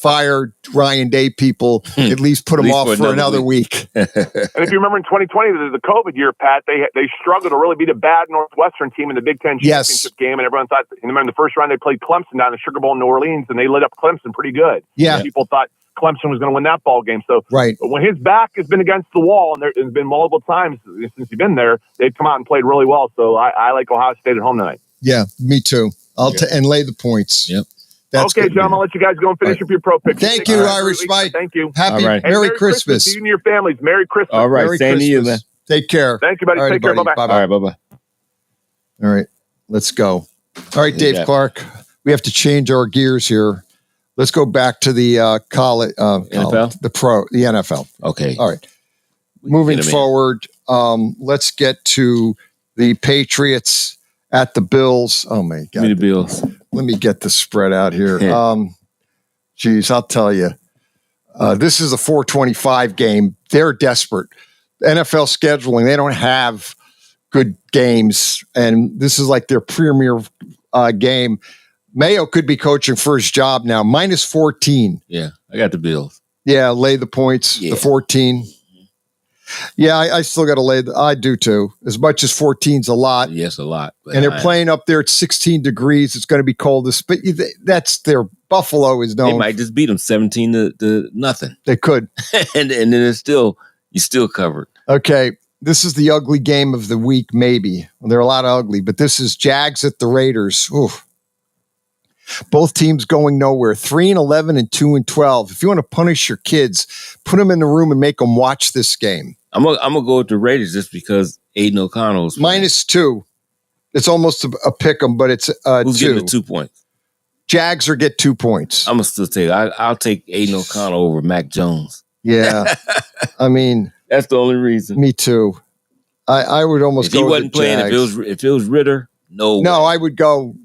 fire Ryan Day people, at least put them off for another week. And if you remember in 2020, the COVID year, Pat, they struggled to really beat a bad Northwestern team in the Big Ten championship game, and everyone thought, and remember in the first round they played Clemson down in the Sugar Bowl in New Orleans, and they lit up Clemson pretty good. Yeah, people thought Clemson was going to win that ball game. So right. But when his back has been against the wall, and there's been multiple times since he's been there, they've come out and played really well. So I like Ohio State at home tonight. Yeah, me too. And lay the points. Yep. That's okay, John, I'll let you guys go and finish up your pro picks. Thank you, Irish Mike. Thank you. Happy Merry Christmas to you and your families. Merry Christmas. All right, Merry same Christmas. to you, man. Take care. Thank you, buddy. All right, Take care. buddy. Bye-bye. All right, bye-bye. All right, let's go. All right, Dave Clark, we have to change our gears here. Let's go back to the college, NFL? the NFL. Okay. All right. Moving forward, let's get to the Patriots at the Bills. Oh, my God. Give me the Bills. Let me get the spread out here. Geez, I'll tell you. This is a 425 game. They're desperate. NFL scheduling, they don't have good games, and this is like their premier game. Mayo could be coaching for his job now. Minus 14. Yeah, I got the Bills. Yeah, lay the points, the 14. Yeah, I still got to lay I do too. As much as 14's a lot. Yes, a lot. And they're playing up there at 16 degrees. It's going to be cold. But that's their Buffalo is known. They might just beat them 17 to nothing. They could. and then it's still, you still covered. Okay. This is the ugly game of the week, maybe. Well, there are a lot of ugly, but this is Jags at the Raiders. Oof. Both teams going nowhere. 3-11 and 2-12. If you want to punish your kids, put them in the room and make them watch this game. I'm gonna go with the Raiders just because Aiden O'Connell's -2. It's almost a pick 'em, but it's who's 2. getting the 2 points. Jags get 2 points. I'm gonna still take. I'll take Aiden O'Connell over Mac Jones. Yeah, I mean that's the only reason. Me too. I would almost if go. He wasn't playing. Jags. If it was Ritter, no. I would go.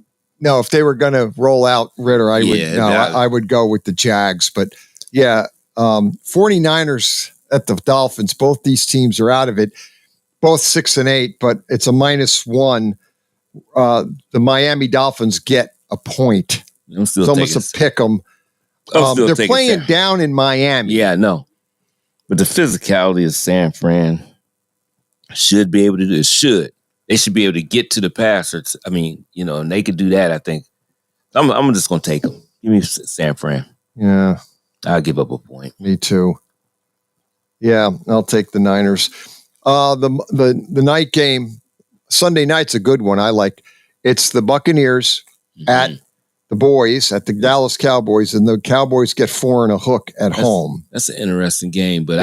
No, if they were going to roll out Ritter, I would go with the Jags. But yeah, 49ers at the Dolphins. Both these teams are out of it. Both 6-8, but it's a -1. The Miami Dolphins get a point. It's almost a pick 'em. They're playing down in Miami. Yeah, no. But the physicality of San Fran should be able to do it. They should be able to get to the passers. I mean, and they could do that, I think. I'm just going to take them. Give me San Fran. Yeah. I'll give up a point. Me too. Yeah, I'll take the Niners. The night game, Sunday night's a good one. I like. It's the Buccaneers at the boys, at the Dallas Cowboys, and the Cowboys get 4 and a hook at home. That's an interesting game, but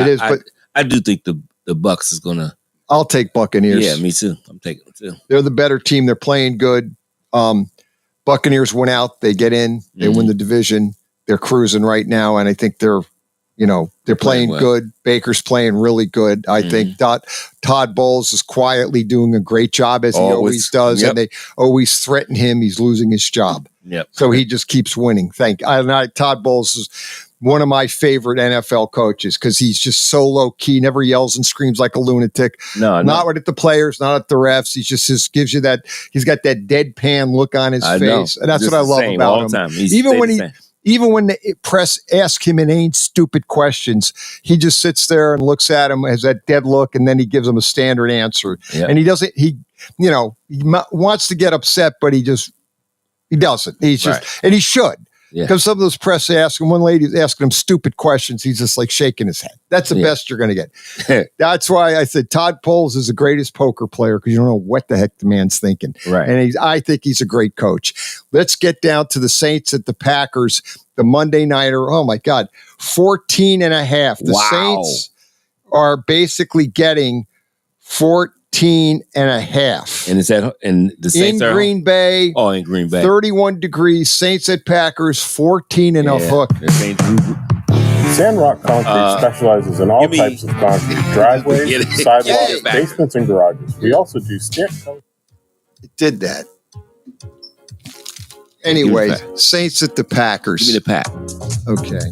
I do think the Bucs is going to. I'll take Buccaneers. Yeah, me too. I'm taking them too. They're the better team. They're playing good. Buccaneers went out. They get in. They win the division. They're cruising right now, and I think they're playing well. Good. Baker's playing really good. I think Todd Bowles is quietly doing a great job as he always does, and they always threaten him. He's losing his job. Yep. So he just keeps winning. Todd Bowles is one of my favorite NFL coaches because he's just so low key, never yells and screams like a lunatic. Not at the players, not at the refs. He just gives you that. He's got that deadpan look on his face, and that's what I love about him. Even when the press asks him inane, stupid questions, he just sits there and looks at him, has that dead look, and then he gives them a standard answer. Yep. And he doesn't. He wants to get upset, but he doesn't. He's just, and he should. Because some of those press ask him, one lady's asking him stupid questions. He's just like shaking his head. That's the best you're going to get. That's why I said Todd Bowles is the greatest poker player because you don't know what the heck the man's thinking. Right. And I think he's a great coach. Let's get down to the Saints at the Packers, the Monday nighter. Oh my God, 14.5. The Saints are basically getting 14.5. And is that and the Saints in Green Bay? Oh, in Green Bay. 31 degrees. Saints at Packers, 14 and a hook. Sandrock Concrete specializes in all types of concrete, driveways, sidewalks, basements, and garages. We also do stamp color. It did that. Anyway, Saints at the Packers. Give me the Pack. Okay.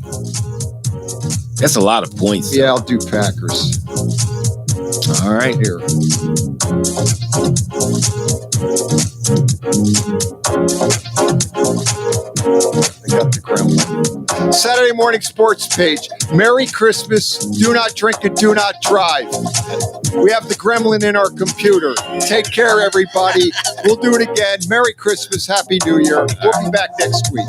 That's a lot of points. Yeah, I'll do Packers. All right. Here. I got the Kremlin. Saturday Morning Sports page. Merry Christmas. Do not drink and do not drive. We have the gremlin in our computer. Take care, everybody. We'll do it again. Merry Christmas. Happy New Year. We'll be back next week.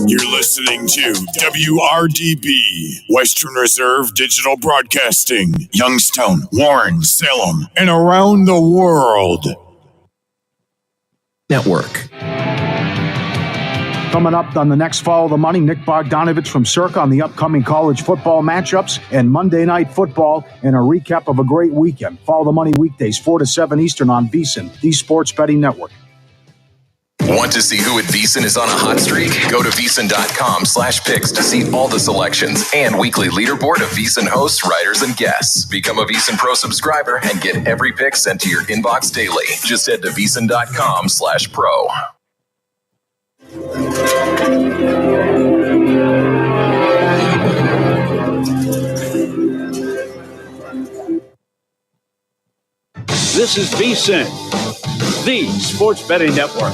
You're listening to WRDB, Western Reserve Digital Broadcasting, Youngstown, Warren, Salem, and around the world. Network. Coming up on the next Follow the Money, Nick Bogdanovich from Circa on the upcoming college football matchups and Monday Night Football and a recap of a great weekend. Follow the Money weekdays 4 to 7 Eastern on VSiN, the Sports Betting Network. Want to see who at VSiN is on a hot streak? Go to VSiN.com/picks to see all the selections and weekly leaderboard of VSiN hosts, writers, and guests. Become a VSiN Pro subscriber and get every pick sent to your inbox daily. Just head to VSiN.com/pro. This is VSiN, the Sports Betting Network.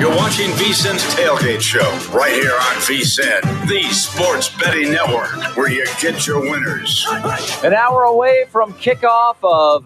You're watching VSiN's Tailgate Show right here on VSiN, the Sports Betting Network, where you get your winners. An hour away from kickoff of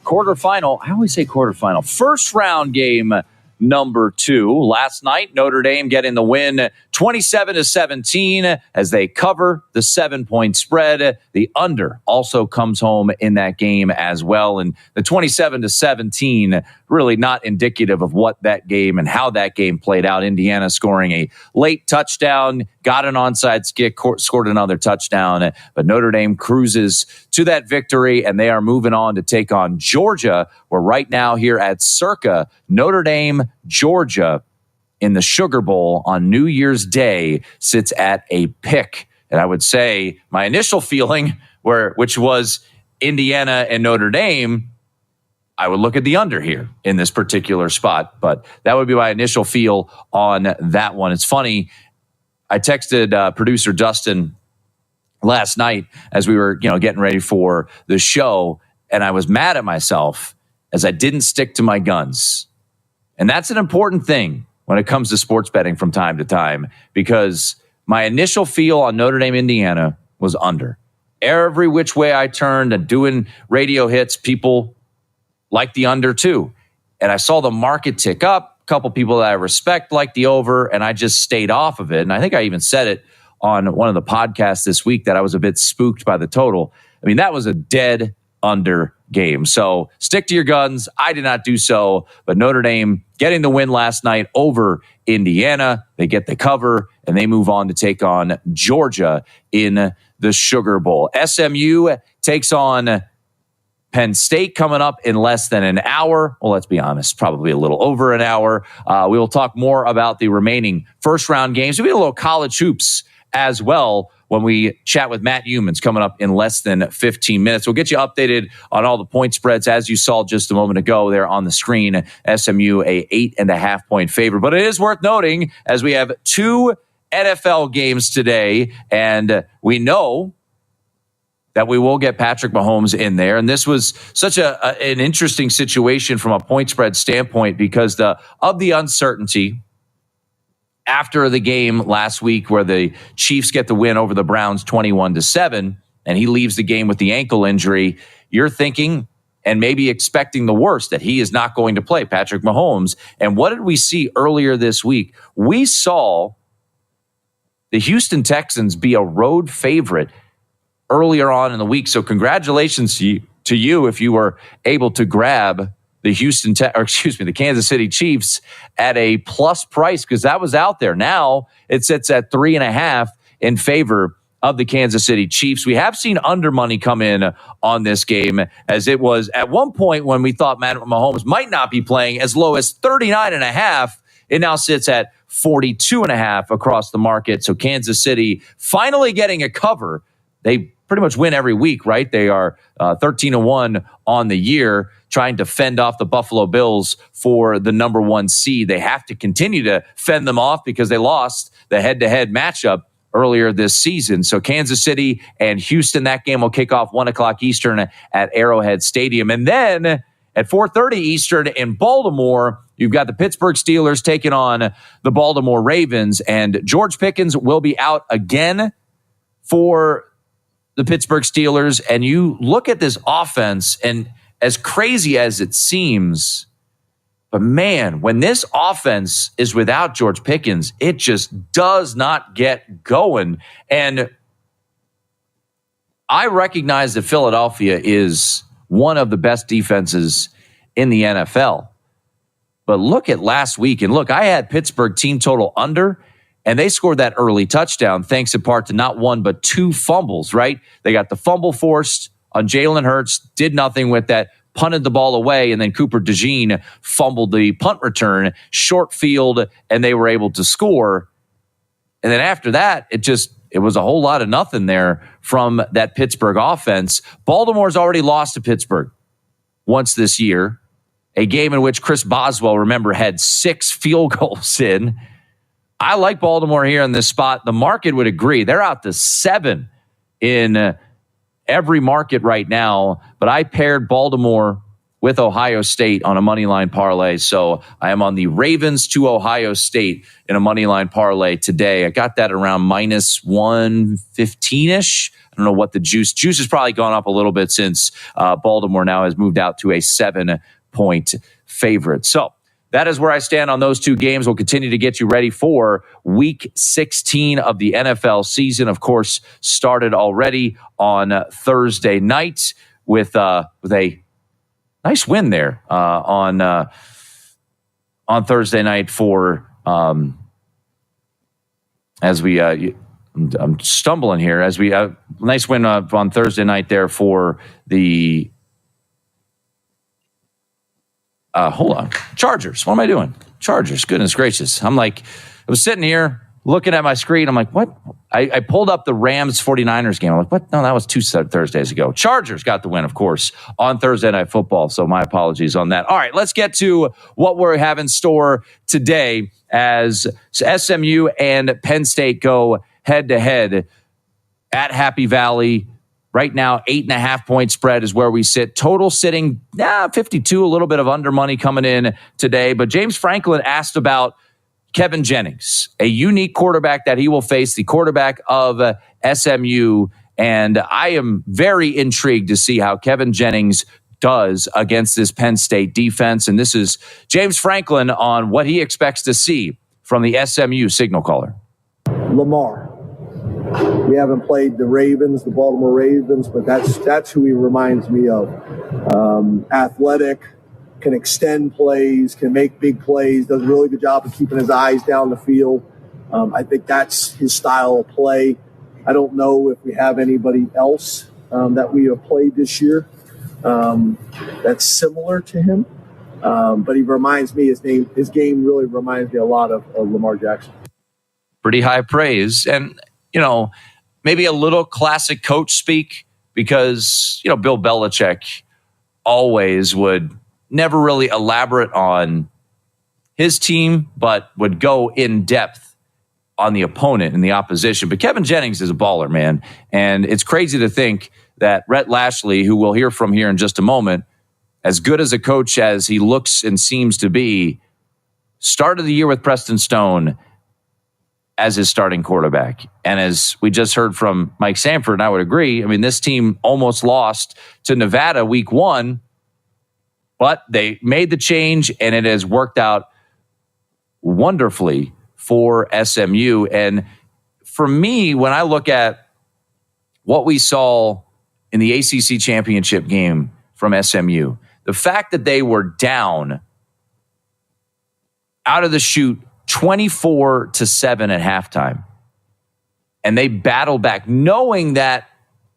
quarterfinal. I always say quarterfinal. First round game number 2. Last night, Notre Dame getting the win 27-17 as they cover the 7-point spread. The under also comes home in that game as well. And the 27-17 really not indicative of what that game and how that game played out. Indiana scoring a late touchdown, got an onside kick, scored another touchdown. But Notre Dame cruises to that victory, and they are moving on to take on Georgia. We're right now here at Circa, Notre Dame, Georgia, in the Sugar Bowl on New Year's Day, sits at a pick. And I would say my initial feeling, which was Indiana and Notre Dame, I would look at the under here in this particular spot. But that would be my initial feel on that one. It's funny. I texted producer Dustin last night as we were, getting ready for the show, and I was mad at myself as I didn't stick to my guns. And that's an important thing when it comes to sports betting from time to time, because my initial feel on Notre Dame, Indiana was under. Every which way I turned and doing radio hits, people like the under too. And I saw the market tick up. A couple people that I respect like the over, and I just stayed off of it. And I think I even said it on one of the podcasts this week that I was a bit spooked by the total. I mean, that was a dead under game. So stick to your guns. I did not do so, but Notre Dame getting the win last night over Indiana. They get the cover, and they move on to take on Georgia in the Sugar Bowl. SMU takes on Penn State coming up in less than an hour. Well, let's be honest, probably a little over an hour. We will talk more about the remaining first-round games. We'll be a little college hoops as well when we chat with Matt Humans coming up in less than 15 minutes. We'll get you updated on all the point spreads as you saw just a moment ago there on the screen. SMU a 8.5 point favorite. But it is worth noting as we have 2 NFL games today, and we know that we will get Patrick Mahomes in there. And this was such an interesting situation from a point spread standpoint because of the uncertainty after the game last week where the Chiefs get the win over the Browns 21-7, and he leaves the game with the ankle injury. You're thinking and maybe expecting the worst, that he is not going to play, Patrick Mahomes. And what did we see earlier this week? We saw the Houston Texans be a road favorite earlier on in the week. So congratulations to you if you were able to grab the the Kansas City Chiefs at a plus price, because that was out there. Now it sits at 3.5 in favor of the Kansas City Chiefs. We have seen under money come in on this game, as it was at one point when we thought Mahomes might not be playing, as low as 39.5. It now sits at 42.5 across the market. So Kansas City finally getting a cover they pretty much win every week, right? They are 13-1 on the year, trying to fend off the Buffalo Bills for the number 1 seed. They have to continue to fend them off because they lost the head-to-head matchup earlier this season. So Kansas City and Houston, that game will kick off 1 o'clock Eastern at Arrowhead Stadium. And then at 4:30 Eastern in Baltimore, you've got the Pittsburgh Steelers taking on the Baltimore Ravens. And George Pickens will be out again for the Pittsburgh Steelers. And you look at this offense, and as crazy as it seems, but man, when this offense is without George Pickens, it just does not get going. And I recognize that Philadelphia is one of the best defenses in the NFL. But look at last week. And look, I had Pittsburgh team total under, and they scored that early touchdown thanks in part to not 1 but 2 fumbles, right? They got the fumble forced on Jalen Hurts, did nothing with that, punted the ball away, and then Cooper DeJean fumbled the punt return, short field, and they were able to score. And then after that, it was a whole lot of nothing there from that Pittsburgh offense. Baltimore's already lost to Pittsburgh once this year, a game in which Chris Boswell, remember, had 6 field goals in. I like Baltimore here in this spot. The market would agree. They're out to 7 in every market right now, but I paired Baltimore with Ohio State on a money line parlay. So I am on the Ravens to Ohio State in a money line parlay today. I got that around minus 115-ish. I don't know what the juice has probably gone up a little bit since Baltimore now has moved out to a 7-point favorite. So that is where I stand on those 2 games. We'll continue to get you ready for Week 16 of the NFL season. Of course, started already on Thursday night with a nice win there on Thursday night for I'm stumbling here as we nice win on Thursday night there for the. Hold on. Chargers. What am I doing? Chargers. Goodness gracious. I'm like, I was sitting here looking at my screen. I'm like, what? I pulled up the Rams 49ers game. I'm like, what? No, that was 2 Thursdays ago. Chargers got the win, of course, on Thursday Night Football. So my apologies on that. All right, let's get to what we have in store today as SMU and Penn State go head to head at Happy Valley. Right now, 8.5-point spread is where we sit. Total sitting 52, a little bit of under money coming in today. But James Franklin asked about Kevin Jennings, a unique quarterback that he will face, the quarterback of SMU. And I am very intrigued to see how Kevin Jennings does against this Penn State defense. And this is James Franklin on what he expects to see from the SMU signal caller. Lamar. We haven't played the Ravens, the Baltimore Ravens, but that's who he reminds me of. Athletic, can extend plays, can make big plays, does a really good job of keeping his eyes down the field. I think that's his style of play. I don't know if we have anybody else that we have played this year that's similar to him. But he reminds me, his game really reminds me a lot of Lamar Jackson. Pretty high praise. And, maybe a little classic coach speak because, Bill Belichick always would never really elaborate on his team, but would go in depth on the opponent and the opposition. But Kevin Jennings is a baller, man. And it's crazy to think that Rhett Lashley, who we'll hear from here in just a moment, as good as a coach as he looks and seems to be, started the year with Preston Stone as his starting quarterback. And as we just heard from Mike Sanford, and I would agree, this team almost lost to Nevada week 1, but they made the change and it has worked out wonderfully for SMU. And for me, when I look at what we saw in the ACC championship game from SMU, the fact that they were down out of the chute 24-7 at halftime, and they battled back, knowing that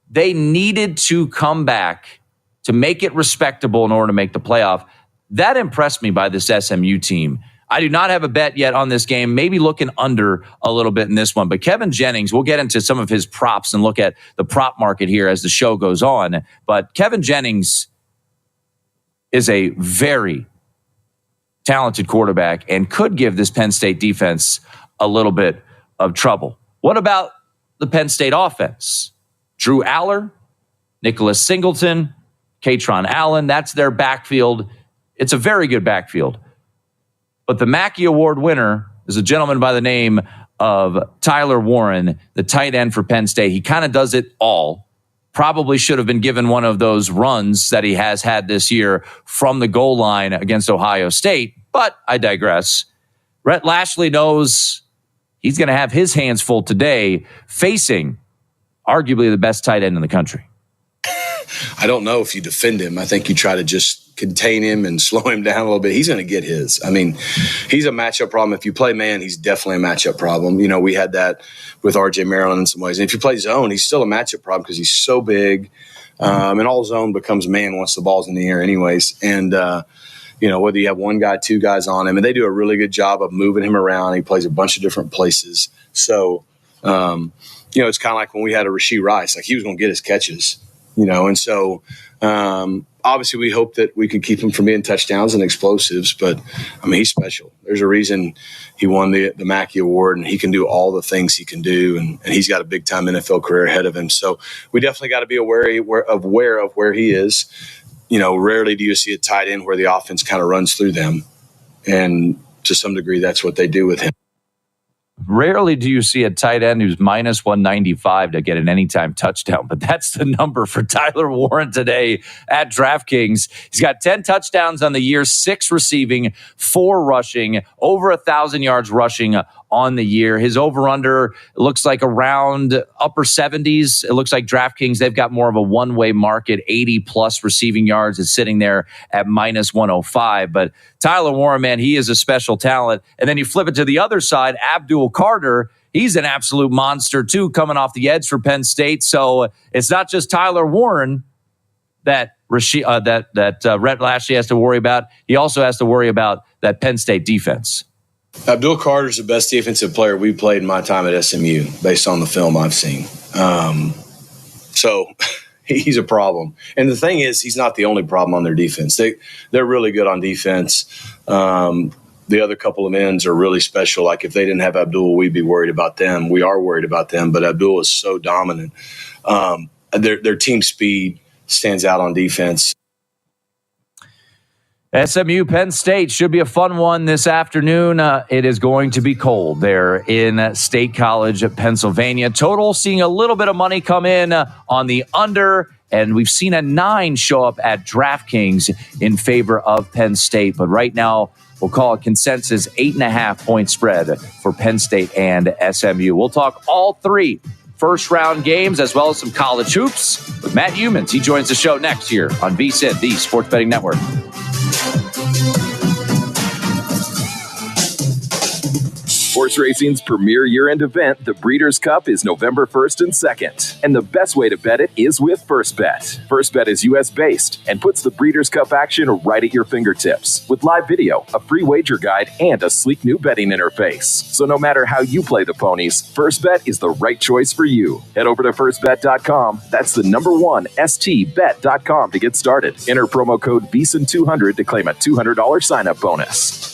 they needed to come back to make it respectable in order to make the playoff. That impressed me by this SMU team. I do not have a bet yet on this game, maybe looking under a little bit in this one. But Kevin Jennings, we'll get into some of his props and look at the prop market here as the show goes on. But Kevin Jennings is a very talented quarterback and could give this Penn State defense a little bit of trouble. What about the Penn State offense? Drew Aller, Nicholas Singleton, Katron Allen, that's their backfield. It's a very good backfield. But the Mackey Award winner is a gentleman by the name of Tyler Warren, the tight end for Penn State. He kind of does it all. Probably should have been given one of those runs that he has had this year from the goal line against Ohio State. But I digress. Rhett Lashley knows he's going to have his hands full today facing arguably the best tight end in the country. I don't know if you defend him. I think you try to just contain him and slow him down a little bit. He's going to get his. I mean, he's a matchup problem. If you play man, he's definitely a matchup problem. You know, we had that with R.J. Maryland in some ways. And if you play zone, he's still a matchup problem because he's so big. And all zone becomes man once the ball's in the air anyways. And, you know, whether you have one guy, two guys on him, and they do a really good job of moving him around. He plays a bunch of different places. So, you know, it's kind of like when we had a Rashee Rice. Like, he was going to get his catches. You know, and so obviously we hope that we can keep him from being touchdowns and explosives. But, I mean, he's special. There's a reason he won the Mackey Award, and he can do all the things he can do. And he's got a big-time NFL career ahead of him. So we definitely got to be aware of where he is. You know, rarely do you see a tight end where the offense kind of runs through them. And to some degree, that's what they do with him. Rarely do you see a tight end who's minus 195 to get an anytime touchdown, but that's the number for Tyler Warren today at DraftKings. He's got 10 touchdowns on the year, 6 receiving, 4 rushing, over 1,000 yards rushing on the year. His over-under looks like around upper 70s. It looks like DraftKings, they've got more of a one-way market. 80-plus receiving yards is sitting there at minus 105. But Tyler Warren, man, he is a special talent. And then you flip it to the other side, Abdul Carter. He's an absolute monster, too, coming off the edge for Penn State. So it's not just Tyler Warren that Rhett Lashley has to worry about. He also has to worry about that Penn State defense. Abdul Carter's the best defensive player we played in my time at SMU, based on the film I've seen. So he's a problem. And the thing is, he's not the only problem on their defense. They're really good on defense. The other couple of ends are really special. Like, if they didn't have Abdul, we'd be worried about them. We are worried about them, but Abdul is so dominant. Their team speed stands out on defense. SMU Penn State should be a fun one this afternoon. It is going to be cold there in State College, Pennsylvania. Total seeing a little bit of money come in on the under, and we've seen a 9 show up at DraftKings in favor of Penn State. But right now, we'll call it consensus 8.5-point spread for Penn State and SMU. We'll talk all 3 first-round games as well as some college hoops with Matt Humans. He joins the show next year on VSiN, the Sports Betting Network. Horse racing's premier year-end event, the Breeders' Cup, is November 1st and 2nd. And the best way to bet it is with First Bet. First Bet is U.S.-based and puts the Breeders' Cup action right at your fingertips with live video, a free wager guide, and a sleek new betting interface. So no matter how you play the ponies, First Bet is the right choice for you. Head over to firstbet.com. That's the number 1 stbet.com to get started. Enter promo code VEASAN200 to claim a $200 sign-up bonus.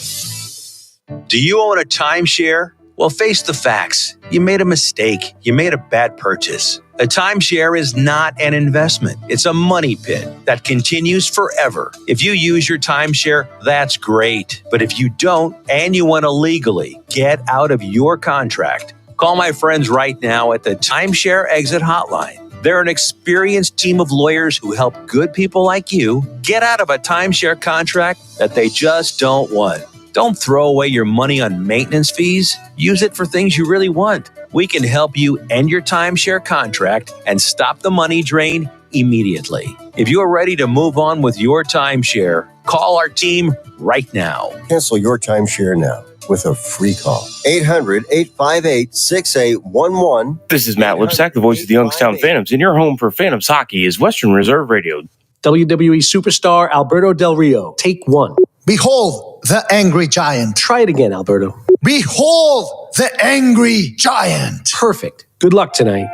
Do you own a timeshare? Well, face the facts. You made a mistake. You made a bad purchase. A timeshare is not an investment. It's a money pit that continues forever. If you use your timeshare, that's great. But if you don't, and you want to legally get out of your contract, call my friends right now at the Timeshare Exit Hotline. They're an experienced team of lawyers who help good people like you get out of a timeshare contract that they just don't want. Don't throw away your money on maintenance fees. Use it for things you really want. We can help you end your timeshare contract and stop the money drain immediately. If you are ready to move on with your timeshare, call our team right now. Cancel your timeshare now with a free call. 800-858-6811. This is Matt Lipsack, the voice of the Youngstown Phantoms, and your home for Phantoms hockey is Western Reserve Radio. WWE superstar Alberto Del Rio, take 1. Behold, the angry giant. Try it again, Alberto. Behold the angry giant. Perfect. Good luck tonight.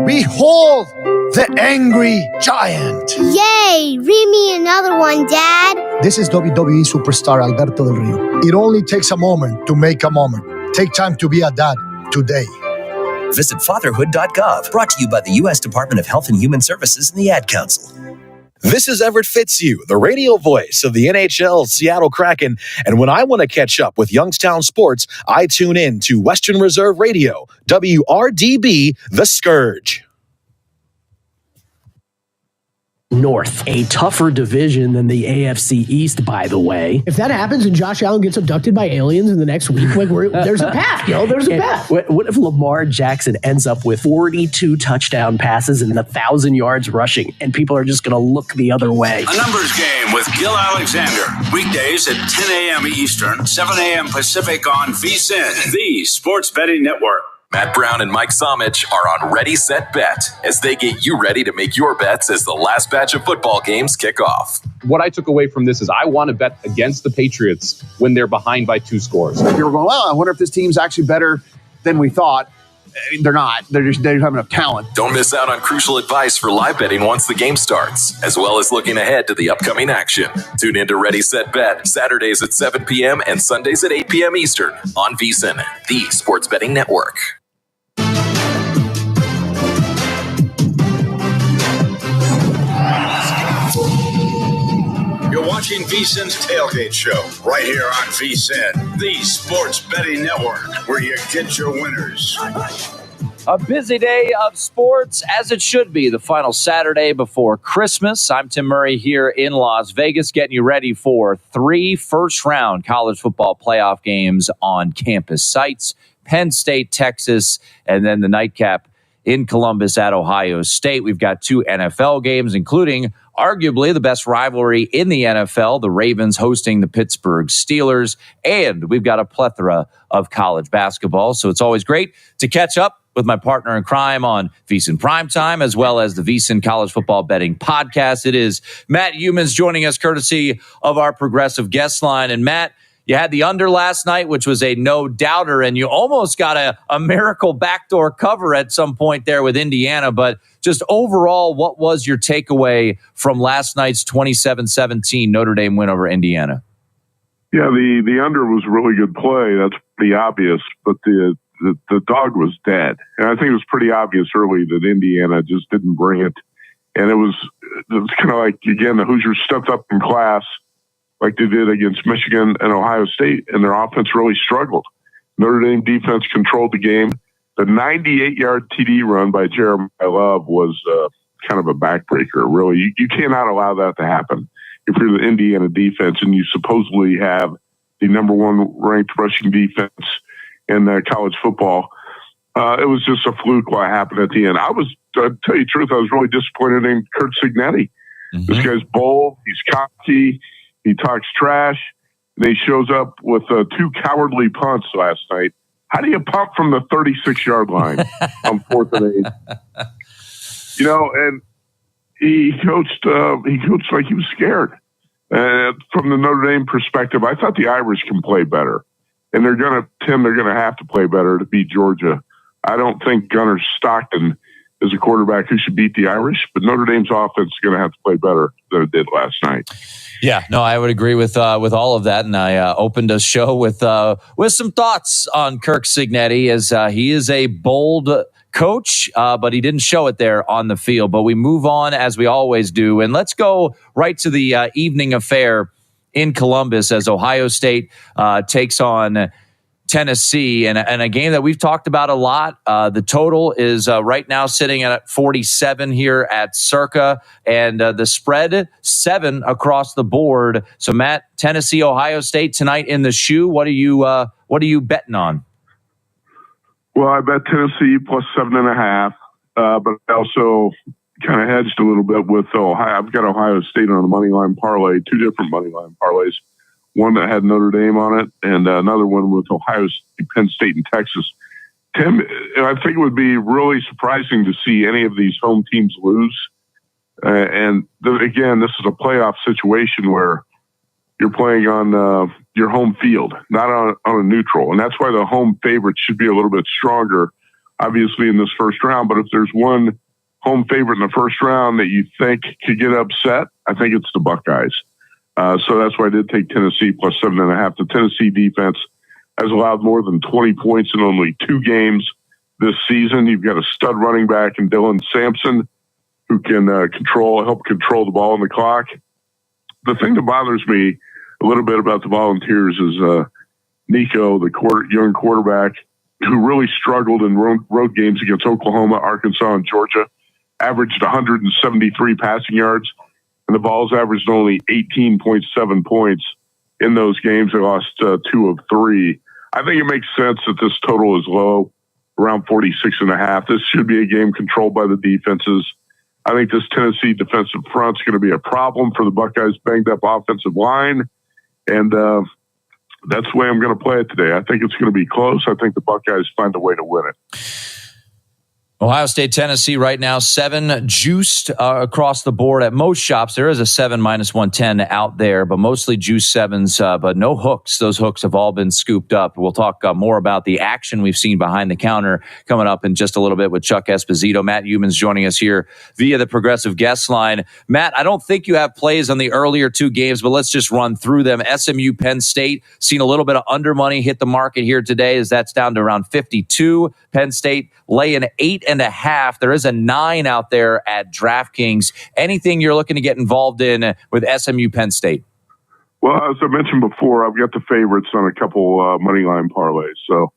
Behold the angry giant. Yay! Read me another one, Dad. This is WWE superstar Alberto Del Rio. It only takes a moment to make a moment. Take time to be a dad today. Visit fatherhood.gov. Brought to you by the U.S. Department of Health and Human Services and the Ad Council. This is Everett Fitzhugh, the radio voice of the NHL Seattle Kraken. And when I want to catch up with Youngstown sports, I tune in to Western Reserve Radio, WRDB, The Scourge. North, a tougher division than the AFC East, by the way. If that happens and Josh Allen gets abducted by aliens in the next week, there's a path, there's a path. What if Lamar Jackson ends up with 42 touchdown passes and 1,000 yards rushing, and people are just going to look the other way? A numbers game with Gil Alexander. Weekdays at 10 a.m. Eastern, 7 a.m. Pacific on VSiN, the Sports Betting Network. Matt Brown and Mike Somich are on Ready, Set, Bet as they get you ready to make your bets as the last batch of football games kick off. What I took away from this is I want to bet against the Patriots when they're behind by 2 scores. People are going, well, I wonder if this team's actually better than we thought. They're not. They don't have enough talent. Don't miss out on crucial advice for live betting once the game starts, as well as looking ahead to the upcoming action. Tune in to Ready, Set, Bet, Saturdays at 7 p.m. and Sundays at 8 p.m. Eastern on VSiN, the Sports Betting Network. You're watching VSiN's Tailgate Show right here on VSiN, the Sports Betting Network, where you get your winners. A busy day of sports, as it should be, the final Saturday before Christmas. I'm Tim Murray here in Las Vegas, getting you ready for 3 first-round college football playoff games on campus sites. Penn State, Texas, and then the nightcap in Columbus at Ohio State. We've got 2 NFL games, including arguably the best rivalry in the NFL, the Ravens hosting the Pittsburgh Steelers, and we've got a plethora of college basketball. So it's always great to catch up with my partner in crime on VSiN Primetime, as well as the VSiN College Football Betting Podcast. It is Matt Humans joining us courtesy of our progressive guest line. And Matt, you had the under last night, which was a no-doubter, and you almost got a miracle backdoor cover at some point there with Indiana. But just overall, what was your takeaway from last night's 27-17 Notre Dame win over Indiana? Yeah, the under was a really good play. That's pretty obvious, but the dog was dead. And I think it was pretty obvious early that Indiana just didn't bring it. And it was kind of like, again, the Hoosiers stepped up in class like they did against Michigan and Ohio State, and their offense really struggled. Notre Dame defense controlled the game. The 98-yard TD run by Jeremiah Love was kind of a backbreaker, really. You cannot allow that to happen if you're the Indiana defense and you supposedly have the number 1 ranked rushing defense in college football. It was just a fluke what happened at the end. To tell you the truth, I was really disappointed in Curt Cignetti. Mm-hmm. This guy's bold. He's cocky. He talks trash. And he shows up with 2 cowardly punts last night. How do you punt from the 36-yard line on 4th and 8? And he coached like he was scared. From the Notre Dame perspective, I thought the Irish can play better. And they're going to have to play better to beat Georgia. I don't think Gunnar Stockton is a quarterback who should beat the Irish, but Notre Dame's offense is going to have to play better than it did last night. Yeah, no, I would agree with all of that, and I opened a show with some thoughts on Curt Cignetti, as he is a bold coach, but he didn't show it there on the field. But we move on as we always do, and let's go right to the evening affair in Columbus as Ohio State takes on Tennessee, and a game that we've talked about a lot. The total is right now sitting at 47 here at Circa, and the spread 7 across the board. So, Matt, Tennessee, Ohio State tonight in the shoe. What are you betting on? Well, I bet Tennessee plus 7.5, but I also kind of hedged a little bit with Ohio. I've got Ohio State on a money line parlay, 2 different money line parlays. One that had Notre Dame on it, and another one with Ohio State, Penn State, and Texas. Tim, I think it would be really surprising to see any of these home teams lose. Again, this is a playoff situation where you're playing on your home field, not on a neutral. And that's why the home favorite should be a little bit stronger, obviously, in this first round. But if there's one home favorite in the first round that you think could get upset, I think it's the Buckeyes. So that's why I did take Tennessee plus 7.5. The Tennessee defense has allowed more than 20 points in only 2 games this season. You've got a stud running back in Dylan Sampson who can help control the ball and the clock. The thing that bothers me a little bit about the Volunteers is Nico, the young quarterback, who really struggled in road games against Oklahoma, Arkansas, and Georgia, averaged 173 passing yards, and the Vols averaged only 18.7 points in those games. They lost 2 of 3. I think it makes sense that this total is low, around 46.5. This should be a game controlled by the defenses. I think this Tennessee defensive front is going to be a problem for the Buckeyes' banged-up offensive line, and that's the way I'm going to play it today. I think it's going to be close. I think the Buckeyes find a way to win it. Ohio State, Tennessee right now, 7 juiced across the board at most shops. There is a 7 minus 110 out there, but mostly juice 7s, but no hooks. Those hooks have all been scooped up. We'll talk more about the action we've seen behind the counter coming up in just a little bit with Chuck Esposito. Matt Humans joining us here via the Progressive Guest Line. Matt, I don't think you have plays on the earlier 2 games, but let's just run through them. SMU, Penn State, seen a little bit of under money hit the market here today as that's down to around 52. Penn State laying 8.5. There is a 9 out there at DraftKings. Anything you're looking to get involved in with SMU Penn State? Well, as I mentioned before, I've got the favorites on a couple money line parlays. So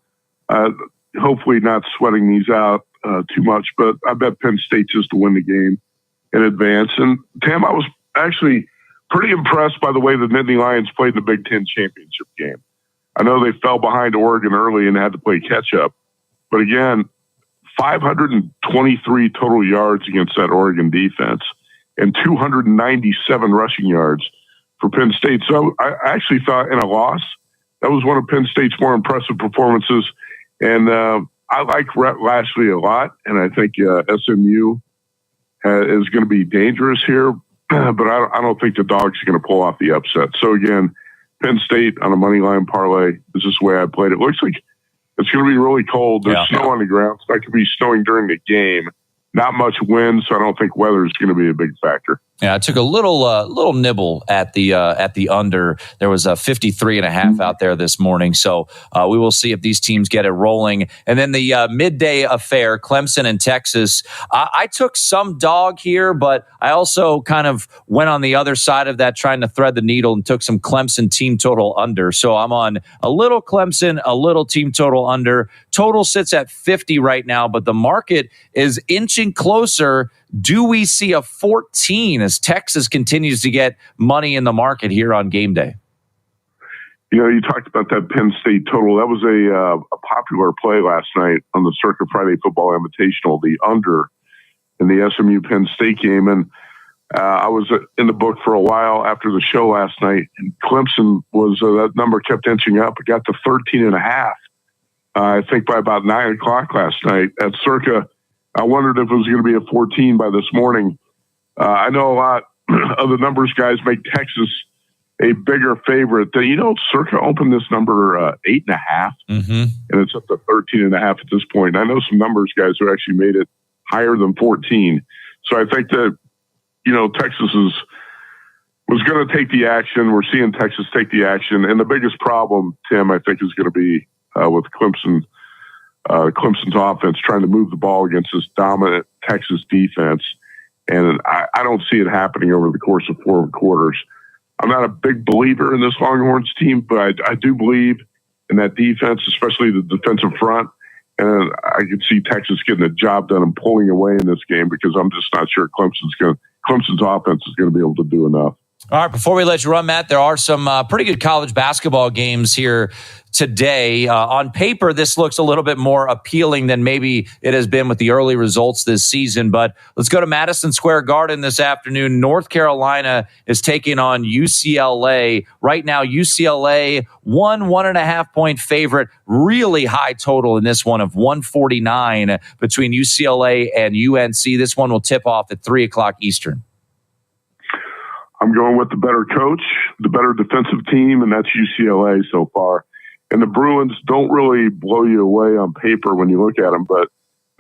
hopefully not sweating these out too much, but I bet Penn State just to win the game in advance. And Tim, I was actually pretty impressed by the way the Nittany Lions played the Big Ten championship game. I know they fell behind Oregon early and had to play catch up, but again, 523 total yards against that Oregon defense and 297 rushing yards for Penn State. So I actually thought in a loss, that was one of Penn State's more impressive performances. And I like Rhett Lashley a lot, and I think SMU is going to be dangerous here, but I don't think the Dogs are going to pull off the upset. So again, Penn State on a money line parlay is just the way I played it. Looks like it's going to be really cold. There's snow on the ground. It's not going to be snowing during the game. Not much wind, so I don't think weather is going to be a big factor. Yeah, I took a little nibble at the under. There was a 53.5 out there this morning, so we will see if these teams get it rolling. And then the midday affair, Clemson and Texas. I took some dog here, but I also kind of went on the other side of that, trying to thread the needle, and took some Clemson team total under. So I'm on a little Clemson, a little team total under. Total sits at 50 right now, but the market is inching closer. Do we see a 14 as Texas continues to get money in the market here on game day? You know, you talked about that Penn State total. That was a popular play last night on the Circa Friday Football Invitational, the under in the SMU Penn State game. And I was in the book for a while after the show last night, and Clemson was, that number kept inching up. It got to 13.5, I think by about 9 o'clock last night at Circa. I wondered if it was going to be a 14 by this morning. I know a lot of the numbers guys make Texas a bigger favorite. Circa opened this number 8.5, and it's up to 13.5 at this point. I know some numbers guys who actually made it higher than 14. So I think that, Texas was going to take the action. We're seeing Texas take the action. And the biggest problem, Tim, I think is going to be with Clemson's offense trying to move the ball against this dominant Texas defense. And I don't see it happening over the course of 4 quarters. I'm not a big believer in this Longhorns team, but I do believe in that defense, especially the defensive front. And I could see Texas getting the job done and pulling away in this game because I'm just not sure Clemson's offense is going to be able to do enough. All right, before we let you run, Matt, there are some pretty good college basketball games here today. On paper, this looks a little bit more appealing than maybe it has been with the early results this season. But let's go to Madison Square Garden this afternoon. North Carolina is taking on UCLA. Right now, UCLA, 1.5 point favorite. Really high total in this one of 149 between UCLA and UNC. This one will tip off at 3 o'clock Eastern. I'm going with the better coach, the better defensive team, and that's UCLA so far. And the Bruins don't really blow you away on paper when you look at them, but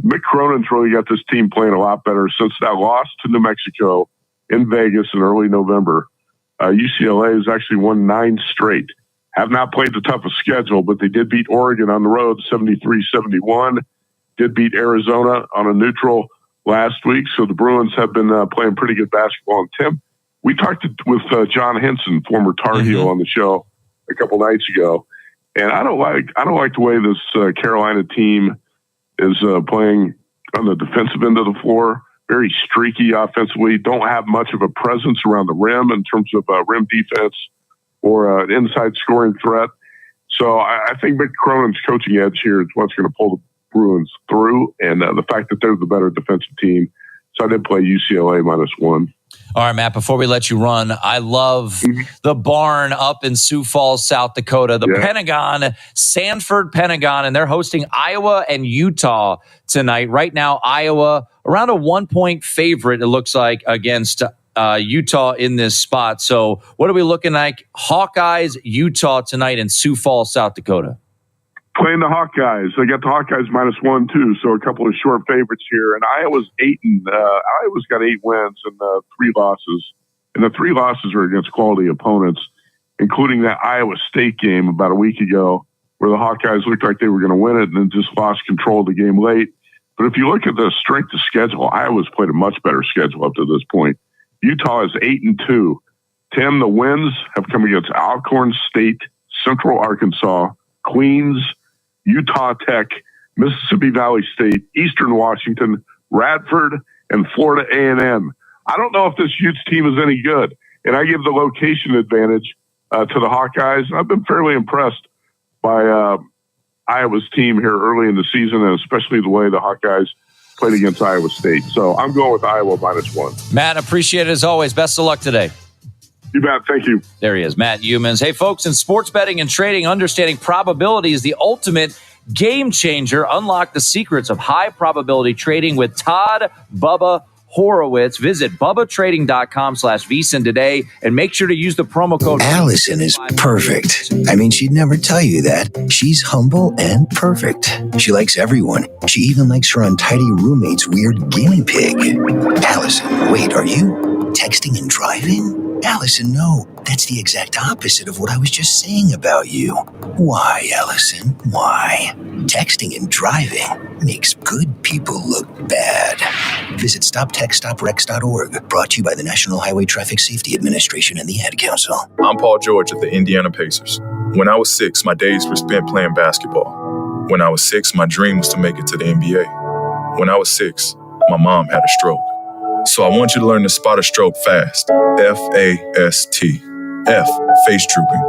Mick Cronin's really got this team playing a lot better since that loss to New Mexico in Vegas in early November. UCLA has actually won 9 straight. Have not played the toughest schedule, but they did beat Oregon on the road 73-71. Did beat Arizona on a neutral last week. So the Bruins have been playing pretty good basketball. And Tim, we talked with John Henson, former Tar Heel, on the show a couple nights ago. And I don't like the way this Carolina team is playing on the defensive end of the floor. Very streaky offensively. Don't have much of a presence around the rim in terms of rim defense or an inside scoring threat. So I think Mick Cronin's coaching edge here is what's going to pull the Bruins through, and the fact that they're the better defensive team. So I did play UCLA -1. All right, Matt, before we let you run, I love the barn up in Sioux Falls, South Dakota, the Pentagon, Sanford Pentagon, and they're hosting Iowa and Utah tonight. Right now, Iowa around a 1-point favorite, it looks like, against Utah in this spot. So what are we looking like? Hawkeyes, Utah tonight in Sioux Falls, South Dakota. Playing the Hawkeyes. I got the Hawkeyes -1 too, so a couple of short favorites here. And Iowa's Iowa's got 8 wins and 3 losses, and the 3 losses are against quality opponents, including that Iowa State game about a week ago, where the Hawkeyes looked like they were going to win it and then just lost control of the game late. But if you look at the strength of schedule, Iowa's played a much better schedule up to this point. Utah is 8-2. Tim, the wins have come against Alcorn State, Central Arkansas, Queens, Utah Tech, Mississippi Valley State, Eastern Washington, Radford, and Florida A&M. I don't know if this Utes team is any good, and I give the location advantage to the Hawkeyes. I've been fairly impressed by Iowa's team here early in the season, and especially the way the Hawkeyes played against Iowa State. So I'm going with Iowa -1. Matt, appreciate it as always. Best of luck today. You bet. Thank you. There he is, Matt Humans. Hey, folks, in sports betting and trading, understanding probability is the ultimate game changer. Unlock the secrets of high probability trading with Todd Bubba Horowitz. Visit BubbaTrading.com/VSiN today and make sure to use the promo code. Allison is perfect. I mean, she'd never tell you that. She's humble and perfect. She likes everyone. She even likes her untidy roommate's weird guinea pig. Allison, wait, are you texting and driving? Allison, no. That's the exact opposite of what I was just saying about you. Why, Allison? Why? Texting and driving makes good people look bad. Visit StopTextStopWrecks.org. Brought to you by the National Highway Traffic Safety Administration and the Ad Council. I'm Paul George of the Indiana Pacers. When I was 6, my days were spent playing basketball. When I was 6, my dream was to make it to the NBA. When I was 6, my mom had a stroke. So I want you to learn to spot a stroke fast. F-A-S-T. F, face drooping.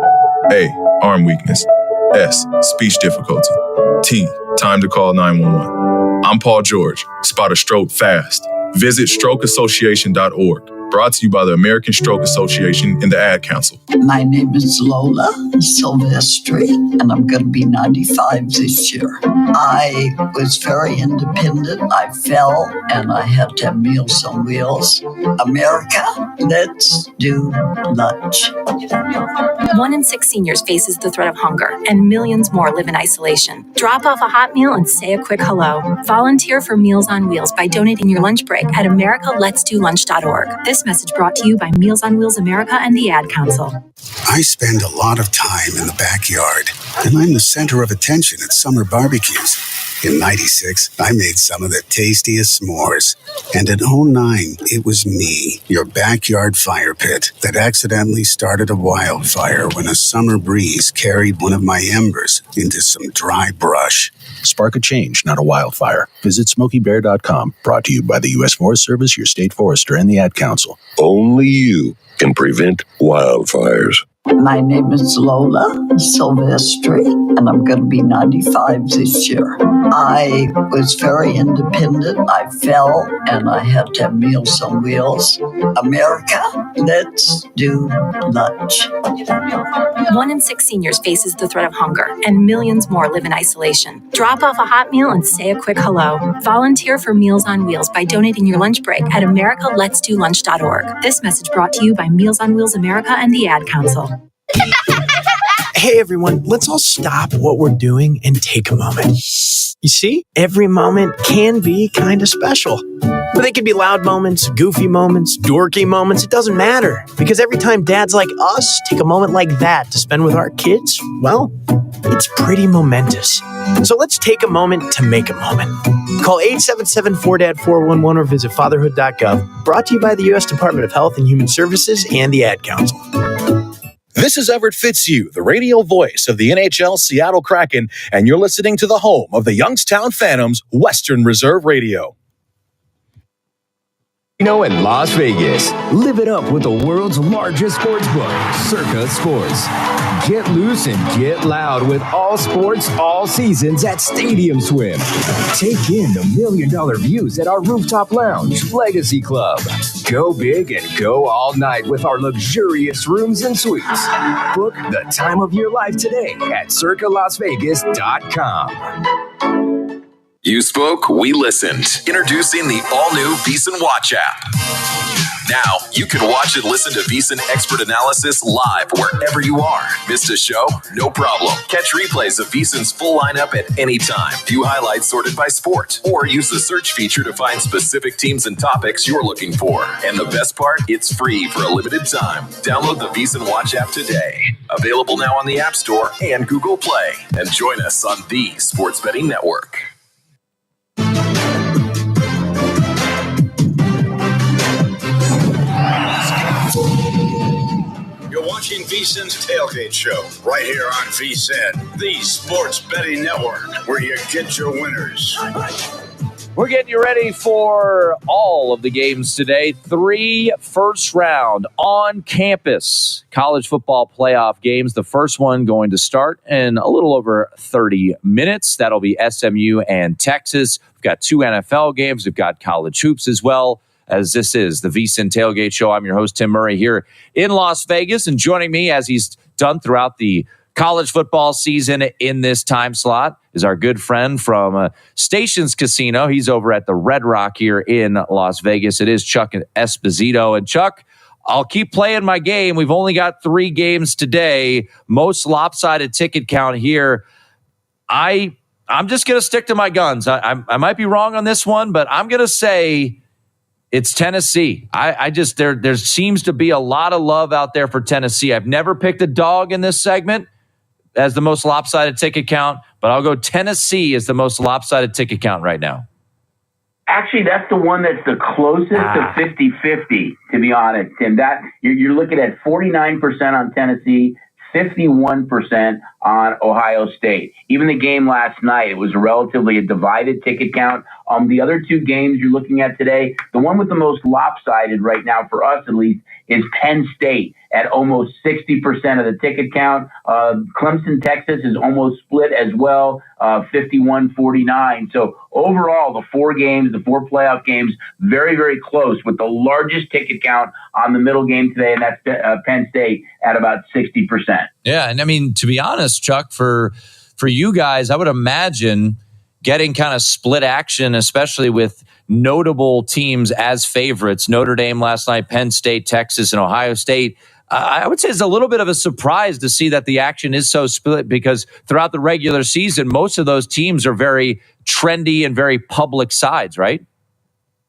A, arm weakness. S, speech difficulty. T, time to call 911. I'm Paul George. Spot a stroke fast. Visit strokeassociation.org. Brought to you by the American Stroke Association and the Ad Council. My name is Lola Silvestri, and I'm going to be 95 this year. I was very independent. I fell, and I had to have Meals on Wheels. America, let's do lunch. 1 in 6 seniors faces the threat of hunger, and millions more live in isolation. Drop off a hot meal and say a quick hello. Volunteer for Meals on Wheels by donating your lunch break at americaletsdolunch.org. This message brought to you by Meals on Wheels America and the Ad Council. I spend a lot of time in the backyard, and I'm the center of attention at summer barbecues. In '96, I made some of the tastiest s'mores. And in '09, it was me, your backyard fire pit, that accidentally started a wildfire when a summer breeze carried one of my embers into some dry brush. Spark a change, not a wildfire. Visit SmokeyBear.com. Brought to you by the U.S. Forest Service, your state forester, and the Ad Council. Only you can prevent wildfires. My name is Lola Silvestri, and I'm going to be 95 this year. I was very independent. I fell, and I had to have Meals on Wheels. America, let's do lunch. 1 in 6 seniors faces the threat of hunger, and millions more live in isolation. Drop off a hot meal and say a quick hello. Volunteer for Meals on Wheels by donating your lunch break at americaletsdolunch.org. This message brought to you by Meals on Wheels America and the Ad Council. Hey everyone, let's all stop what we're doing and take a moment. You see, every moment can be kind of special. But they can be loud moments, goofy moments, dorky moments, it doesn't matter. Because every time dads like us take a moment like that to spend with our kids, well, it's pretty momentous. So let's take a moment to make a moment. Call 877-4DAD-411 or visit fatherhood.gov. Brought to you by the U.S. Department of Health and Human Services and the Ad Council. This is Everett Fitzhugh, the radio voice of the NHL Seattle Kraken, and you're listening to the home of the Youngstown Phantoms, Western Reserve Radio. In Las Vegas, live it up with the world's largest sports book, Circa Sports. Get loose and get loud with all sports, all seasons at Stadium Swim. Take in the $1 million views at our rooftop lounge, Legacy Club. Go big and go all night with our luxurious rooms and suites. Book the time of your life today at circalasvegas.com. You spoke, we listened. Introducing the all-new VEASAN Watch app. Now, you can watch and listen to VEASAN expert analysis live wherever you are. Missed a show? No problem. Catch replays of VEASAN's full lineup at any time. View highlights sorted by sport. Or use the search feature to find specific teams and topics you're looking for. And the best part? It's free for a limited time. Download the VEASAN Watch app today. Available now on the App Store and Google Play. And join us on the Sports Betting Network. You're watching VEASAN's Tailgate Show right here on VEASAN, the Sports Betting Network, where you get your winners. We're getting you ready for all of the games today. 3 first-round on-campus college football playoff games. The first one going to start in a little over 30 minutes. That'll be SMU and Texas. We've got 2 NFL games. We've got college hoops as well, as this is the VEASAN Tailgate Show. I'm your host, Tim Murray, here in Las Vegas. And joining me, as he's done throughout the college football season in this time slot, is our good friend from Stations Casino. He's over at the Red Rock here in Las Vegas. It is Chuck Esposito. And Chuck, I'll keep playing my game. We've only got 3 games today. Most lopsided ticket count here. I'm just going to stick to my guns. I might be wrong on this one, but I'm going to say it's Tennessee. There seems to be a lot of love out there for Tennessee. I've never picked a dog in this segment as the most lopsided ticket count, but I'll go Tennessee as the most lopsided ticket count right now. Actually, that's the one that's the closest to 50-50, to be honest, Tim. That you're looking at 49% on Tennessee, 51% on Ohio State. Even the game last night, it was relatively a divided ticket count. The other 2 games you're looking at today, the one with the most lopsided right now, for us at least, is Penn State at almost 60% of the ticket count. Clemson, Texas is almost split as well, 51-49. So overall, the 4 playoff games, very, very close, with the largest ticket count on the middle game today, and that's Penn State at about 60%. Yeah, and I mean, to be honest, Chuck, for you guys, I would imagine getting kind of split action, especially with notable teams as favorites. Notre Dame last night, Penn State, Texas, and Ohio State. I would say it's a little bit of a surprise to see that the action is so split, because throughout the regular season, most of those teams are very trendy and very public sides, right?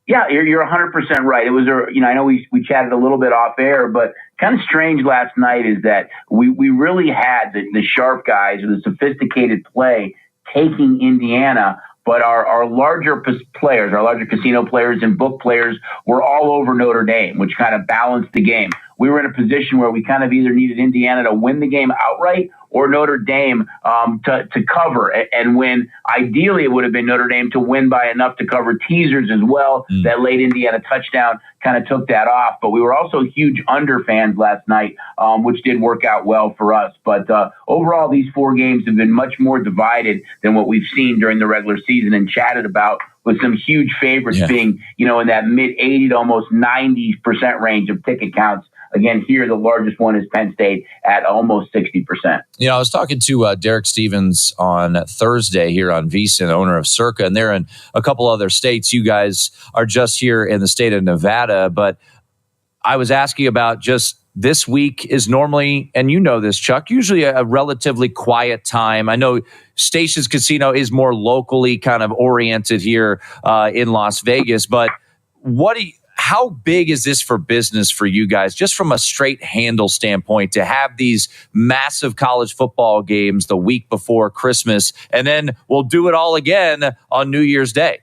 Yeah, you're 100% right. It was, I know we chatted a little bit off air, but kind of strange last night is that we really had the sharp guys or the sophisticated play taking Indiana, but our larger players, our larger casino players and book players were all over Notre Dame, which kind of balanced the game. we were in a position where we kind of either needed Indiana to win the game outright or Notre Dame to cover and win. Ideally, it would have been Notre Dame to win by enough to cover teasers as well. That late Indiana touchdown kind of took that off. But we were also huge under fans last night, which did work out well for us. But overall, these 4 games have been much more divided than what we've seen during the regular season and chatted about, with some huge favorites being, in that mid 80 to almost 90% range of ticket counts. Again, here, the largest one is Penn State at almost 60%. I was talking to Derek Stevens on Thursday here on VSiN, owner of Circa, and they're in a couple other states. You guys are just here in the state of Nevada, but I was asking about just this week is normally, and you know this, Chuck, usually a relatively quiet time. I know Stations Casino is more locally kind of oriented here in Las Vegas, but how big is this for business for you guys, just from a straight handle standpoint, to have these massive college football games the week before Christmas, and then we'll do it all again on New Year's Day?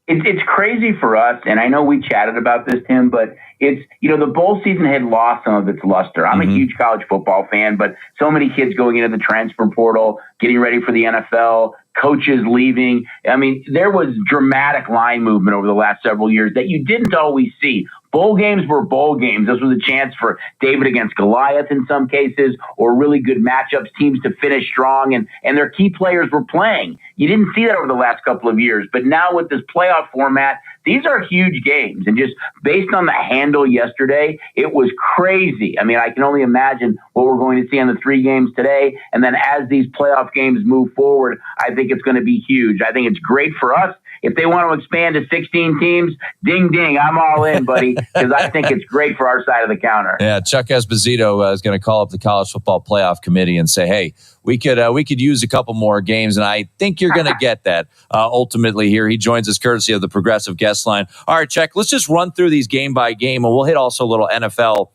It's crazy for us, and I know we chatted about this, Tim, but it's, the bowl season had lost some of its luster. I'm a huge college football fan, but so many kids going into the transfer portal, getting ready for the NFL, coaches leaving. I mean, there was dramatic line movement over the last several years that you didn't always see. Bowl games were bowl games. This was a chance for David against Goliath in some cases, or really good matchups, teams to finish strong, and their key players were playing. You didn't see that over the last couple of years. But now with this playoff format, these are huge games. And just based on the handle yesterday, it was crazy. I mean, I can only imagine what we're going to see on the 3 games today. And then as these playoff games move forward, I think it's going to be huge. I think it's great for us. If they want to expand to 16 teams, ding, ding, I'm all in, buddy, because I think it's great for our side of the counter. Yeah, Chuck Esposito is going to call up the College Football Playoff Committee and say, hey, we could use a couple more games, and I think you're going to get that ultimately here. He joins us courtesy of the Progressive Guest Line. All right, Chuck, let's just run through these game by game, and we'll hit also a little NFL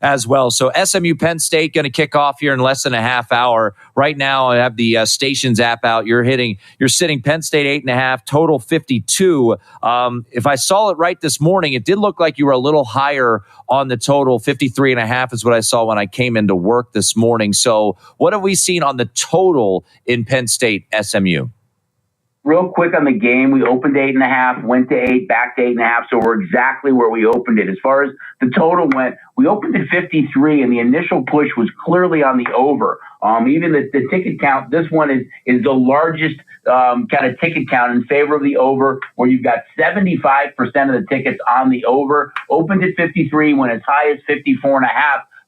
as well. So SMU Penn State going to kick off here in less than a half hour. Right now, I have the Stations app out. You're sitting Penn State 8.5, total 52. If I saw it right this morning, it did look like you were a little higher on the total. 53.5 is what I saw when I came into work this morning. So what have we seen on the total in Penn State SMU? Real quick on the game, we opened 8.5, went to 8, back to 8.5, so we're exactly where we opened it. As far as the total went, we opened at 53, and the initial push was clearly on the over. Even the ticket count, this one is the largest kind of ticket count in favor of the over, where you've got 75% of the tickets on the over. Opened at 53, went as high as 54.5.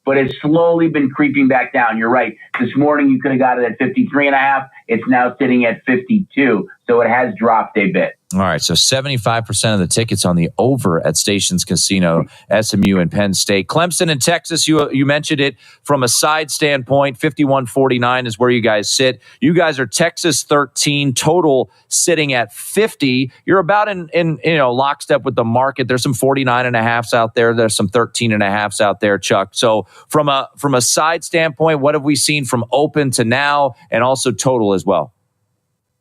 But it's slowly been creeping back down. You're right. This morning you could have got it at 53.5. It's now sitting at 52. So it has dropped a bit. All right, so 75% of the tickets on the over at Stations Casino, SMU and Penn State. Clemson and Texas, you mentioned it from a side standpoint, 51-49 is where you guys sit. You guys are Texas 13, total sitting at 50. You're about in lockstep with the market. There's some 49.5s out there. There's some 13.5s out there, Chuck. So from a side standpoint, what have we seen from open to now, and also total as well?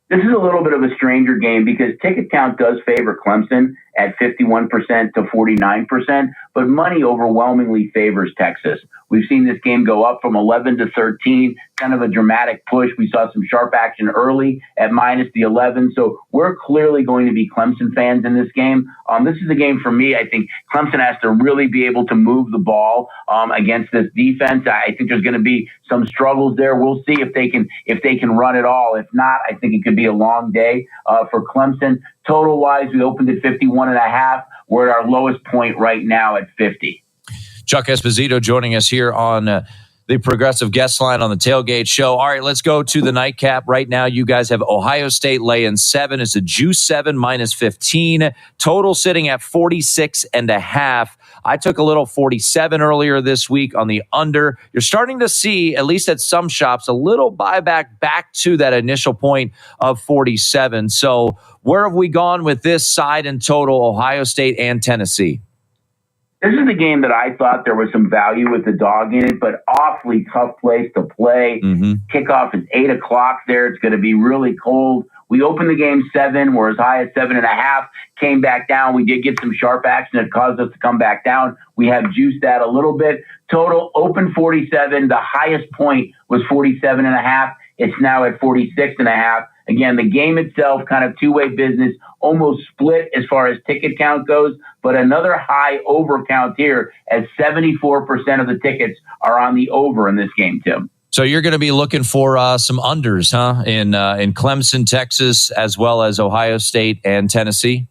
This is a little bit of a stranger game because ticket count does favor Clemson at 51% to 49%, but money overwhelmingly favors Texas. We've seen this game go up from 11 to 13, kind of a dramatic push. We saw some sharp action early at minus the 11. So we're clearly going to be Clemson fans in this game. This is a game for me. I think Clemson has to really be able to move the ball against this defense. I think there's going to be some struggles there. We'll see if they can run it all. If not, I think it could be a long day for Clemson. Total wise, we opened at 51.5. We're at our lowest point right now at 50. Chuck Esposito joining us here on the Progressive Guest Line on the Tailgate Show. All right, let's go to the nightcap. Right now, you guys have Ohio State laying 7. It's a juice 7 minus 15. Total sitting at 46.5. I took a little 47 earlier this week on the under. You're starting to see, at least at some shops, a little buyback back to that initial point of 47. So where have we gone with this side in total, Ohio State and Tennessee? This is a game that I thought there was some value with the dog in it, but awfully tough place to play. Kickoff is 8 o'clock there. It's going to be really cold. We opened the game 7. We're as high as 7.5. Came back down. We did get some sharp action that caused us to come back down. We have juiced that a little bit. Total open 47. The highest point was 47.5. It's now at 46.5. Again, the game itself, kind of two-way business, almost split as far as ticket count goes, but another high over count here as 74% of the tickets are on the over in this game, Tim. So you're going to be looking for some unders, huh? In Clemson, Texas, as well as Ohio State and Tennessee?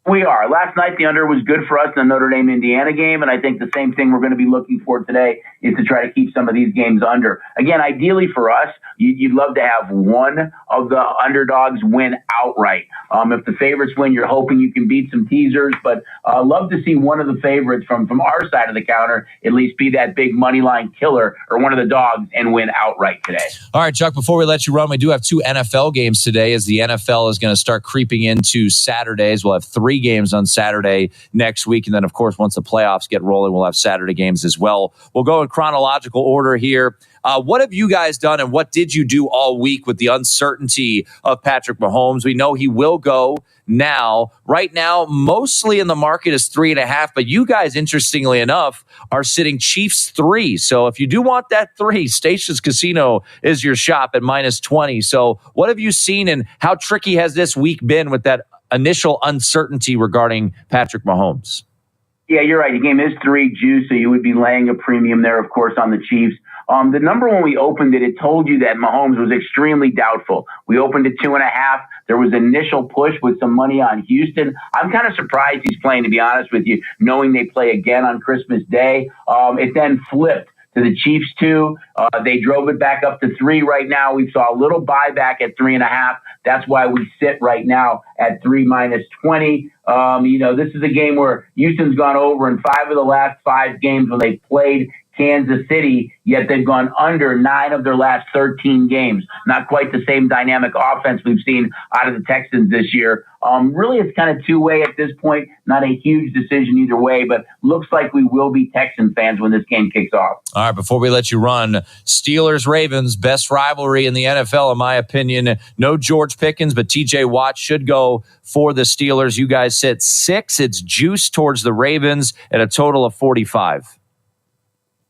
We are. Last night, the under was good for us in the Notre Dame-Indiana game, and I think the same thing we're going to be looking for today is to try to keep some of these games under. Again, ideally for us, you'd love to have one of the underdogs win outright. If the favorites win, you're hoping you can beat some teasers, but love to see one of the favorites from our side of the counter at least be that big money line killer or one of the dogs and win outright today. All right, Chuck, before we let you run, we do have 2 NFL games today as the NFL is going to start creeping into Saturdays. We'll have 3 games on Saturday next week. And then, of course, once the playoffs get rolling, we'll have Saturday games as well. We'll go in chronological order here. What have you guys done and what did you do all week with the uncertainty of Patrick Mahomes? We know he will go now. Right now, mostly in the market is 3.5, but you guys, interestingly enough, are sitting Chiefs 3. So if you do want that 3, Stations Casino is your shop at -20. So what have you seen and how tricky has this week been with that initial uncertainty regarding Patrick Mahomes? Yeah, you're right. The game is 3 juice, so you would be laying a premium there, of course, on the Chiefs. The number when we opened it, it told you that Mahomes was extremely doubtful. We opened at 2.5. There was initial push with some money on Houston. I'm kind of surprised he's playing, to be honest with you, knowing they play again on Christmas Day. It then flipped to the Chiefs 2. They drove it back up to 3 right now. We saw a little buyback at 3.5. That's why we sit right now at 3 -20. This is a game where Houston's gone over in 5 of the last 5 games when they played Kansas City, yet they've gone under 9 of their last 13 games. Not quite the same dynamic offense we've seen out of the Texans this year. Really, it's kind of two-way at this point. Not a huge decision either way, but looks like we will be Texan fans when this game kicks off. All right, before we let you run, Steelers-Ravens, best rivalry in the NFL, in my opinion. No George Pickens, but TJ Watt should go for the Steelers. You guys sit 6. It's juiced towards the Ravens at a total of 45.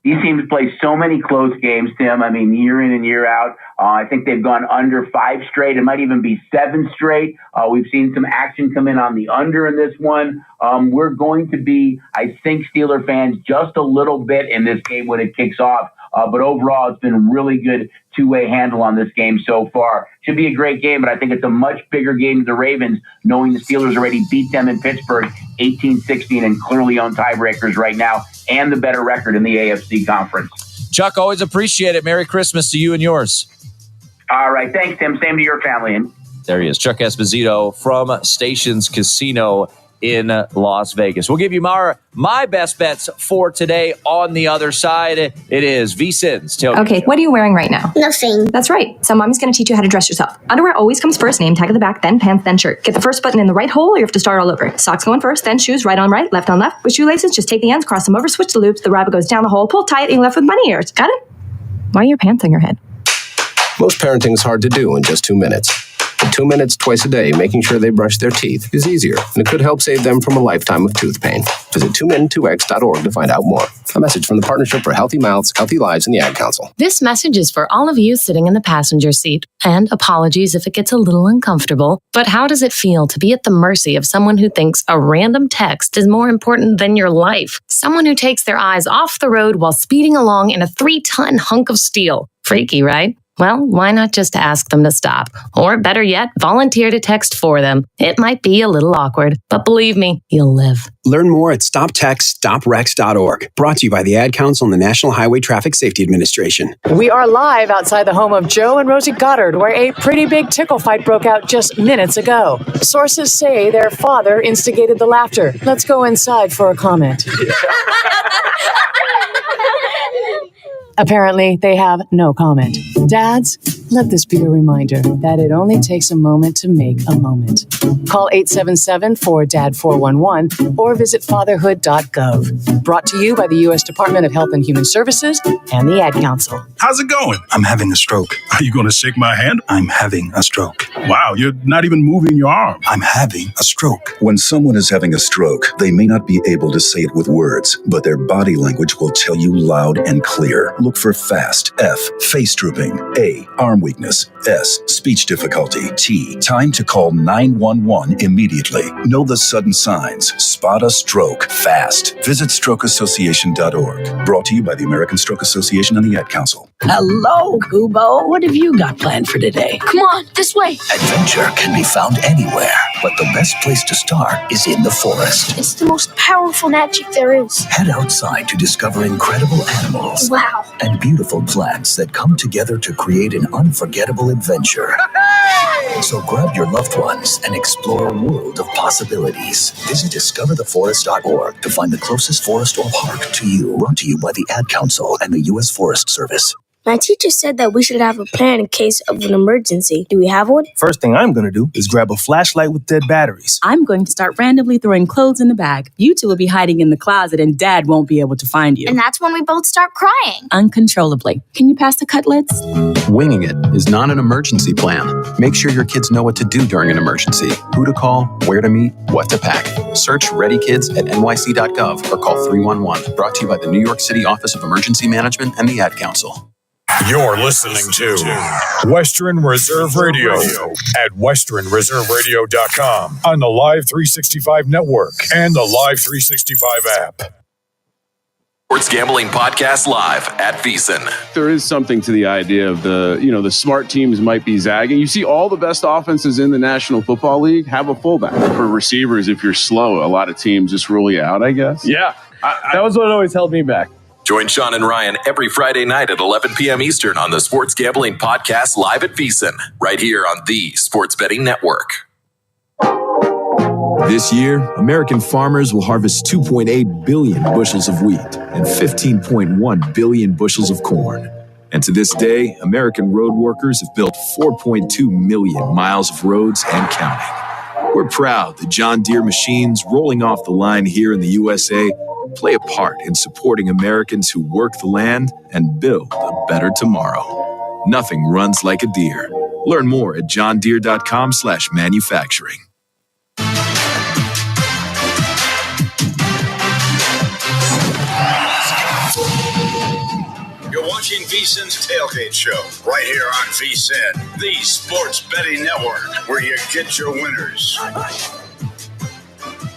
These teams play so many close games, Tim. I mean, year in and year out. I think they've gone under 5 straight. It might even be 7 straight. We've seen some action come in on the under in this one. We're going to be, I think, Steeler fans just a little bit in this game when it kicks off. But overall, it's been really good two-way handle on this game so far. Should be a great game, but I think it's a much bigger game to the Ravens, knowing the Steelers already beat them in Pittsburgh 18-16 and clearly own tiebreakers right now and the better record in the AFC conference. Chuck, always appreciate it. Merry Christmas to you and yours. All right. Thanks, Tim. Same to your family. And there he is, Chuck Esposito from Stations Casino in Las Vegas. We'll give you my best bets for today. On the other side, it is VSiN's tailgate. Okay, what are you wearing right now? Nothing. That's right. So mommy's going to teach you how to dress yourself. Underwear always comes first, name tag at the back, then pants, then shirt. Get the first button in the right hole or you have to start all over. Socks going first, then shoes, right on right, left on left. With shoelaces, just take the ends, cross them over, switch the loops. The rabbit goes down the hole, pull tight, and you're left with bunny ears. Got it? Why are your pants on your head? Most parenting is hard to do in just 2 minutes. But 2 minutes twice a day making sure they brush their teeth is easier, and it could help save them from a lifetime of tooth pain. Visit 2min2x.org to find out more. A message from the Partnership for Healthy Mouths, Healthy Lives, and the Ad Council. This message is for all of you sitting in the passenger seat. And apologies if it gets a little uncomfortable. But how does it feel to be at the mercy of someone who thinks a random text is more important than your life? Someone who takes their eyes off the road while speeding along in a 3-ton hunk of steel. Freaky, right? Well, why not just ask them to stop? Or better yet, volunteer to text for them. It might be a little awkward, but believe me, you'll live. Learn more at stoptextstoprex.org. Brought to you by the Ad Council and the National Highway Traffic Safety Administration. We are live outside the home of Joe and Rosie Goddard, where a pretty big tickle fight broke out just minutes ago. Sources say their father instigated the laughter. Let's go inside for a comment. Apparently, they have no comment. Dads, Let this be a reminder that it only takes a moment to make a moment. Call 877-4DAD-411 or visit fatherhood.gov. Brought to you by the U.S. Department of Health and Human Services and the Ad Council. How's it going? I'm having a stroke. Are you going to shake my hand? I'm having a stroke. Wow, you're not even moving your arm. I'm having a stroke. When someone is having a stroke, they may not be able to say it with words, but their body language will tell you loud and clear. Look for FAST. F, face drooping. A, arm weakness. S, speech difficulty. T, time to call 911 immediately. Know the sudden signs. Spot a stroke fast. Visit strokeassociation.org. Brought to you by the American Stroke Association and the Ad Council. Hello, Kubo. What have you got planned for today? Come on, this way. Adventure can be found anywhere, but the best place to start is in the forest. It's the most powerful magic there is. Head outside to discover incredible animals. Wow. And beautiful plants that come together to create an unforgettable adventure. So grab your loved ones and explore a world of possibilities. Visit discovertheforest.org to find the closest forest or park to you. Brought to you by the Ad Council and the U.S. Forest Service. My teacher said that we should have a plan in case of an emergency. Do we have one? First thing I'm going to do is grab a flashlight with dead batteries. I'm going to start randomly throwing clothes in the bag. You two will be hiding in the closet and Dad won't be able to find you. And that's when we both start crying. Uncontrollably. Can you pass the cutlets? Winging it is not an emergency plan. Make sure your kids know what to do during an emergency. Who to call, where to meet, what to pack. Search Ready Kids at nyc.gov or call 311. Brought to you by the New York City Office of Emergency Management and the Ad Council. You're listening to Western Reserve Radio at westernreserveradio.com on the Live 365 network and the Live 365 app. Sports Gambling Podcast Live at VEASAN. There is something to the idea of the smart teams might be zagging. You see all the best offenses in the National Football League have a fullback. For receivers, if you're slow, a lot of teams just rule you out, I guess. Yeah, that was what always held me back. Join Sean and Ryan every Friday night at 11 p.m. Eastern on the Sports Gambling Podcast Live at VEASAN, right here on the Sports Betting Network. This year, American farmers will harvest 2.8 billion bushels of wheat and 15.1 billion bushels of corn. And to this day, American road workers have built 4.2 million miles of roads and counting. We're proud that John Deere machines rolling off the line here in the USA play a part in supporting Americans who work the land and build a better tomorrow. Nothing runs like a Deere. Learn more at johndeere.com/manufacturing. You're watching VEASAN's Tailgate Show right here on VEASAN, the Sports Betting Network, where you get your winners.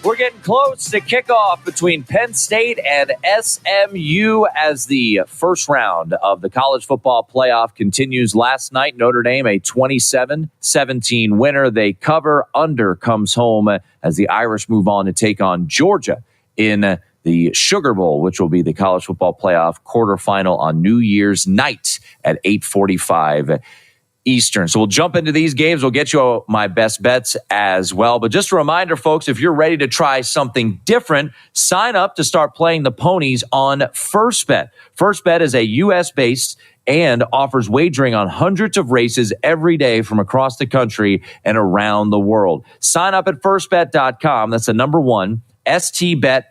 We're getting close to kickoff between Penn State and SMU as the first round of the college football playoff continues. Last night, Notre Dame, a 27-17 winner. They cover. Under comes home as the Irish move on to take on Georgia in the Sugar Bowl, which will be the college football playoff quarterfinal on New Year's night at 8:45 Eastern. So we'll jump into these games. We'll get you my best bets as well. But just a reminder, folks, if you're ready to try something different, sign up to start playing the ponies on First Bet. First Bet is a U.S.-based and offers wagering on hundreds of races every day from across the country and around the world. Sign up at firstbet.com. That's the number one, stbet.com.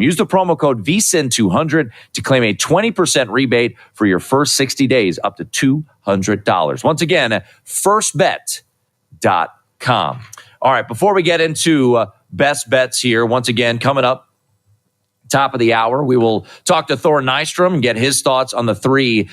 Use the promo code VEASAN200 to claim a 20% rebate for your first 60 days, up to $200. Once again, firstbet.com. All right, before we get into best bets here, once again, coming up, top of the hour, we will talk to Thor Nystrom and get his thoughts on the three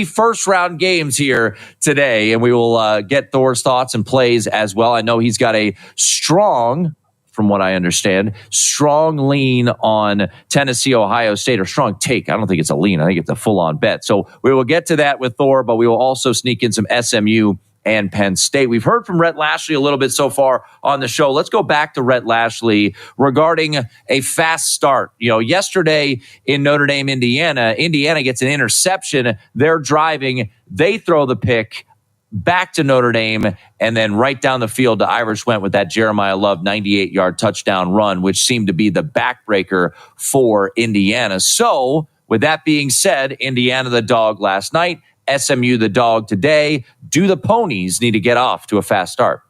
first-round games here today, and we will get Thor's thoughts and plays as well. I know he's got a strong, from what I understand, strong lean on Tennessee, Ohio State, or strong take. I don't think it's a lean. I think it's a full-on bet. So we will get to that with Thor, but we will also sneak in some SMU and Penn State. We've heard from Rhett Lashley a little bit so far on the show. Let's go back to Rhett Lashley regarding a fast start. Yesterday in Notre Dame, Indiana gets an interception. They're driving. They throw the pick back to Notre Dame, and then right down the field, the Irish went with that Jeremiah Love 98-yard touchdown run, which seemed to be the backbreaker for Indiana. So with that being said, Indiana the dog last night, SMU the dog today. Do the Ponies need to get off to a fast start?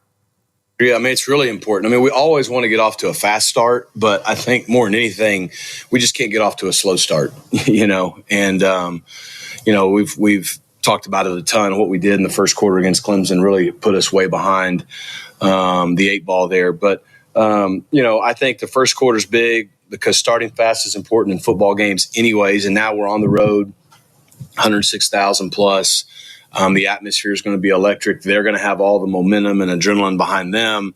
Yeah, I mean, it's really important. I mean, we always want to get off to a fast start, but I think more than anything, we just can't get off to a slow start, and, we've talked about it a ton. What we did in the first quarter against Clemson really put us way behind the 8 ball there. But, I think the first quarter is big because starting fast is important in football games anyways. And now we're on the road, 106,000 plus. The atmosphere is going to be electric. They're going to have all the momentum and adrenaline behind them.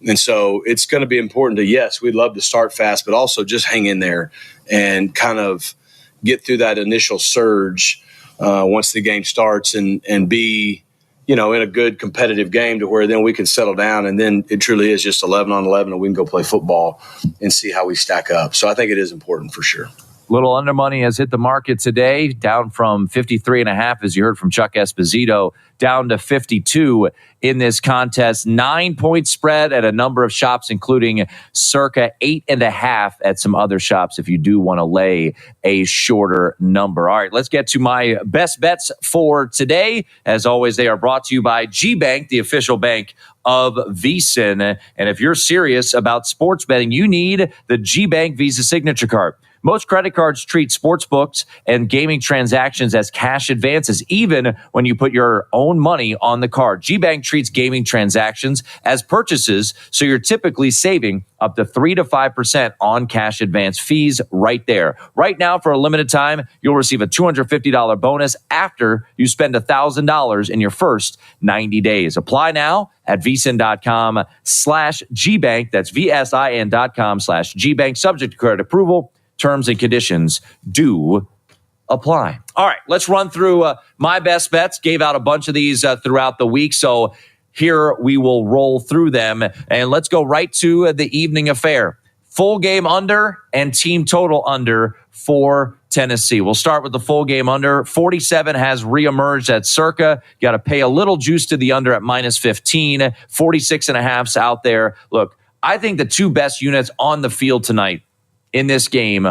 And so it's going to be important to, yes, we'd love to start fast, but also just hang in there and kind of get through that initial surge once the game starts and be, in a good competitive game to where then we can settle down. And then it truly is just 11 on 11 and we can go play football and see how we stack up. So I think it is important for sure. Little under money has hit the market today, down from 53.5, as you heard from Chuck Esposito, down to 52 in this contest. 9-point spread at a number of shops, including circa 8.5 at some other shops if you do want to lay a shorter number. All right, let's get to my best bets for today. As always, they are brought to you by G-Bank, the official bank of VSiN. And if you're serious about sports betting, you need the G-Bank Visa Signature Card. Most credit cards treat sports books and gaming transactions as cash advances, even when you put your own money on the card. G-Bank treats gaming transactions as purchases, so you're typically saving up to 3 to 5% on cash advance fees right there. Right now, for a limited time, you'll receive a $250 bonus after you spend $1,000 in your first 90 days. Apply now at vsin.com/GBank. That's VSIN.com/GBank. Subject to credit approval. Terms and conditions do apply. All right, let's run through my best bets. Gave out a bunch of these throughout the week, so here we will roll through them. And let's go right to the evening affair. Full game under and team total under for Tennessee. We'll start with the full game under. 47 has reemerged at circa. Got to pay a little juice to the under at -15. 46.5's out there. Look, I think the two best units on the field tonight in this game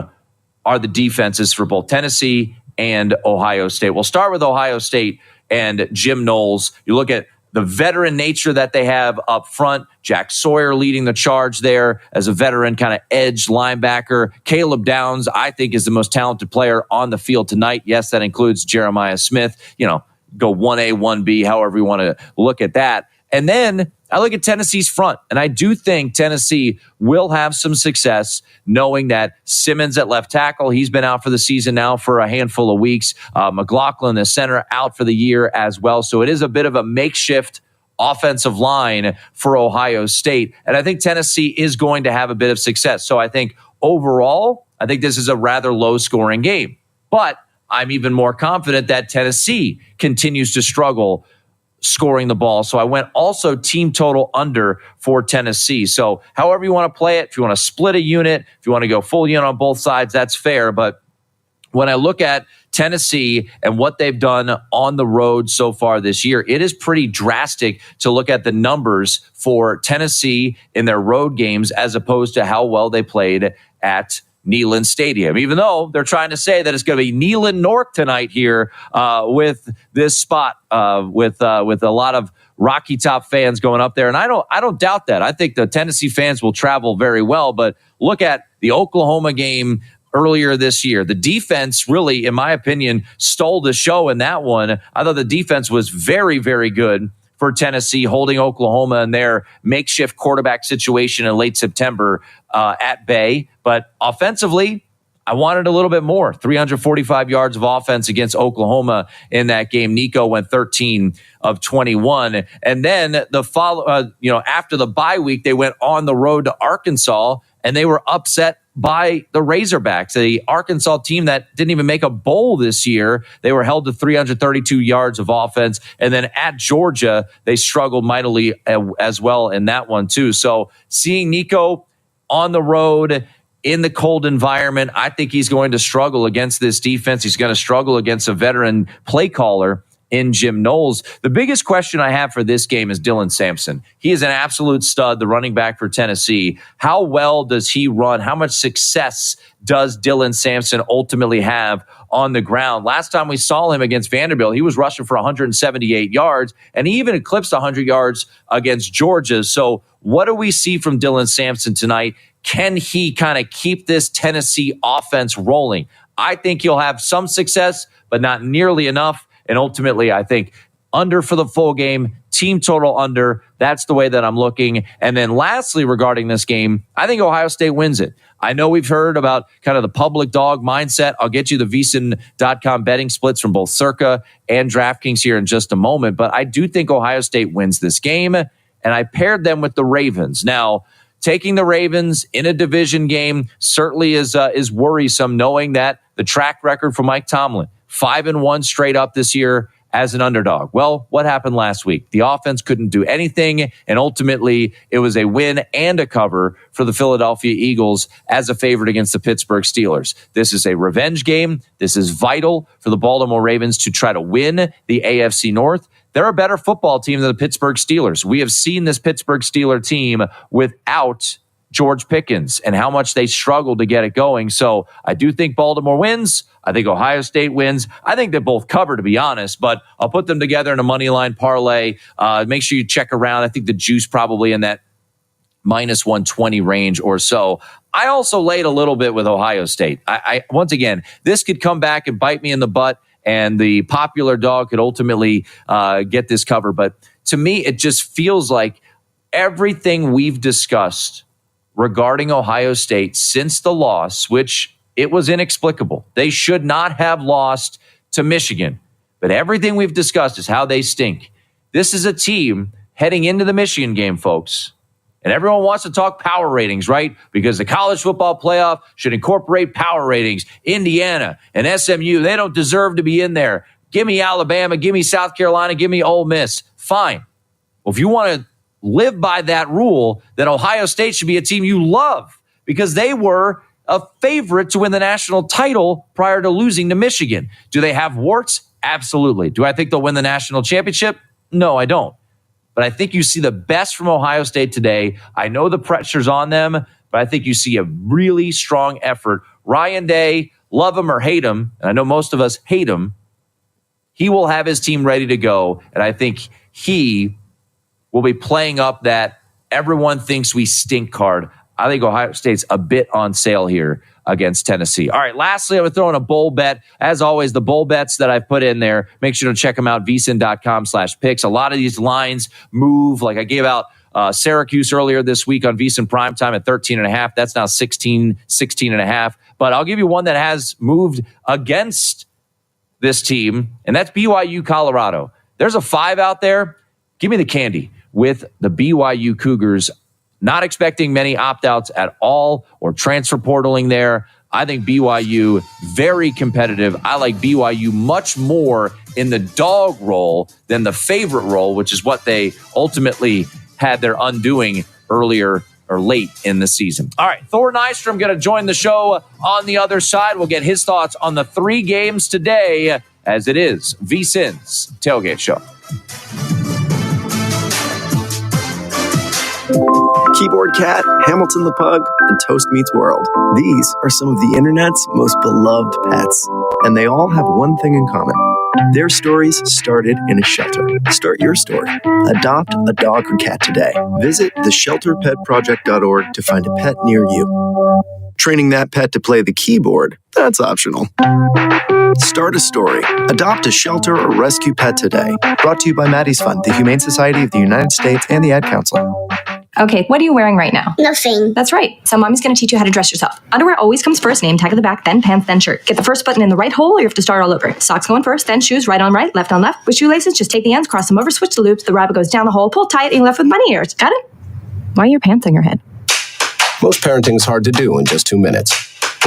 are the defenses for both Tennessee and Ohio State. We'll start with Ohio State and Jim Knowles. You look at the veteran nature that they have up front. Jack Sawyer leading the charge there as a veteran kind of edge linebacker. Caleb Downs, I think, is the most talented player on the field tonight. Yes, that includes Jeremiah Smith. Go 1A, 1B, however you want to look at that. And then I look at Tennessee's front, and I do think Tennessee will have some success knowing that Simmons at left tackle, he's been out for the season now for a handful of weeks. McLaughlin, the center, out for the year as well. So it is a bit of a makeshift offensive line for Ohio State. And I think Tennessee is going to have a bit of success. So I think overall, I think this is a rather low-scoring game. But I'm even more confident that Tennessee continues to struggle scoring the ball. So I went also team total under for Tennessee. So however you want to play it, if you want to split a unit, if you want to go full unit on both sides, that's fair. But when I look at Tennessee and what they've done on the road so far this year, it is pretty drastic to look at the numbers for Tennessee in their road games as opposed to how well they played at Neyland Stadium, even though they're trying to say that it's going to be Neyland North tonight here with this spot with a lot of Rocky Top fans going up there. And I don't doubt that. I think the Tennessee fans will travel very well. But look at the Oklahoma game earlier this year. The defense really, in my opinion, stole the show in that one. I thought the defense was very, very good for Tennessee, holding Oklahoma in their makeshift quarterback situation in late September at bay. But offensively, I wanted a little bit more. 345 yards of offense against Oklahoma in that game. Nico went 13 of 21. And then after the bye week, they went on the road to Arkansas, and they were upset by the Razorbacks, the Arkansas team that didn't even make a bowl this year. They were held to 332 yards of offense. And then at Georgia, they struggled mightily as well in that one too. So seeing Nico on the road in the cold environment, I think he's going to struggle against this defense. He's going to struggle against a veteran play caller in Jim Knowles. The biggest question I have for this game is Dylan Sampson. He is an absolute stud, the running back for Tennessee. How well does he run? How much success does Dylan Sampson ultimately have on the ground? Last time we saw him against Vanderbilt, he was rushing for 178 yards, and he even eclipsed 100 yards against Georgia. So what do we see from Dylan Sampson tonight? Can he kind of keep this Tennessee offense rolling? I think he'll have some success, but not nearly enough. And ultimately, I think under for the full game, team total under. That's the way that I'm looking. And then lastly, regarding this game, I think Ohio State wins it. I know we've heard about kind of the public dog mindset. I'll get you the VSiN.com betting splits from both Circa and DraftKings here in just a moment. But I do think Ohio State wins this game. And I paired them with the Ravens. Now, taking the Ravens in a division game certainly is worrisome, knowing that the track record for Mike Tomlin, 5-1 straight up this year as an underdog. Well, what happened last week? The offense couldn't do anything, and ultimately it was a win and a cover for the Philadelphia Eagles as a favorite against the Pittsburgh Steelers. This is a revenge game. This is vital for the Baltimore Ravens to try to win the AFC North. They're a better football team than the Pittsburgh Steelers. We have seen this Pittsburgh Steelers team without George Pickens and how much they struggled to get it going. So I do think Baltimore wins. I think Ohio State wins. I think they both cover, to be honest, but I'll put them together in a money line parlay. Make sure you check around. I think the juice probably in that minus 120 range or so. I also laid a little bit with Ohio State. I once again, this could come back and bite me in the butt, and the popular dog could ultimately get this cover. But to me, it just feels like everything we've discussed regarding Ohio State since the loss, which it was inexplicable. They should not have lost to Michigan. But everything we've discussed is how they stink. This is a team heading into the Michigan game, folks. And everyone wants to talk power ratings, right? Because the college football playoff should incorporate power ratings. Indiana and SMU, they don't deserve to be in there. Give me Alabama, give me South Carolina, give me Ole Miss. Fine. Well, if you want to live by that rule, then Ohio State should be a team you love because they were a favorite to win the national title prior to losing to Michigan. Do they have warts? Absolutely. Do I think they'll win the national championship? No, I don't. But I think you see the best from Ohio State today. I know the pressure's on them, but I think you see a really strong effort. Ryan Day, love him or hate him, and I know most of us hate him, he will have his team ready to go, and I think he will be playing up that everyone thinks we stink card. I think Ohio State's a bit on sale here against Tennessee. All right, lastly, I'm throwing a bowl bet. As always, the bowl bets that I've put in there, make sure to check them out, VSiN.com/picks. A lot of these lines move. Like I gave out Syracuse earlier this week on VSiN Primetime at 13.5. That's now 16.5. But I'll give you one that has moved against this team, and that's BYU Colorado. There's a 5 out there. Give me the candy with the BYU Cougars. Not expecting many opt-outs at all or transfer portaling there. I think BYU, very competitive. I like BYU much more in the dog role than the favorite role, which is what they ultimately had their undoing earlier or late in the season. All right, Thor Nystrom going to join the show on the other side. We'll get his thoughts on the 3 games today as it is VSiN's Tailgate Show. Keyboard Cat, Hamilton the Pug, and Toast Meets World. These are some of the internet's most beloved pets, and they all have one thing in common. Their stories started in a shelter. Start your story. Adopt a dog or cat today. Visit theshelterpetproject.org to find a pet near you. Training that pet to play the keyboard, that's optional. Start a story. Adopt a shelter or rescue pet today. Brought to you by Maddie's Fund, the Humane Society of the United States, and the Ad Council. Okay, what are you wearing right now? Nothing. That's right. So mommy's going to teach you how to dress yourself. Underwear always comes first, name tag at the back, then pants, then shirt. Get the first button in the right hole or you have to start all over. Socks going first, then shoes, right on right, left on left. With shoelaces, just take the ends, cross them over, switch the loops. The rabbit goes down the hole, pull tight, and you're left with bunny ears. Got it? Why are your pants on your head? Most parenting is hard to do in just 2 minutes.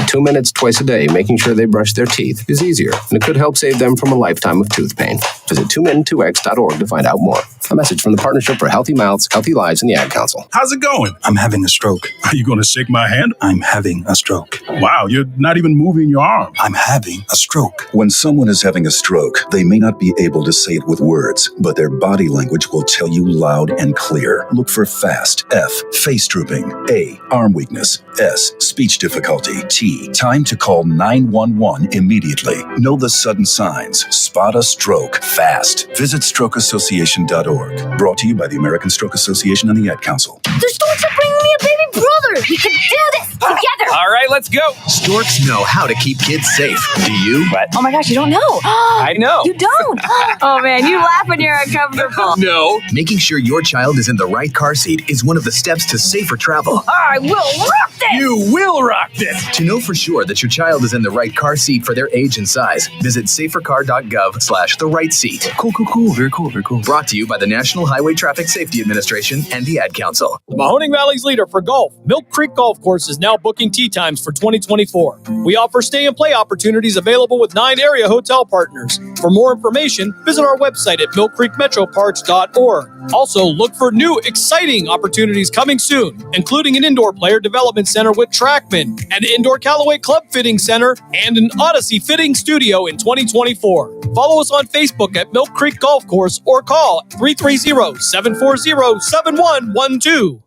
2 minutes twice a day making sure they brush their teeth is easier, and it could help save them from a lifetime of tooth pain. Visit 2min2x.org to find out more. A message from the Partnership for Healthy Mouths, Healthy Lives, and the Ad Council. How's it going? I'm having a stroke. Are you going to shake my hand? I'm having a stroke. Wow, you're not even moving your arm. I'm having a stroke. When someone is having a stroke, they may not be able to say it with words, but their body language will tell you loud and clear. Look for FAST. F. Face drooping. A. Arm weakness. S. Speech difficulty. T. Time to call 911 immediately. Know the sudden signs. Spot a stroke fast. Visit strokeassociation.org. Brought to you by the American Stroke Association and the Ad Council. The Storks are bringing me a baby brother. We can do this together. All right, let's go. Storks know how to keep kids safe. Do you? What? Oh my gosh, you don't know. I know. You don't. Oh man, you laugh when you're uncomfortable. No. Making sure your child is in the right car seat is one of the steps to safer travel. I will rock this. You will rock this. To know for sure that your child is in the right car seat for their age and size, visit safercar.gov/the-right-seat. Cool. Very cool. Brought to you by the National Highway Traffic Safety Administration and the Ad Council. Mahoning Valley's leader for golf, Milk Creek Golf Course, is now booking tee times for 2024. We offer stay and play opportunities available with 9 area hotel partners. For more information, visit our website at millcreekmetroparks.org. Also, look for new, exciting opportunities coming soon, including an indoor player development center with Trackman, an indoor Callaway Club Fitting Center, and an Odyssey Fitting Studio in 2024. Follow us on Facebook at Milk Creek Golf Course or call 330-740-7112.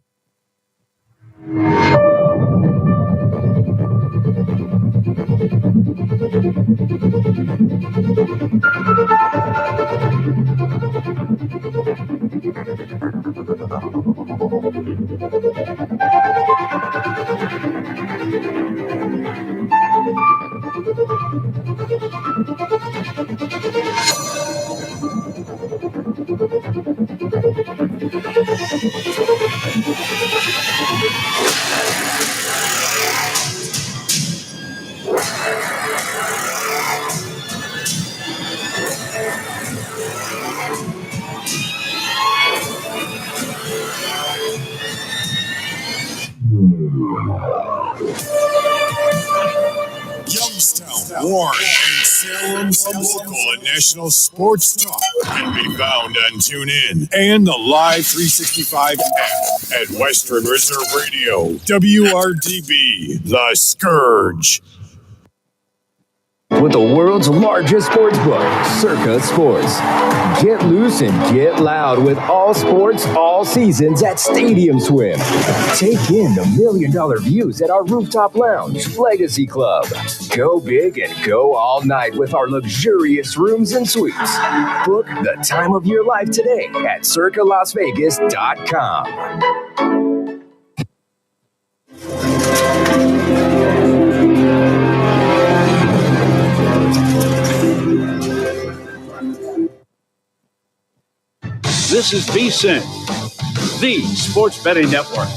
Youngstown, Warren, and Salem's local and national sports talk can be found on TuneIn and the Live 365 app at Western Reserve Radio, WRDB, The Scourge. With the world's largest sports book, Circa Sports. Get loose and get loud with all sports, all seasons at Stadium Swim. Take in the $1 million views at our rooftop lounge, Legacy Club. Go big and go all night with our luxurious rooms and suites. Book the time of your life today at circalasvegas.com. This is VSiN, the Sports Betting Network.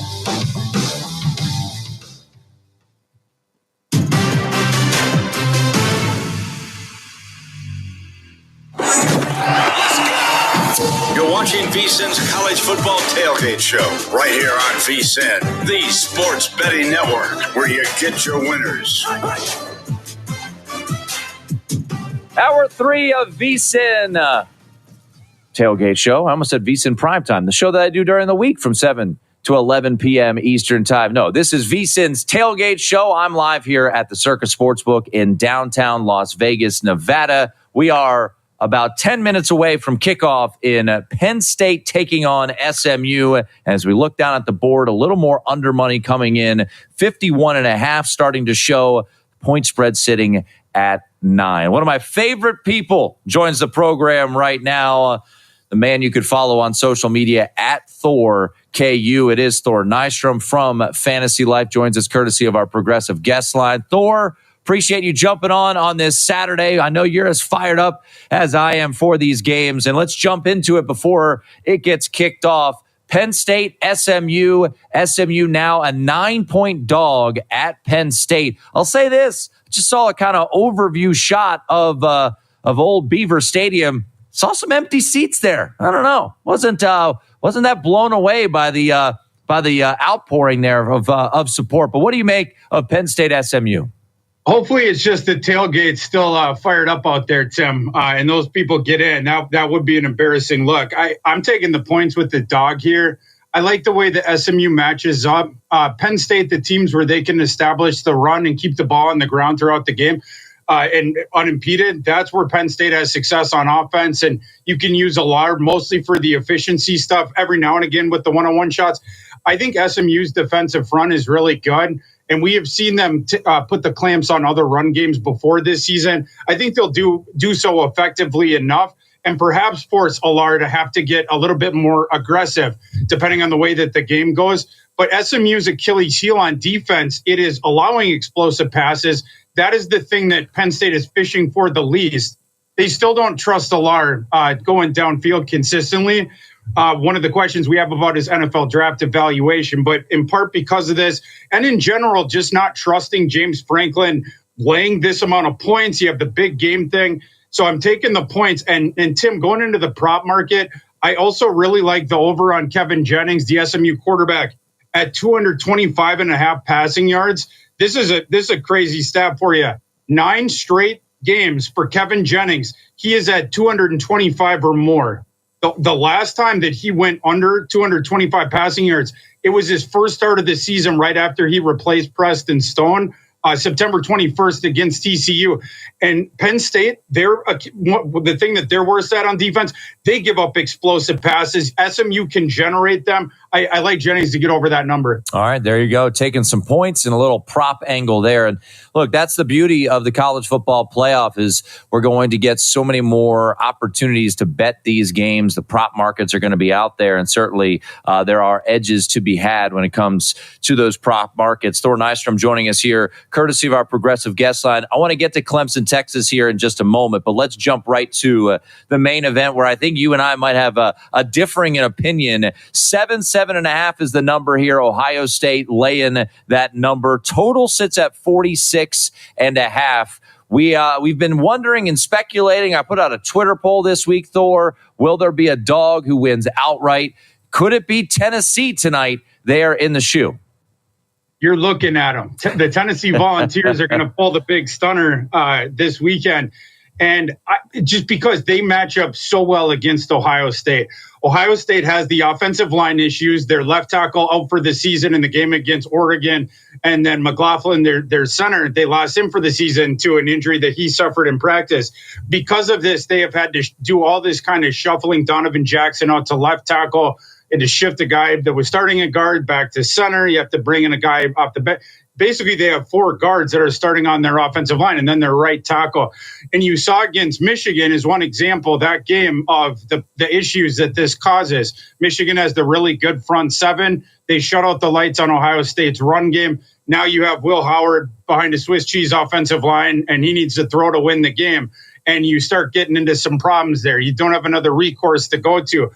You're watching VSiN's College Football Tailgate Show right here on VSiN, the Sports Betting Network, where you get your winners. Hour 3 of VSiN Tailgate Show. I almost said VSiN Primetime, the show that I do during the week from 7 to 11 p.m. Eastern Time. No, this is VSiN's Tailgate Show. I'm live here at the Circa Sportsbook in downtown Las Vegas, Nevada. We are about 10 minutes away from kickoff in Penn State taking on SMU. As we look down at the board, a little more under money coming in, 51.5 starting to show, point spread sitting at 9. One of my favorite people joins the program right now. The man you could follow on social media at ThorKU. It is Thor Nystrom from Fantasy Life. Joins us courtesy of our progressive guest line. Thor, appreciate you jumping on this Saturday. I know you're as fired up as I am for these games. And let's jump into it before it gets kicked off. Penn State, SMU. SMU now a 9-point dog at Penn State. I'll say this. Just saw a kind of overview shot of old Beaver Stadium. Saw some empty seats there. I don't know. Wasn't that blown away by the outpouring there of support? But what do you make of Penn State SMU? Hopefully it's just the tailgate still fired up out there, Tim, and those people get in. That would be an embarrassing look. I'm taking the points with the dog here. I like the way the SMU matches up. Penn State, the teams where they can establish the run and keep the ball on the ground throughout the game and unimpeded, that's where Penn State has success on offense. And you can use Allard mostly for the efficiency stuff every now and again with the one-on-one shots. I think SMU's defensive front is really good. And we have seen them put the clamps on other run games before this season. I think they'll do so effectively enough and perhaps force Allard to have to get a little bit more aggressive depending on the way that the game goes. But SMU's Achilles heel on defense, it is allowing explosive passes. That is the thing that Penn State is fishing for the least. They still don't trust Allard going downfield consistently. One of the questions we have about his NFL draft evaluation, but in part because of this, and in general, just not trusting James Franklin laying this amount of points. You have the big game thing. So I'm taking the points. And Tim, going into the prop market, I also really like the over on Kevin Jennings, the SMU quarterback, at 225.5 passing yards. This is a crazy stat for you. 9 straight games for Kevin Jennings. He is at 225 or more. The last time that he went under 225 passing yards, it was his first start of the season right after he replaced Preston Stone, September 21st against TCU. And Penn State, the thing that they're worst at on defense, they give up explosive passes. SMU can generate them. I like Jennings to get over that number. All right, there you go. Taking some points and a little prop angle there. And look, that's the beauty of the college football playoff is we're going to get so many more opportunities to bet these games. The prop markets are going to be out there. And certainly there are edges to be had when it comes to those prop markets. Thor Nystrom joining us here, courtesy of our progressive guest line. I want to get to Clemson, Texas here in just a moment, but let's jump right to the main event where I think you and I might have a differing opinion. 7.5 is the number here. Ohio State laying that number. Total sits at 46.5. We've been wondering and speculating. I put out a Twitter poll this week, Thor. Will there be a dog who wins outright? Could it be Tennessee tonight there in the shoe? You're looking at them. The Tennessee Volunteers are going to pull the big stunner this weekend. And just because they match up so well against Ohio State. Ohio State has the offensive line issues. Their left tackle out for the season in the game against Oregon. And then McLaughlin, their center, they lost him for the season to an injury that he suffered in practice. Because of this, they have had to do all this kind of shuffling Donovan Jackson out to left tackle and to shift a guy that was starting at guard back to center. You have to bring in a guy off the bench. Basically, they have 4 guards that are starting on their offensive line and then their right tackle. And you saw against Michigan is one example, that game, of the issues that this causes. Michigan has the really good front 7. They shut out the lights on Ohio State's run game. Now you have Will Howard behind a Swiss cheese offensive line, and he needs to throw to win the game. And you start getting into some problems there. You don't have another recourse to go to.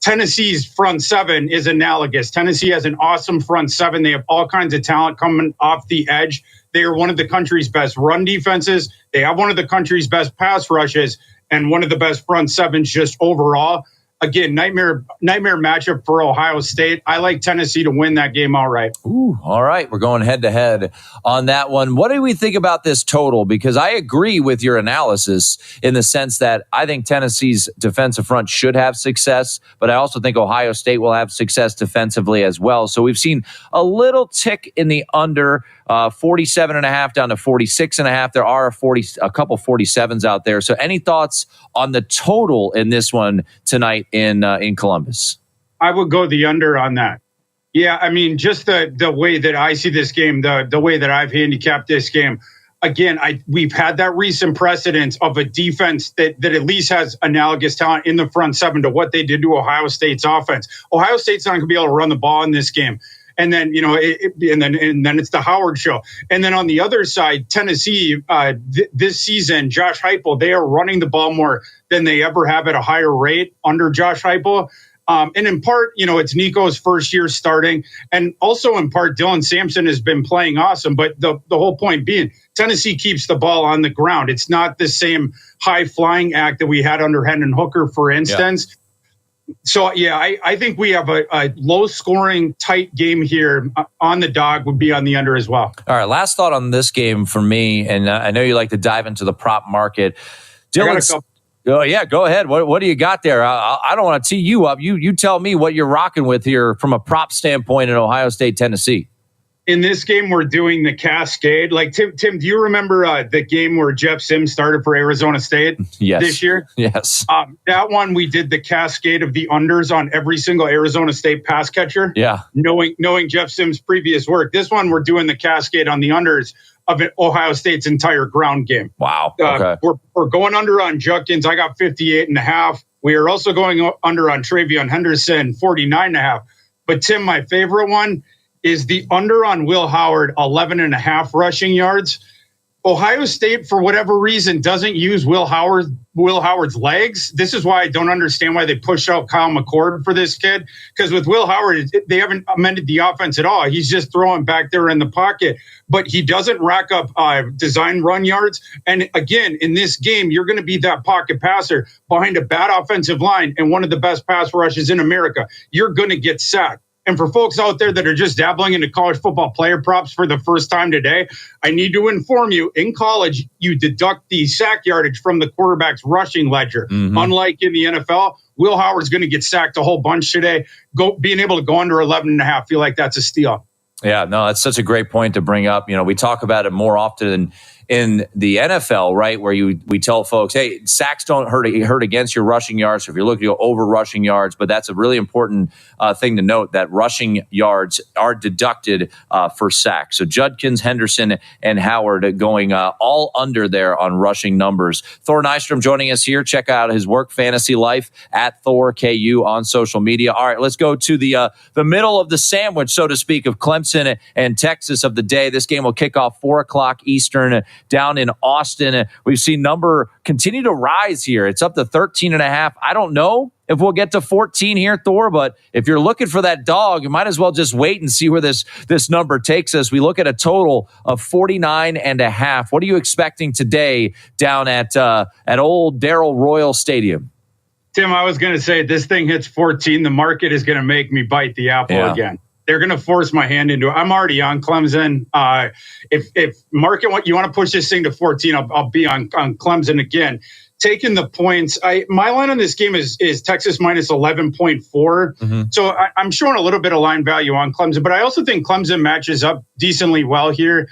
Tennessee's front 7 is analogous. Tennessee has an awesome front 7. They have all kinds of talent coming off the edge. They are one of the country's best run defenses. They have one of the country's best pass rushes and one of the best front 7s just overall. Again, nightmare matchup for Ohio State. I like Tennessee to win that game outright. Ooh, all right. We're going head-to-head on that one. What do we think about this total? Because I agree with your analysis in the sense that I think Tennessee's defensive front should have success, but I also think Ohio State will have success defensively as well. So we've seen a little tick in the under, 47.5 down to 46.5. There are a couple 47s out there. So any thoughts on the total in this one tonight in Columbus? I would go the under on that. Yeah, I mean, just the way that I see this game, the way that I've handicapped this game. Again, we've had that recent precedence of a defense that at least has analogous talent in the front 7 to what they did to Ohio State's offense. Ohio State's not going to be able to run the ball in this game. And then, and then it's the Howard show. And then on the other side, Tennessee, this season, Josh Heupel, they are running the ball more than they ever have at a higher rate under Josh Heupel. And in part, it's Nico's first year starting. And also in part, Dylan Sampson has been playing awesome. But the whole point being, Tennessee keeps the ball on the ground. It's not the same high-flying act that we had under Hendon Hooker, for instance. Yeah. So, yeah, I think we have a low-scoring, tight game here. On the dog would be on the under as well. All right, last thought on this game for me, and I know you like to dive into the prop market. Dylan, oh, yeah, go ahead. What do you got there? I don't want to tee you up. You tell me what you're rocking with here from a prop standpoint in Ohio State, Tennessee. In this game, we're doing the cascade. Like, Tim, do you remember the game where Jeff Sims started for Arizona State this year? Yes. That one, we did the cascade of the unders on every single Arizona State pass catcher. Yeah. Knowing Jeff Sims' previous work. This one, we're doing the cascade on the unders of Ohio State's entire ground game. Wow. Okay. We're going under on Judkins. I got 58.5. We are also going under on Travion Henderson, 49.5. But, Tim, my favorite one is the under on Will Howard, 11.5 rushing yards. Ohio State, for whatever reason, doesn't use Will Howard's legs. This is why I don't understand why they push out Kyle McCord for this kid. Because with Will Howard, they haven't amended the offense at all. He's just throwing back there in the pocket. But he doesn't rack up design run yards. And again, in this game, you're going to be that pocket passer behind a bad offensive line and one of the best pass rushes in America. You're going to get sacked. And for folks out there that are just dabbling into college football player props for the first time today, I need to inform you, in college, you deduct the sack yardage from the quarterback's rushing ledger. Mm-hmm. Unlike in the NFL, Will Howard's going to get sacked a whole bunch today. Being able to go under 11.5, feel like that's a steal. Yeah, no, that's such a great point to bring up. You know, we talk about it more often in the NFL, right, where we tell folks, hey, sacks don't hurt against your rushing yards. So if you're looking to go over rushing yards, but that's a really important thing to note, that rushing yards are deducted for sacks. So Judkins, Henderson, and Howard going all under there on rushing numbers. Thor Nystrom joining us here. Check out his work, Fantasy Life, at ThorKU on social media. All right, let's go to the middle of the sandwich, so to speak, of Clemson and Texas of the day. This game will kick off 4 o'clock Eastern down in Austin. We've seen number continue to rise here. It's up to 13.5. I don't know if we'll get to 14 here, Thor, but if you're looking for that dog, you might as well just wait and see where this number takes us. We look at a total of 49.5. What are you expecting today down at old Darrell Royal Stadium? Tim, I was going to say, this thing hits 14. The market is going to make me bite the apple again. They're going to force my hand into it. I'm already on Clemson. If market, you want to push this thing to 14, I'll be on Clemson again. Taking the points, my line on this game is Texas minus 11.4. Mm-hmm. So I'm showing a little bit of line value on Clemson, but I also think Clemson matches up decently well here.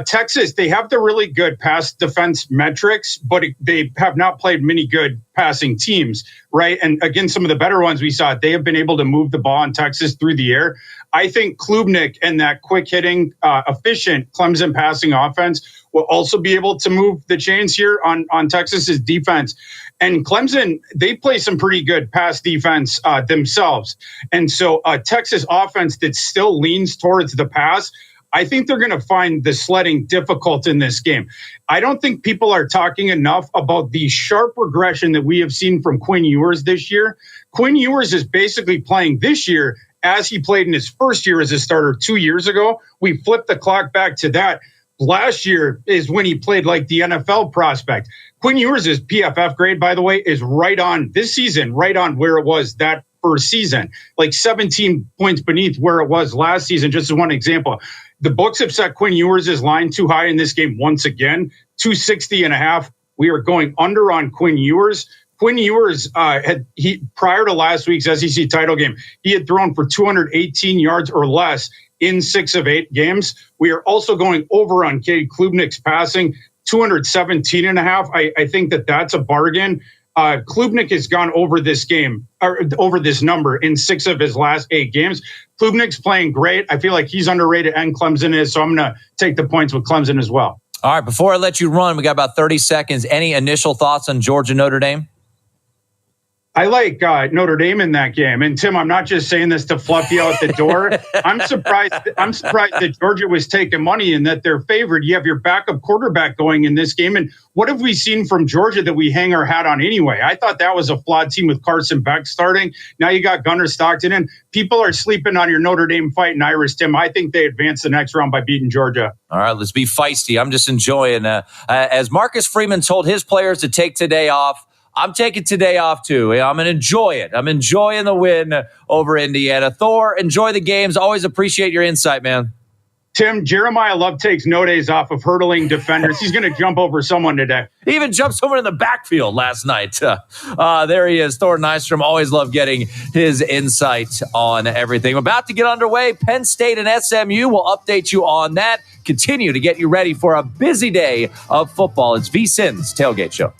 Texas, they have the really good pass defense metrics, but they have not played many good passing teams, right? And against some of the better ones we saw, they have been able to move the ball in Texas through the air. I think Klubnik and that quick-hitting, efficient Clemson passing offense will also be able to move the chains here on Texas's defense. And Clemson, they play some pretty good pass defense themselves. And so Texas offense that still leans towards the pass, I think they're going to find the sledding difficult in this game. I don't think people are talking enough about the sharp regression that we have seen from Quinn Ewers this year. Quinn Ewers is basically playing this year as he played in his first year as a starter 2 years ago. We flipped the clock back to that. Last year is when he played like the NFL prospect. Quinn Ewers' PFF grade, by the way, is right on this season, right on where it was that first season, like 17 points beneath where it was last season, just as one example. The books have set Quinn Ewers' line too high in this game once again, 260.5. We are going under on Quinn Ewers. Quinn Ewers, prior to last week's SEC title game, he had thrown for 218 yards or less in 6 of 8 games. We are also going over on Cade Klubnik's passing, 217.5. I think that's a bargain. Klubnik has gone over this game, or over this number in 6 of his last 8 games. Klubnik's playing great. I feel like he's underrated, and Clemson is, so I'm going to take the points with Clemson as well. All right, before I let you run, we got about 30 seconds. Any initial thoughts on Georgia Notre Dame? I like Notre Dame in that game. And Tim, I'm not just saying this to fluff you out the door. I'm surprised that Georgia was taking money and that they're favored. You have your backup quarterback going in this game. And what have we seen from Georgia that we hang our hat on anyway? I thought that was a flawed team with Carson Beck starting. Now you got Gunnar Stockton in. People are sleeping on your Notre Dame Fighting Irish, Tim. I think they advance the next round by beating Georgia. All right, let's be feisty. I'm just enjoying. As Marcus Freeman told his players to take today off, I'm taking today off too. I'm going to enjoy it. I'm enjoying the win over Indiana. Thor, enjoy the games. Always appreciate your insight, man. Tim, Jeremiah Love takes no days off of hurdling defenders. He's going to jump over someone today. He even jumped someone in the backfield last night. There he is, Thor Nystrom. Always love getting his insight on everything. About to get underway. Penn State and SMU will update you on that. Continue to get you ready for a busy day of football. It's VSiN's Tailgate Show.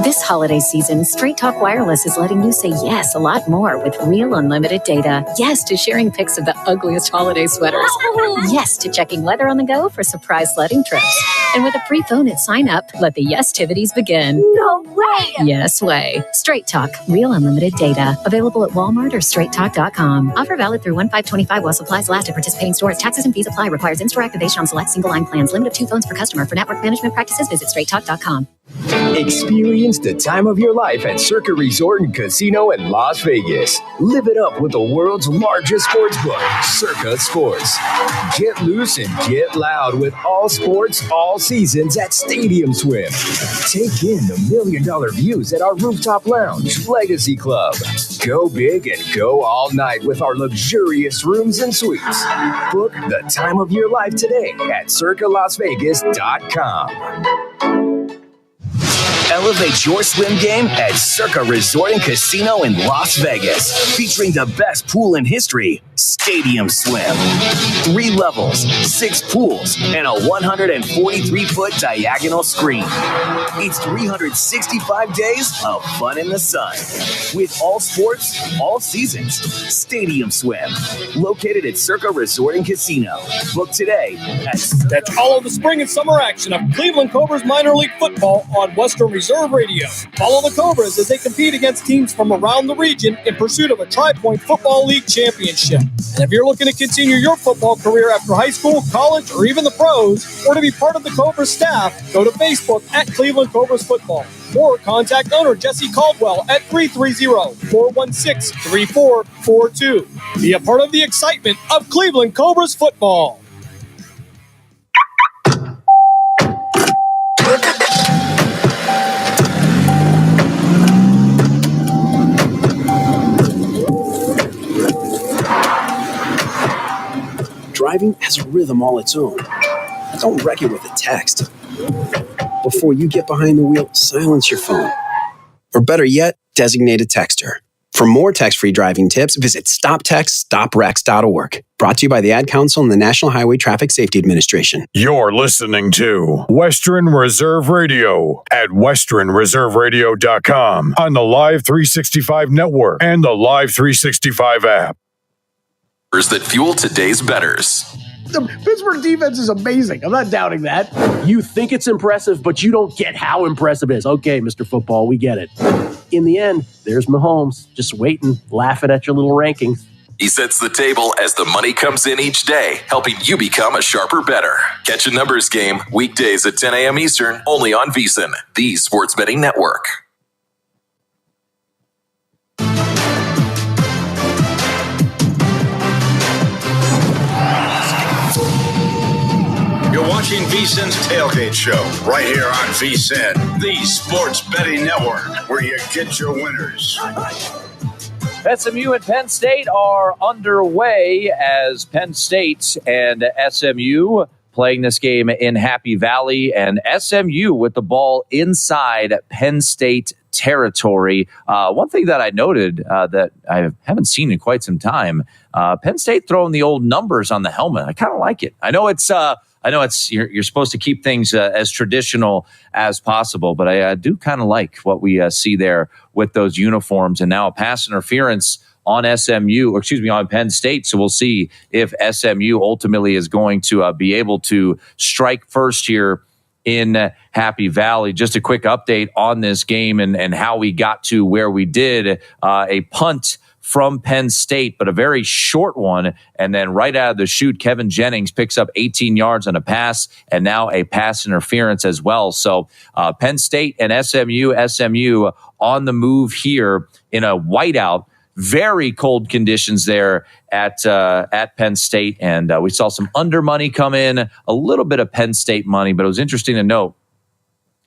This holiday season, Straight Talk Wireless is letting you say yes a lot more with real unlimited data. Yes to sharing pics of the ugliest holiday sweaters. Yes to checking weather on the go for surprise sledding trips. And with a free phone at sign up, let the yes-tivities begin. No way! Yes way. Straight Talk, real unlimited data. Available at Walmart or straighttalk.com. Offer valid through 1/5/25 while supplies last at participating stores. Taxes and fees apply. Requires in-store activation on select single-line plans. Limit of 2 phones per customer. For network management practices, visit straighttalk.com. Experience the time of your life at Circa Resort and Casino in Las Vegas. Live it up with the world's largest sports book, Circa Sports. Get loose and get loud with all sports, all seasons at Stadium Swim. Take in the $1 million views at our rooftop lounge, Legacy Club. Go big and go all night with our luxurious rooms and suites. Book the time of your life today at circalasvegas.com. Elevate your swim game at Circa Resort and Casino in Las Vegas. Featuring the best pool in history, Stadium Swim. 3 levels, 6 pools, and a 143-foot diagonal screen. It's 365 days of fun in the sun. With all sports, all seasons. Stadium Swim. Located at Circa Resort and Casino. Book today at... Catch all of the spring and summer action of Cleveland Cobras minor league football on Western Reserve Radio. Follow the Cobras as they compete against teams from around the region in pursuit of a Tri-Point Football League championship. And if you're looking to continue your football career after high school, college, or even the pros, or to be part of the Cobras staff, go to Facebook at Cleveland Cobras Football. Or contact owner Jesse Caldwell at 330-416-3442. Be a part of the excitement of Cleveland Cobras football. Driving has a rhythm all its own. Don't wreck it with a text. Before you get behind the wheel, silence your phone. Or better yet, designate a texter. For more text-free driving tips, visit stoptextstoprex.org. Brought to you by the Ad Council and the National Highway Traffic Safety Administration. You're listening to Western Reserve Radio at westernreserveradio.com on the Live 365 network and the Live 365 app. That fuel today's betters. The Pittsburgh defense is amazing. I'm not doubting that. You think it's impressive, but you don't get how impressive it is. Okay, Mr. Football, we get it. In the end, there's Mahomes just waiting, laughing at your little rankings. He sets the table as the money comes in each day, helping you become a sharper bettor. Catch a numbers game weekdays at 10 a.m. Eastern, only on VSiN, the sports betting network. You're watching VSiN's Tailgate Show right here on VSiN, the sports betting network, where you get your winners. SMU and Penn State are underway as Penn State and SMU playing this game in Happy Valley, and SMU with the ball inside Penn State territory. One thing that I noted that I haven't seen in quite some time, Penn State throwing the old numbers on the helmet. I kind of like it. I know it's you're supposed to keep things as traditional as possible, but I do kind of like what we see there with those uniforms, and now a pass interference on on Penn State. So we'll see if SMU ultimately is going to be able to strike first here in Happy Valley. Just a quick update on this game and how we got to where we did. A punt from Penn State, but a very short one. And then right out of the chute, Kevin Jennings picks up 18 yards on a pass, and now a pass interference as well. So Penn State and SMU on the move here in a whiteout. very cold conditions there at Penn State, and we saw some under money come in, a little bit of Penn State money, but it was interesting to note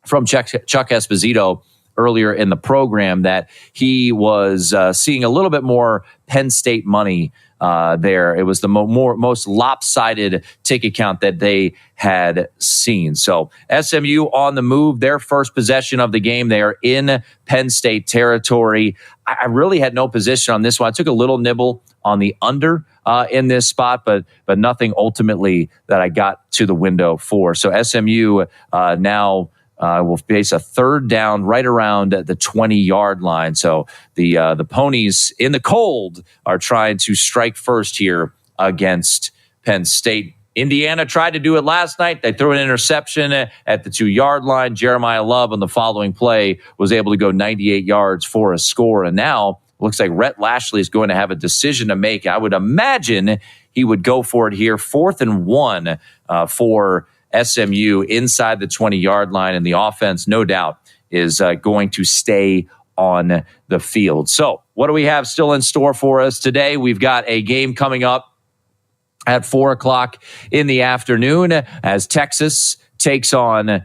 from Chuck Esposito earlier in the program that he was seeing a little bit more Penn State money there. It was the most lopsided ticket count that they had seen. So SMU on the move, their first possession of the game. They are in Penn State territory. I really had no position on this one. I took a little nibble on the under in this spot, but nothing ultimately that I got to the window for. So SMU now will face a third down right around the 20-yard line. So the Ponies in the cold are trying to strike first here against Penn State. Indiana tried to do it last night. They threw an interception at the 2-yard line. Jeremiah Love on the following play was able to go 98 yards for a score. And now it looks like Rhett Lashley is going to have a decision to make. I would imagine he would go for it here. 4th and 1 for SMU inside the 20-yard line, and the offense, no doubt, is going to stay on the field. So what do we have still in store for us today? We've got a game coming up at 4 o'clock in the afternoon as Texas takes on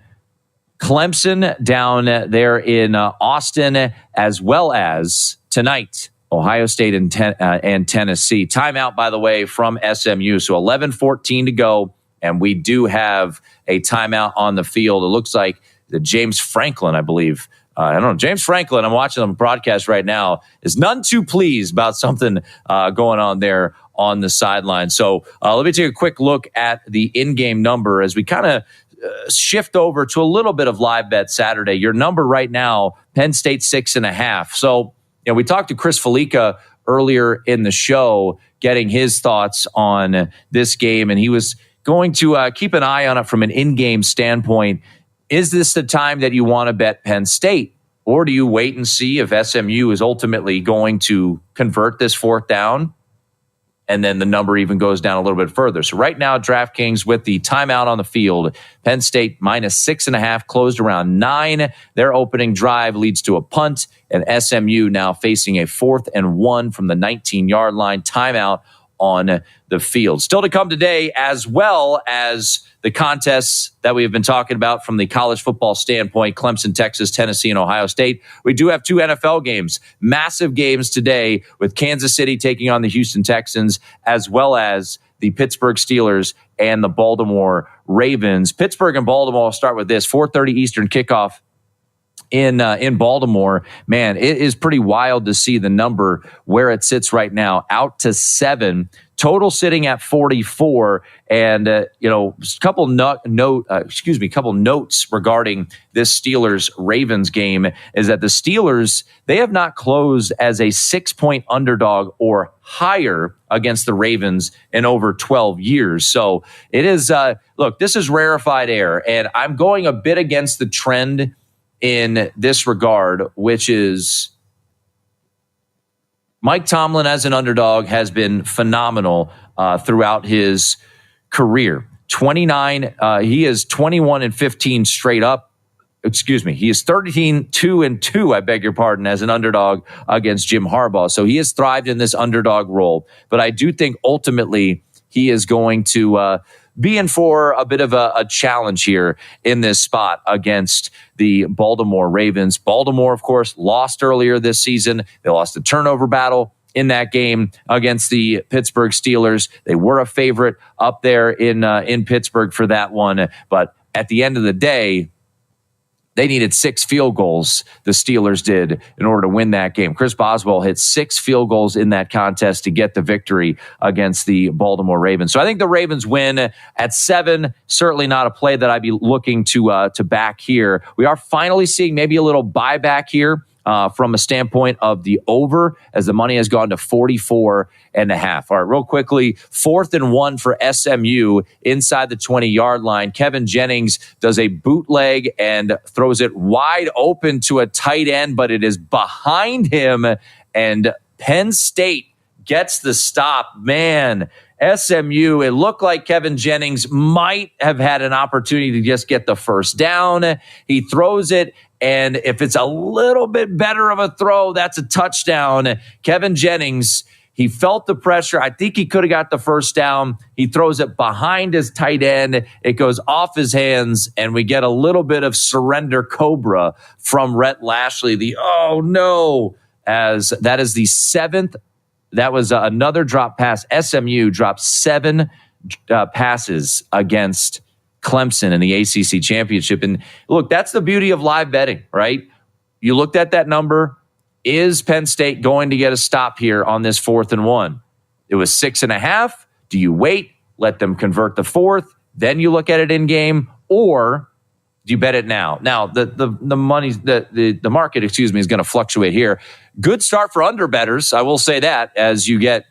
Clemson down there in Austin, as well as tonight, Ohio State and Tennessee. Timeout, by the way, from SMU. So 11:14 to go. And we do have a timeout on the field. It looks like the James Franklin, I believe. I don't know. James Franklin, I'm watching on the broadcast right now, is none too pleased about something going on there on the sideline. So let me take a quick look at the in-game number as we kind of shift over to a little bit of live bet Saturday. Your number right now, Penn State 6.5. So, we talked to Chris Felica earlier in the show, getting his thoughts on this game, and he was going to keep an eye on it from an in-game standpoint. Is this the time that you want to bet Penn State? Or do you wait and see if SMU is ultimately going to convert this 4th down? And then the number even goes down a little bit further. So right now, DraftKings with the timeout on the field, Penn State minus 6.5, closed around 9. Their opening drive leads to a punt, and SMU now facing a 4th and 1 from the 19-yard line. Timeout on the field. Still to come today, as well as the contests that we have been talking about from the college football standpoint, Clemson, Texas, Tennessee, and Ohio State. We do have 2 NFL games, massive games today with Kansas City taking on the Houston Texans, as well as the Pittsburgh Steelers and the Baltimore Ravens. Pittsburgh and Baltimore, I'll start with this, 4:30 Eastern kickoff in Baltimore. Man, it is pretty wild to see the number where it sits right now, out to 7, total sitting at 44. And couple notes regarding this Steelers Ravens game is that the Steelers, they have not closed as a 6-point underdog or higher against the Ravens in over 12 years. So it is look, this is rarefied air, and I'm going a bit against the trend in this regard, which is Mike Tomlin as an underdog has been phenomenal throughout his career. He is 21-15 straight up. Excuse me. He is 13-2-2, I beg your pardon, as an underdog against Jim Harbaugh. So he has thrived in this underdog role. But I do think ultimately he is going to be in for a bit of a challenge here in this spot against the Baltimore Ravens. Baltimore, of course, lost earlier this season. They lost the turnover battle in that game against the Pittsburgh Steelers. They were a favorite up there in Pittsburgh for that one. But at the end of the day, they needed 6 field goals, the Steelers did, in order to win that game. Chris Boswell hit 6 field goals in that contest to get the victory against the Baltimore Ravens. So I think the Ravens win at 7. Certainly not a play that I'd be looking to back here. We are finally seeing maybe a little buyback here from a standpoint of the over, as the money has gone to 44.5. All right, real quickly, 4th and 1 for SMU inside the 20-yard line. Kevin Jennings does a bootleg and throws it wide open to a tight end, but it is behind him, and Penn State gets the stop. Man, SMU, it looked like Kevin Jennings might have had an opportunity to just get the first down. He throws it, And if it's a little bit better of a throw, that's a touchdown. Kevin Jennings, he felt the pressure. I think he could have got the first down. He throws it behind his tight end. It goes off his hands, and we get a little bit of surrender cobra from Rhett Lashley. Oh no, as that is the seventh. That was another drop pass. SMU dropped 7 passes against Clemson in the ACC championship. And look, that's the beauty of live betting, right? You looked at that number. Is Penn State going to get a stop here on this 4th and 1? It was 6.5. Do you wait, let them convert the 4th, then you look at it in game, or do you bet it now? Now, the money, the market, is going to fluctuate here. Good start for underbettors, I will say that, as you get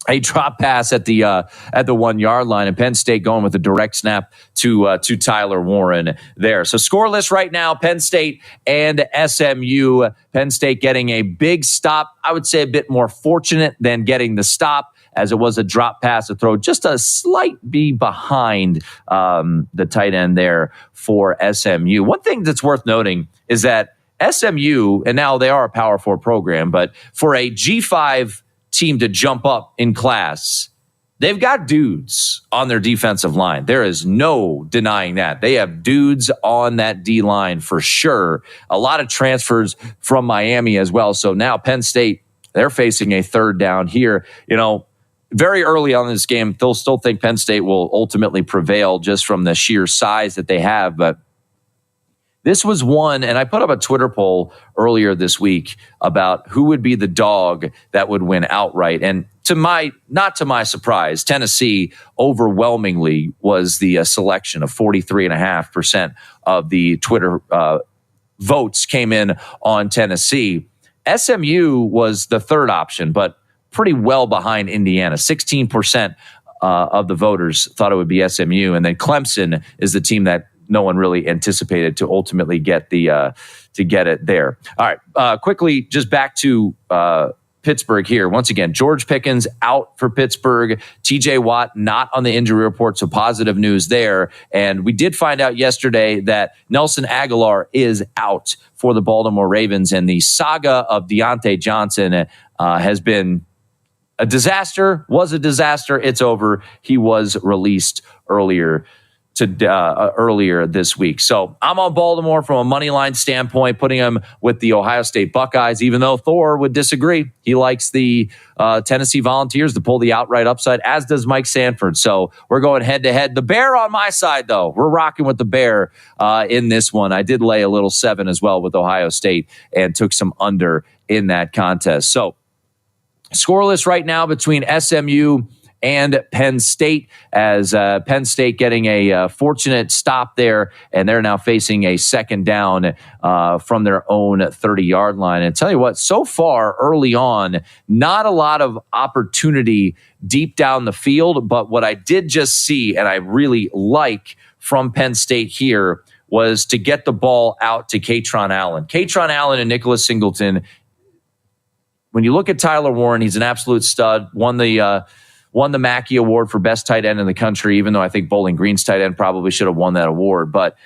a drop pass at the 1 yard line, and Penn State going with a direct snap to Tyler Warren there. So scoreless right now, Penn State and SMU. Penn State getting a big stop. I would say a bit more fortunate than getting the stop, as it was a drop pass, a throw just a slight B behind the tight end there for SMU. One thing that's worth noting is that SMU, and now they are a Power 4 program, but for a G5 team to jump up in class, they've got dudes on their defensive line. There is no denying that. They have dudes on that D line for sure. A lot of transfers from Miami as well. So now Penn State, they're facing a 3rd down here. Very early on in this game, they'll still think Penn State will ultimately prevail just from the sheer size that they have. But this was one, and I put up a Twitter poll earlier this week about who would be the dog that would win outright. And not to my surprise, Tennessee overwhelmingly was the selection of 43.5% of the Twitter votes came in on Tennessee. SMU was the 3rd option, but pretty well behind Indiana. 16% of the voters thought it would be SMU, and then Clemson is the team that no one really anticipated to ultimately get it there. All right, quickly, just back to Pittsburgh here. Once again, George Pickens out for Pittsburgh. TJ Watt not on the injury report, so positive news there. And we did find out yesterday that Nelson Aguilar is out for the Baltimore Ravens, and the saga of Deontay Johnson has been a disaster. Was a disaster. It's over. He was released earlier this week. So I'm on Baltimore from a money line standpoint, putting him with the Ohio State Buckeyes, even though Thor would disagree. He likes the Tennessee Volunteers to pull the outright upside, as does Mike Sanford. So we're going head to head. The Bear on my side, though. We're rocking with the Bear in this one. I did lay a little 7 as well with Ohio State and took some under in that contest. So scoreless right now between SMU and Penn State, as Penn State getting a fortunate stop there, and they're now facing a 2nd down from their own 30-yard line. And tell you what, so far early on, not a lot of opportunity deep down the field, but what I did just see, and I really like from Penn State here, was to get the ball out to Katron Allen. Katron Allen and Nicholas Singleton. When you look at Tyler Warren, he's an absolute stud, won the Mackey Award for best tight end in the country, even though I think Bowling Green's tight end probably should have won that award. But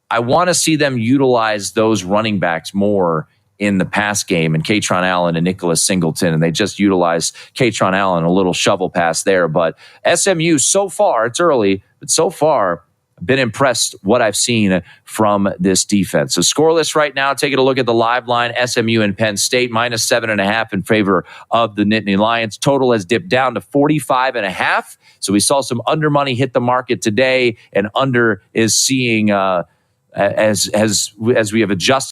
I want to see them utilize those running backs more in the pass game, and Katron Allen and Nicholas Singleton, and they just utilized Katron Allen, a little shovel pass there. But SMU, so far, it's early, but so far, I've been impressed what I've seen from this defense. So scoreless right now, taking a look at the live line, SMU and Penn State, -7.5 in favor of the Nittany Lions. Total has dipped down to 45.5. So we saw some under money hit the market today, and under is seeing, as we have adjusted